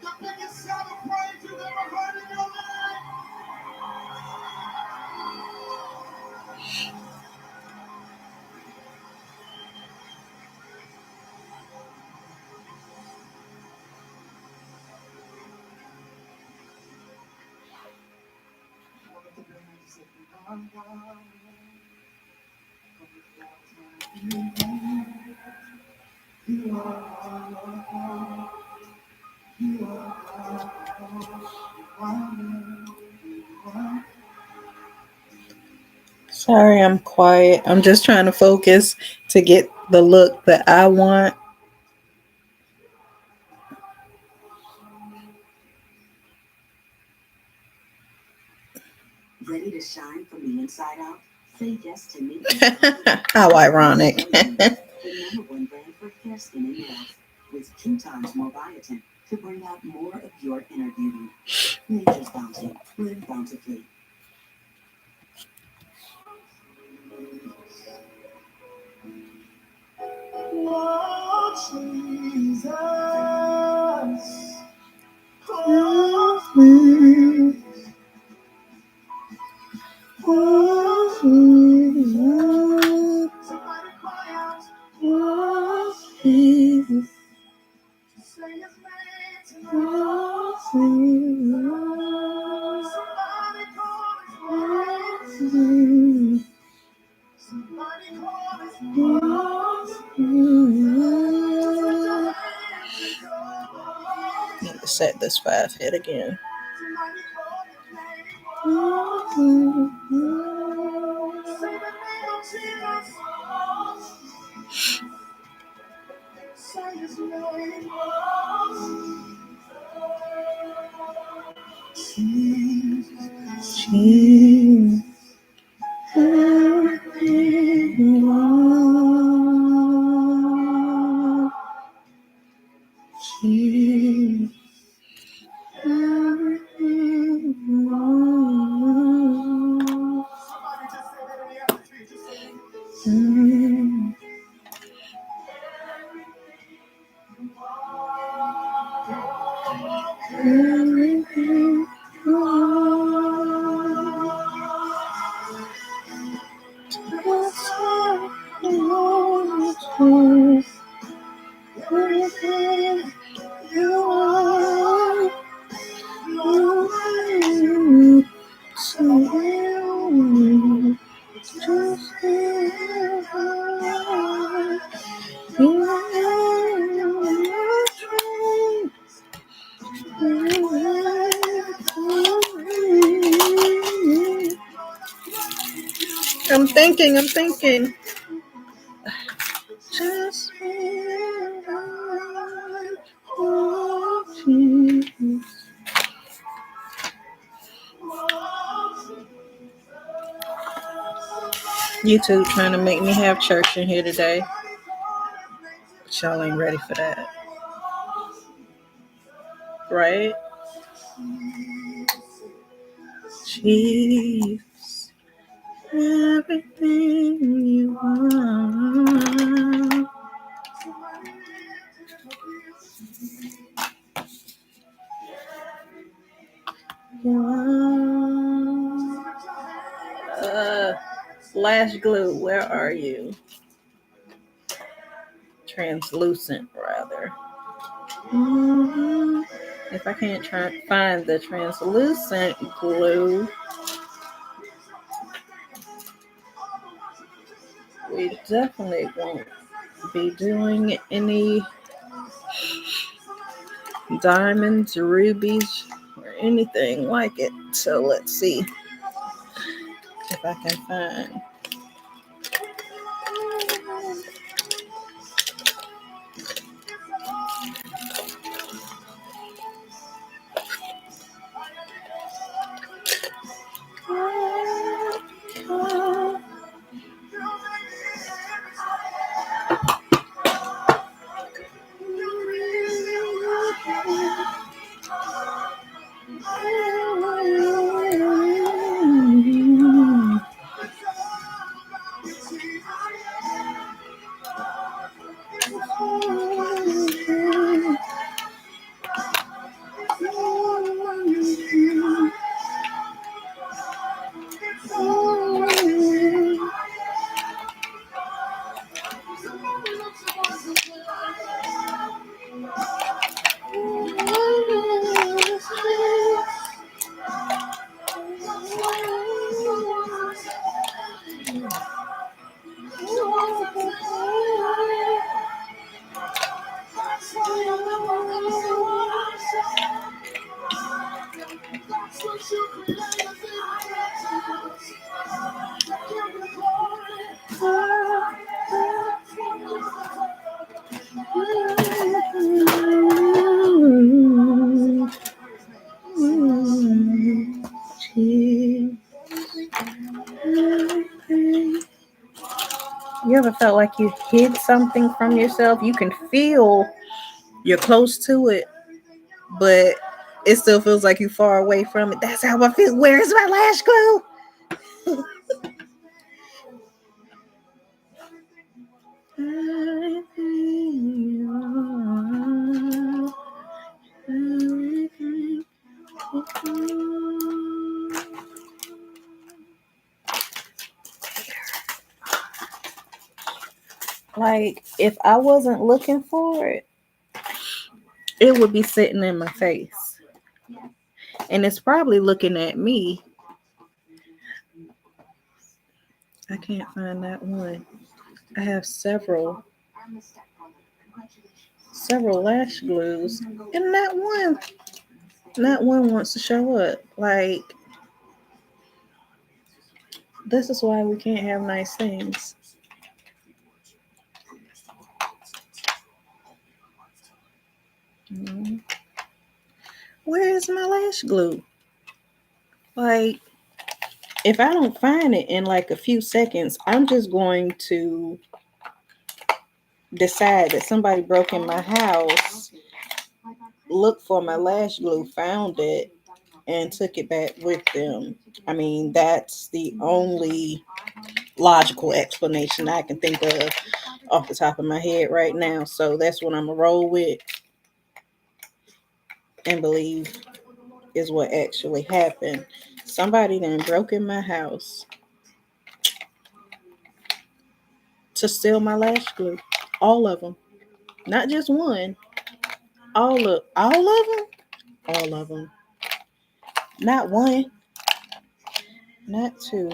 the biggest shout of praise you've ever heard in your life? Sorry, I'm quiet. I'm just trying to focus to get the look that I want. Ready to shine from the inside out? Say yes to me. How ironic. The number one brand for hair, skin, and nails, with 2 times more biotin to bring out more of your inner beauty. Nature's Bounty. Live bountifully. Oh, Jesus. Oh, Mm-hmm. Oh, somebody cry out. oh, Jesus. Say his name tonight. Oh, Jesus. Somebody call his name. Mm-hmm. Somebody call his name. Oh, Put your Jesus. hands and call. Need to set this 5 hit again. Somebody call his name. Say the name of Jesus. Say his name. Jesus. Jesus. Jesus. Somebody just say that in the atmosphere. Just say it. Everything you are, you so will just feel you I'm thinking. Just feel oh, Jesus. YouTube trying to make me have church in here today. But y'all ain't ready for that. Right? Jesus. Everything you want. Lash glue, where are you? Translucent, rather. Mhm. If I can't find the translucent glue, we definitely won't be doing any diamonds, rubies, or anything like it. So let's see if I can find. You ever felt like you hid something from yourself? You can feel you're close to it, but it still feels like you're far away from it. That's how I feel. Where is my lash glue? Like, if I wasn't looking for it, it would be sitting in my face. And it's probably looking at me. I can't find that one. I have several lash glues, and not one wants to show up. Like, this is why we can't have nice things. Mhm. Where is my lash glue? Like, if I don't find it in like a few seconds, I'm just going to decide that somebody broke in my house, looked for my lash glue, found it, and took it back with them. I mean, that's the only logical explanation I can think of off the top of my head right now. So that's what I'm gonna roll with and believe is what actually happened. Somebody then broke in my house to steal my lash glue, all of them, not just one, all of them, not one, not two,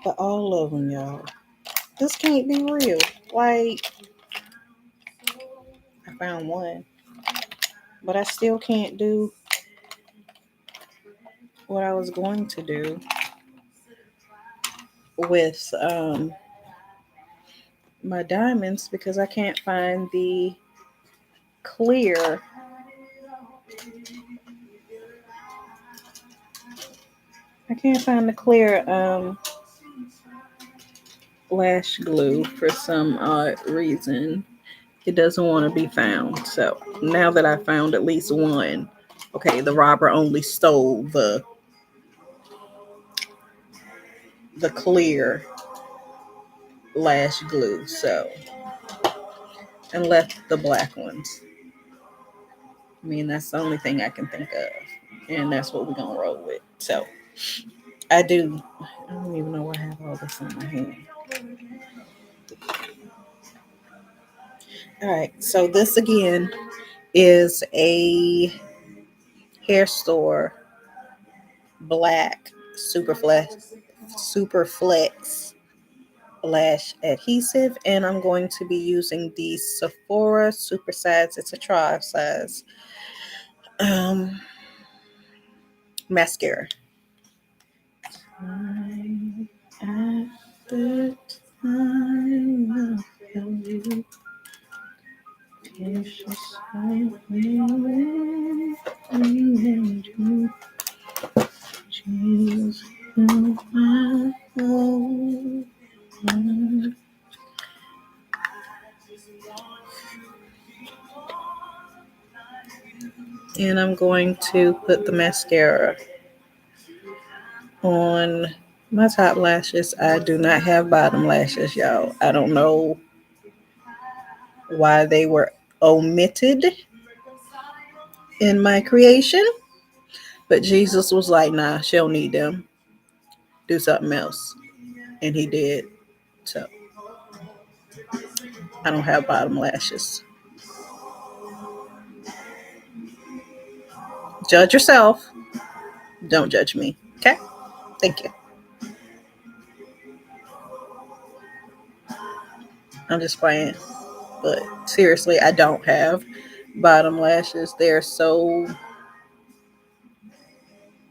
but all of them, y'all. This can't be real. Like, I found one, but I still can't do what I was going to do with my diamonds because I can't find the clear. I can't find the clear lash glue for some odd reason. It doesn't want to be found. So now that I found at least one, okay, the robber only stole the clear lash glue, so, and left the black ones. I mean, that's the only thing I can think of, and that's what we're gonna roll with. So I do I don't even know why I have all this in my hand. All right, so this again is a hair store black super flex lash adhesive, and I'm going to be using the Sephora super size. It's a trial size um mascara. Time after time, I feel you. It's just like you choose my soul. And I'm going to put the mascara on my top lashes. I do not have bottom lashes, y'all. I don't know why they were omitted in my creation, but Jesus was like, nah, she'll need them. Do something else. And he did. So I don't have bottom lashes. Judge yourself. Don't judge me. Okay? Thank you. I'm just playing. But seriously, I don't have bottom lashes. They're so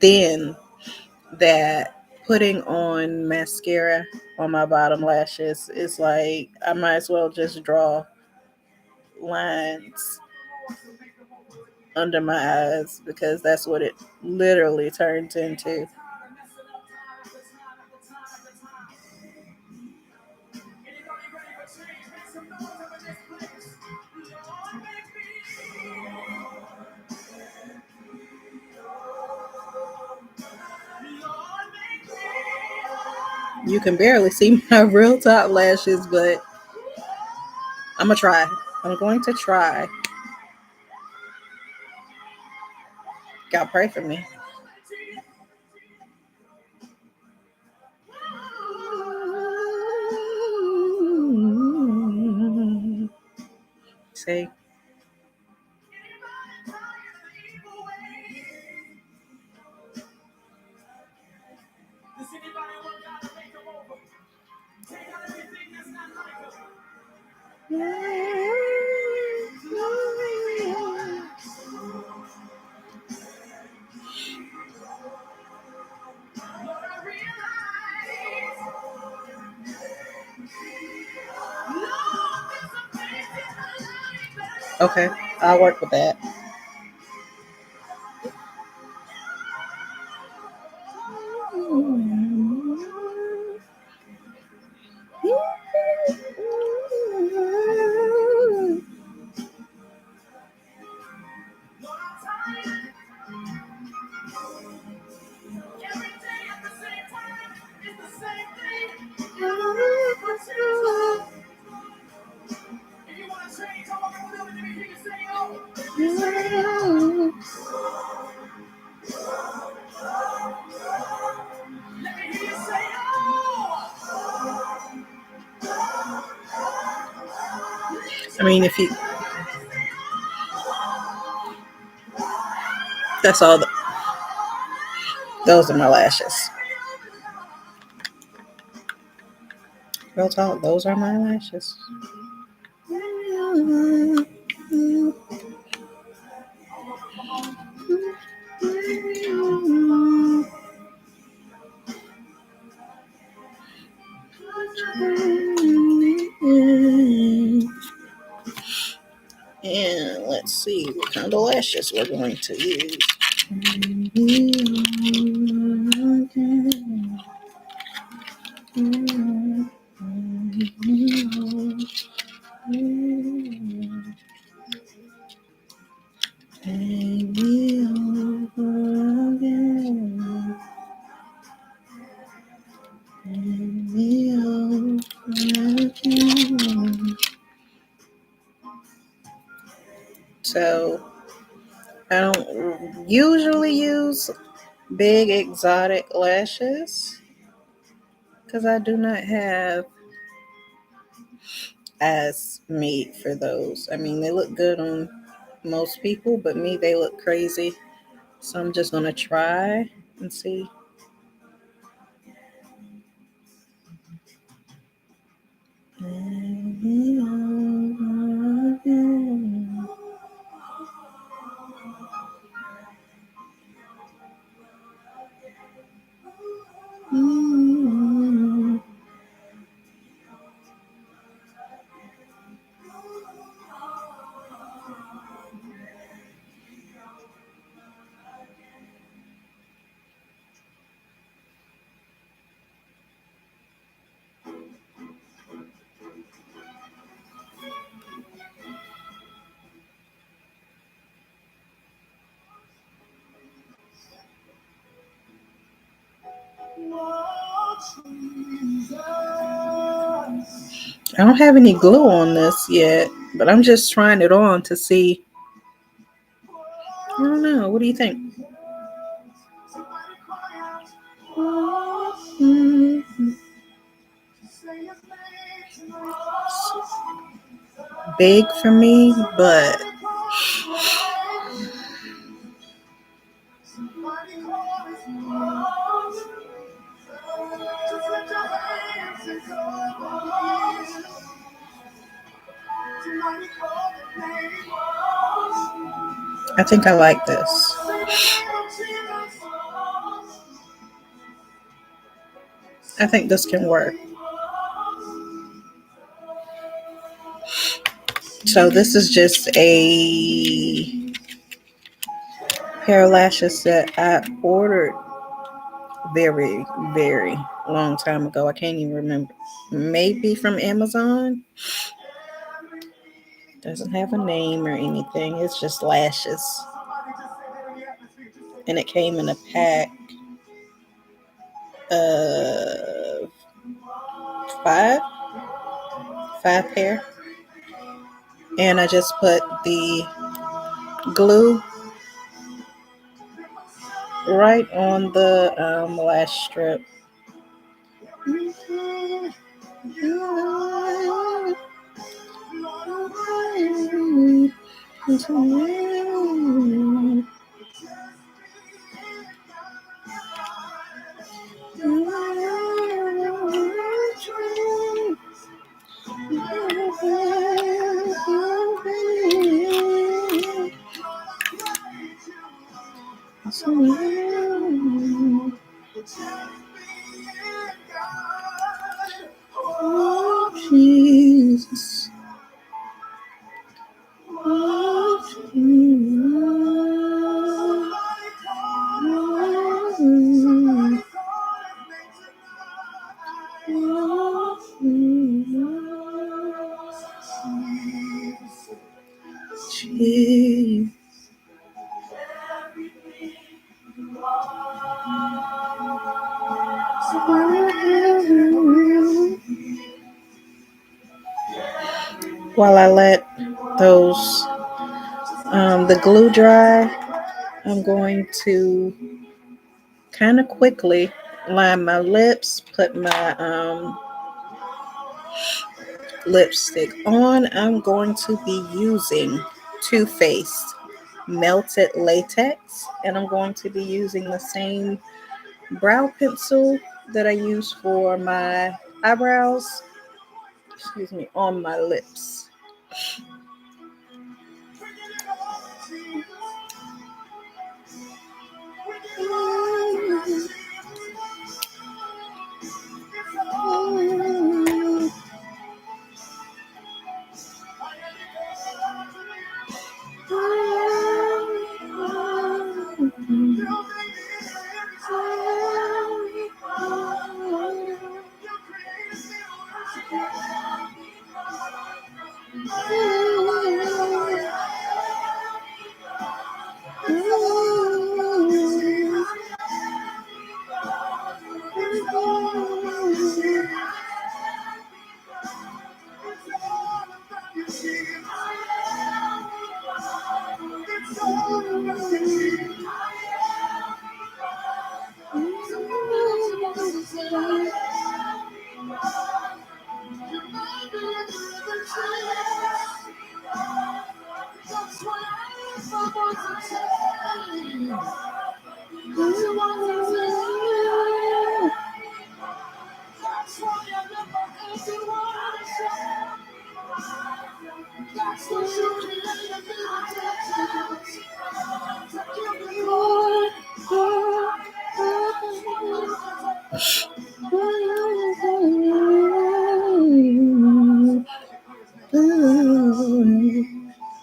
thin that putting on mascara on my bottom lashes is like I might as well just draw lines under my eyes because that's what it literally turns into. You can barely see my real top lashes, but I'm gonna try. I'm going to try. God pray for me. Say, okay, I'll work with that. I mean, if you, that's all. Those are my lashes. Real talk, those are my lashes. And let's see what kind of lashes we're going to use. So I don't usually use big exotic lashes, because I do not have eyes made for those. I mean, they look good on most people, but me, they look crazy. So I'm just gonna try and see. I don't have any glue on this yet, but I'm just trying it on to see. I don't know. What do you think? Big for me, but I think I like this. I think this can work. So this is just a pair of lashes that I ordered very, very long time ago. I can't even remember. Maybe from Amazon. Doesn't have a name or anything. It's just lashes. And it came in a pack of five, five pair. And I just put the glue right on the lash strip. Oh, Jesus. Oh, Jesus. While I let those the glue dry, I'm going to kind of quickly line my lips, put my lipstick on. I'm going to be using Too Faced Melted Latex, and I'm going to be using the same brow pencil that I use for my eyebrows, excuse me, on my lips.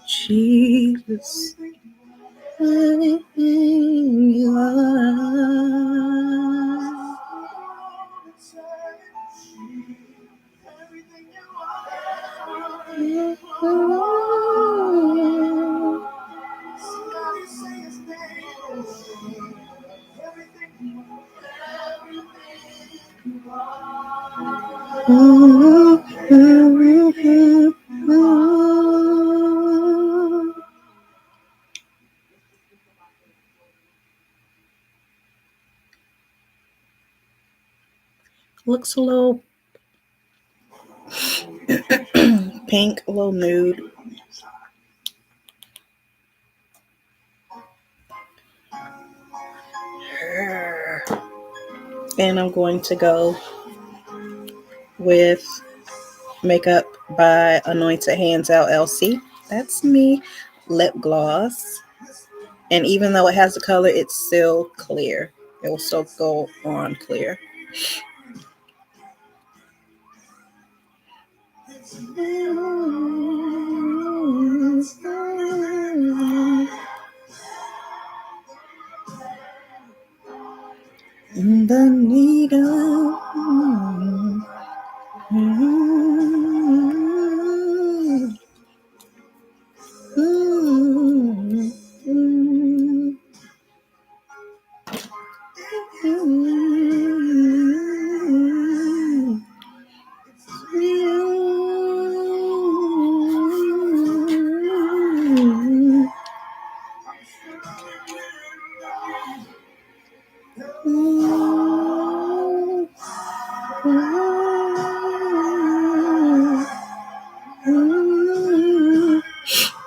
Jesus, everything you are. Looks a little pink, a little nude. And I'm going to go with Makeup by Anointed Hands LLC. That's me. Lip gloss. And even though it has the color, it's still clear. It will still go on clear. The needle.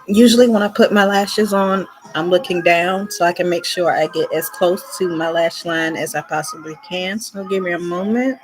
Usually, when I put my lashes on, I'm looking down so I can make sure I get as close to my lash line as I possibly can. So, give me a moment.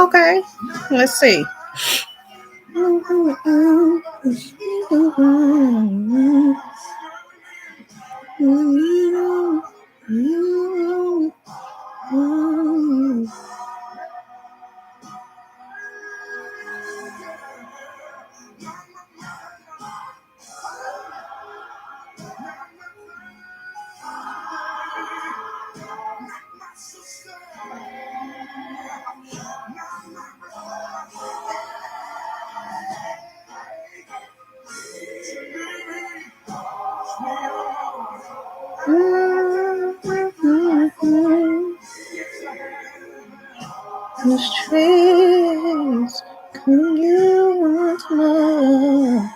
Okay. Let's see. The streets, can you want more?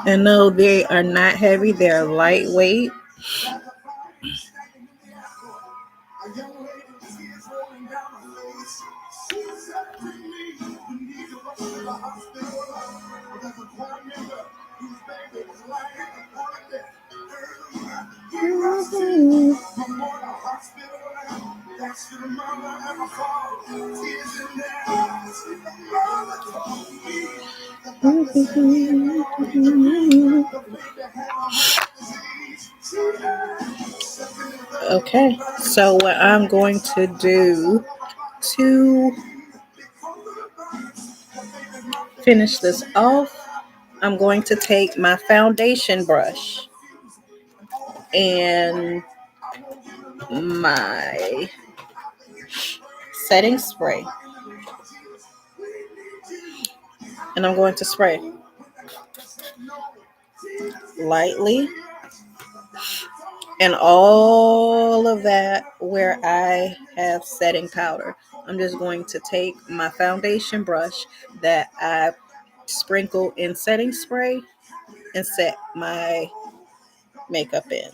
And no, they are not heavy, they're lightweight. Tears rolling down her face. She said to me, "You need to rush to the hospital." But there's a choir member whose baby was lying at the point of death. He rushed to Memorial Hospital. That's to the mother and the father. Tears in their eyes. The mother told me the doctor said he had already agreed. The baby had a heart disease. She had second and third. Okay, so what I'm going to do to finish this off, I'm going to take my foundation brush and my setting spray, and I'm going to spray lightly and all of that where I have setting powder. I'm just going to take my foundation brush that I sprinkle in setting spray and set my makeup in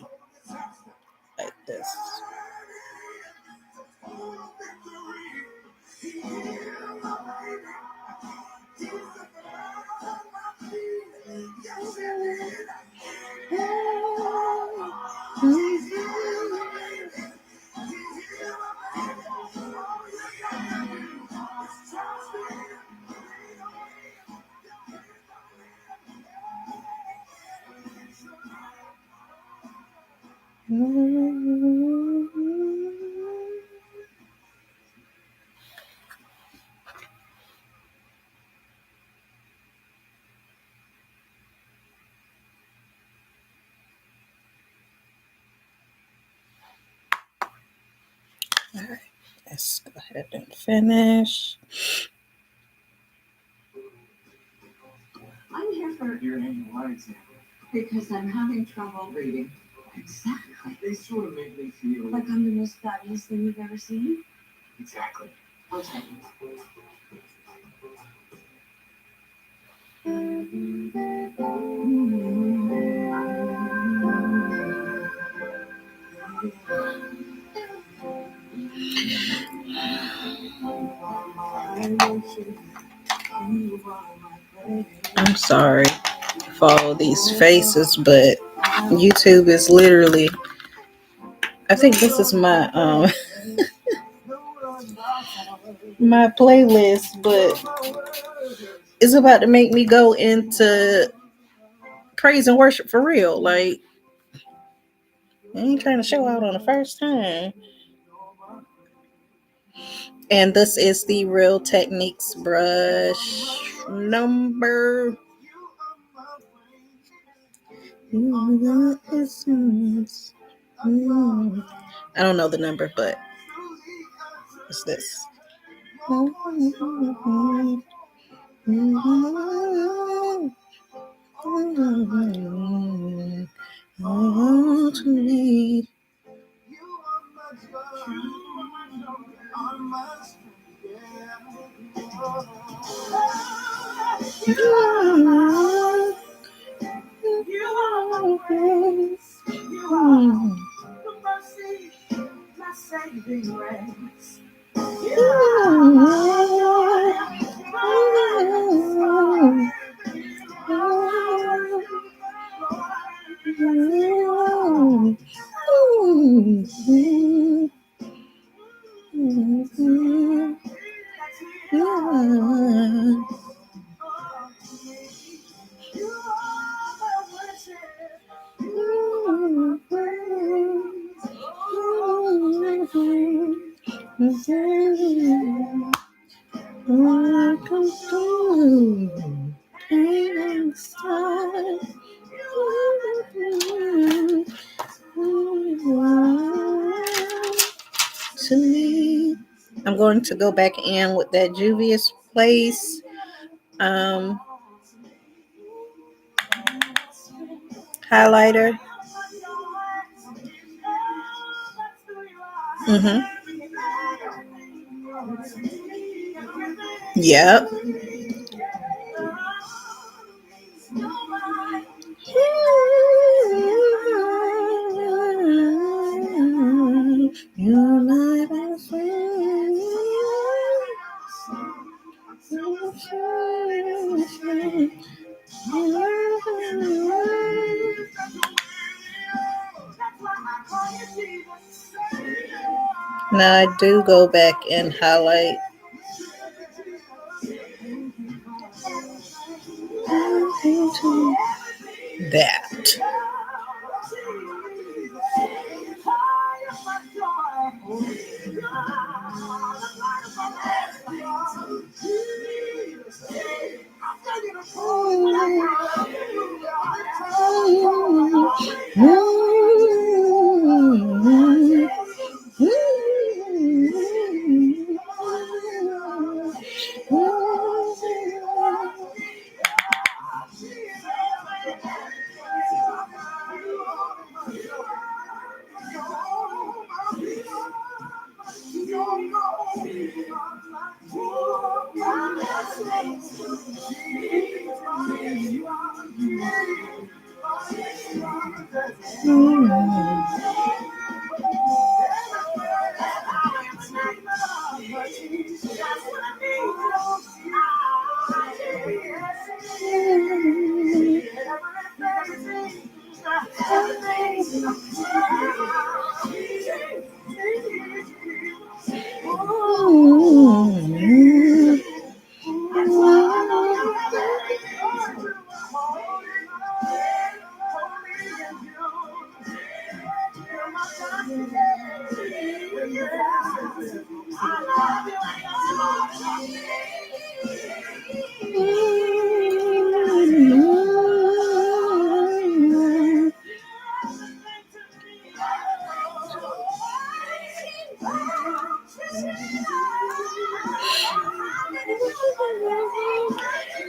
like this. All right, let's go ahead and finish. I'm here for your annual eye exam because I'm having trouble reading. Exactly. They sort of make me feel like I'm the most fabulous thing you've ever seen. Exactly. Okay. I'm sorry for all these faces, but YouTube is literally, I think this is my my playlist, but it's about to make me go into praise and worship for real. Like, I ain't trying to show out on the first time. And this is the Real Techniques brush number. I don't know the number, but it's this. To me. To me, I'm going to go back in with that Juvia's Place highlighter. Mm-hmm. Yep. You're my best friend. Now I do go back and highlight that.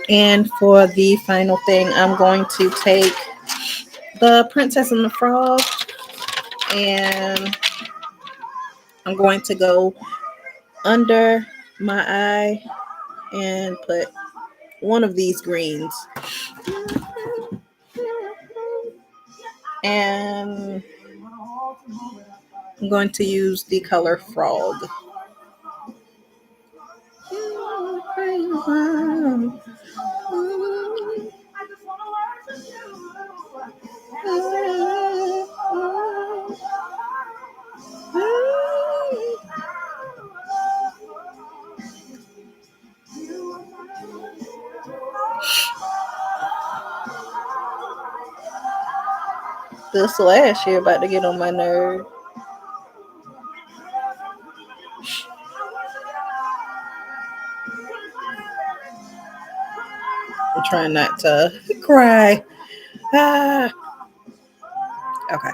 And for the final thing, I'm going to take the Princess and the Frog, and I'm going to go under my eye and put one of these greens. And I'm going to use the color Frog. This last year about to get on my nerve. I'm trying not to cry. Ah. Okay.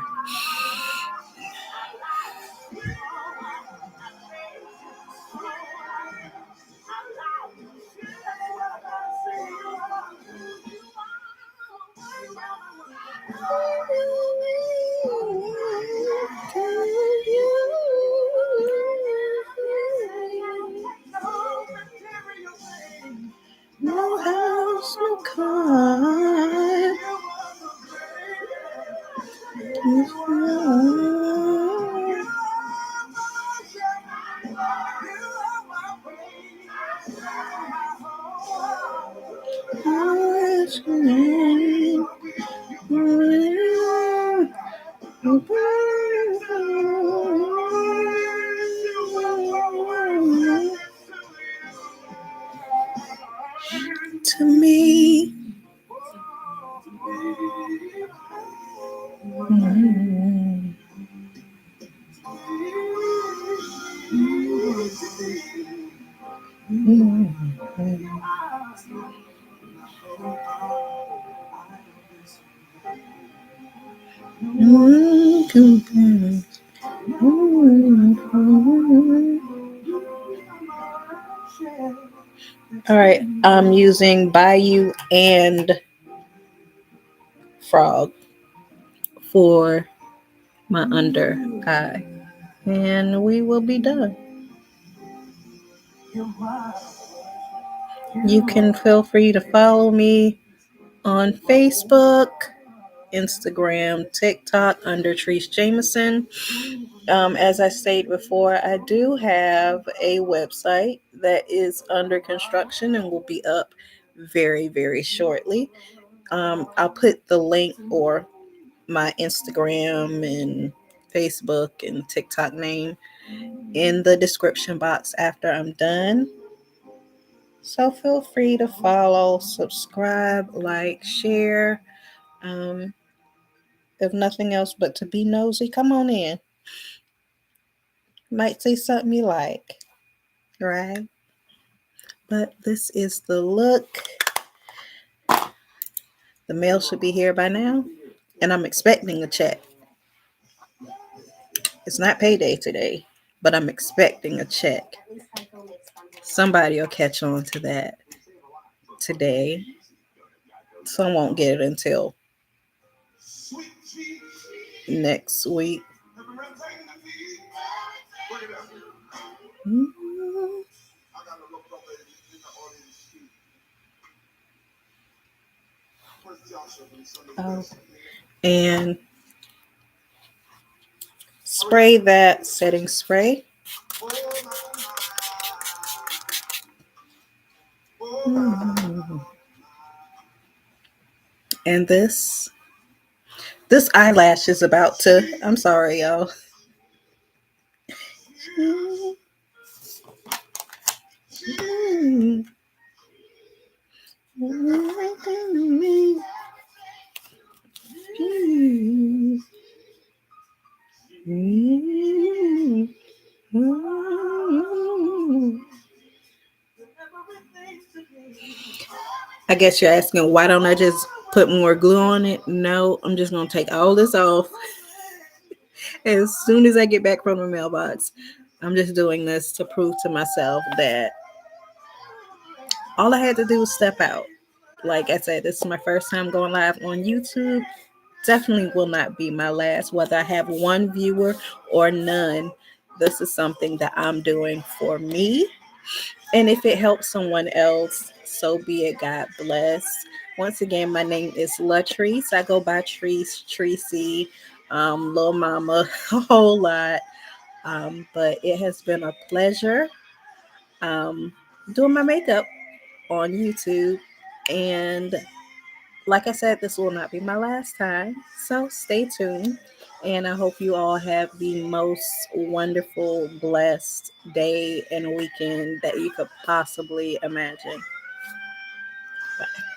No house, no car. To me. All right, I'm using Bayou and Frog for my under eye, and we will be done. You can feel free to follow me on Facebook Instagram, TikTok under Treese Jameson. As I stated before, I do have a website that is under construction and will be up very, very shortly. I'll put the link or my Instagram and Facebook and TikTok name in the description box after I'm done. So feel free to follow, subscribe, like, share. Um, if nothing else but to be nosy, come on in. Might see something you like, right? But this is the look. The mail should be here by now, and I'm expecting a check. It's not payday today, but I'm expecting a check. Somebody will catch on to that today. Some won't get it until next week. Oh, and spray that setting spray. And this eyelash is about to. I'm sorry, y'all. I guess you're asking why don't I just put more glue on it? No, I'm just gonna take all this off as soon as I get back from the mailbox. I'm just doing this to prove to myself that all I had to do was step out. Like I said, this is my first time going live on YouTube. Definitely will not be my last, whether I have one viewer or none. This is something that I'm doing for me. And if it helps someone else, so be it. God bless. Once again, my name is Latrice. I go by Treese, Tracy, Lil Mama, a whole lot. But it has been a pleasure um, doing my makeup on YouTube. And like I said, this will not be my last time. So stay tuned. And I hope you all have the most wonderful, blessed day and weekend that you could possibly imagine. Bye.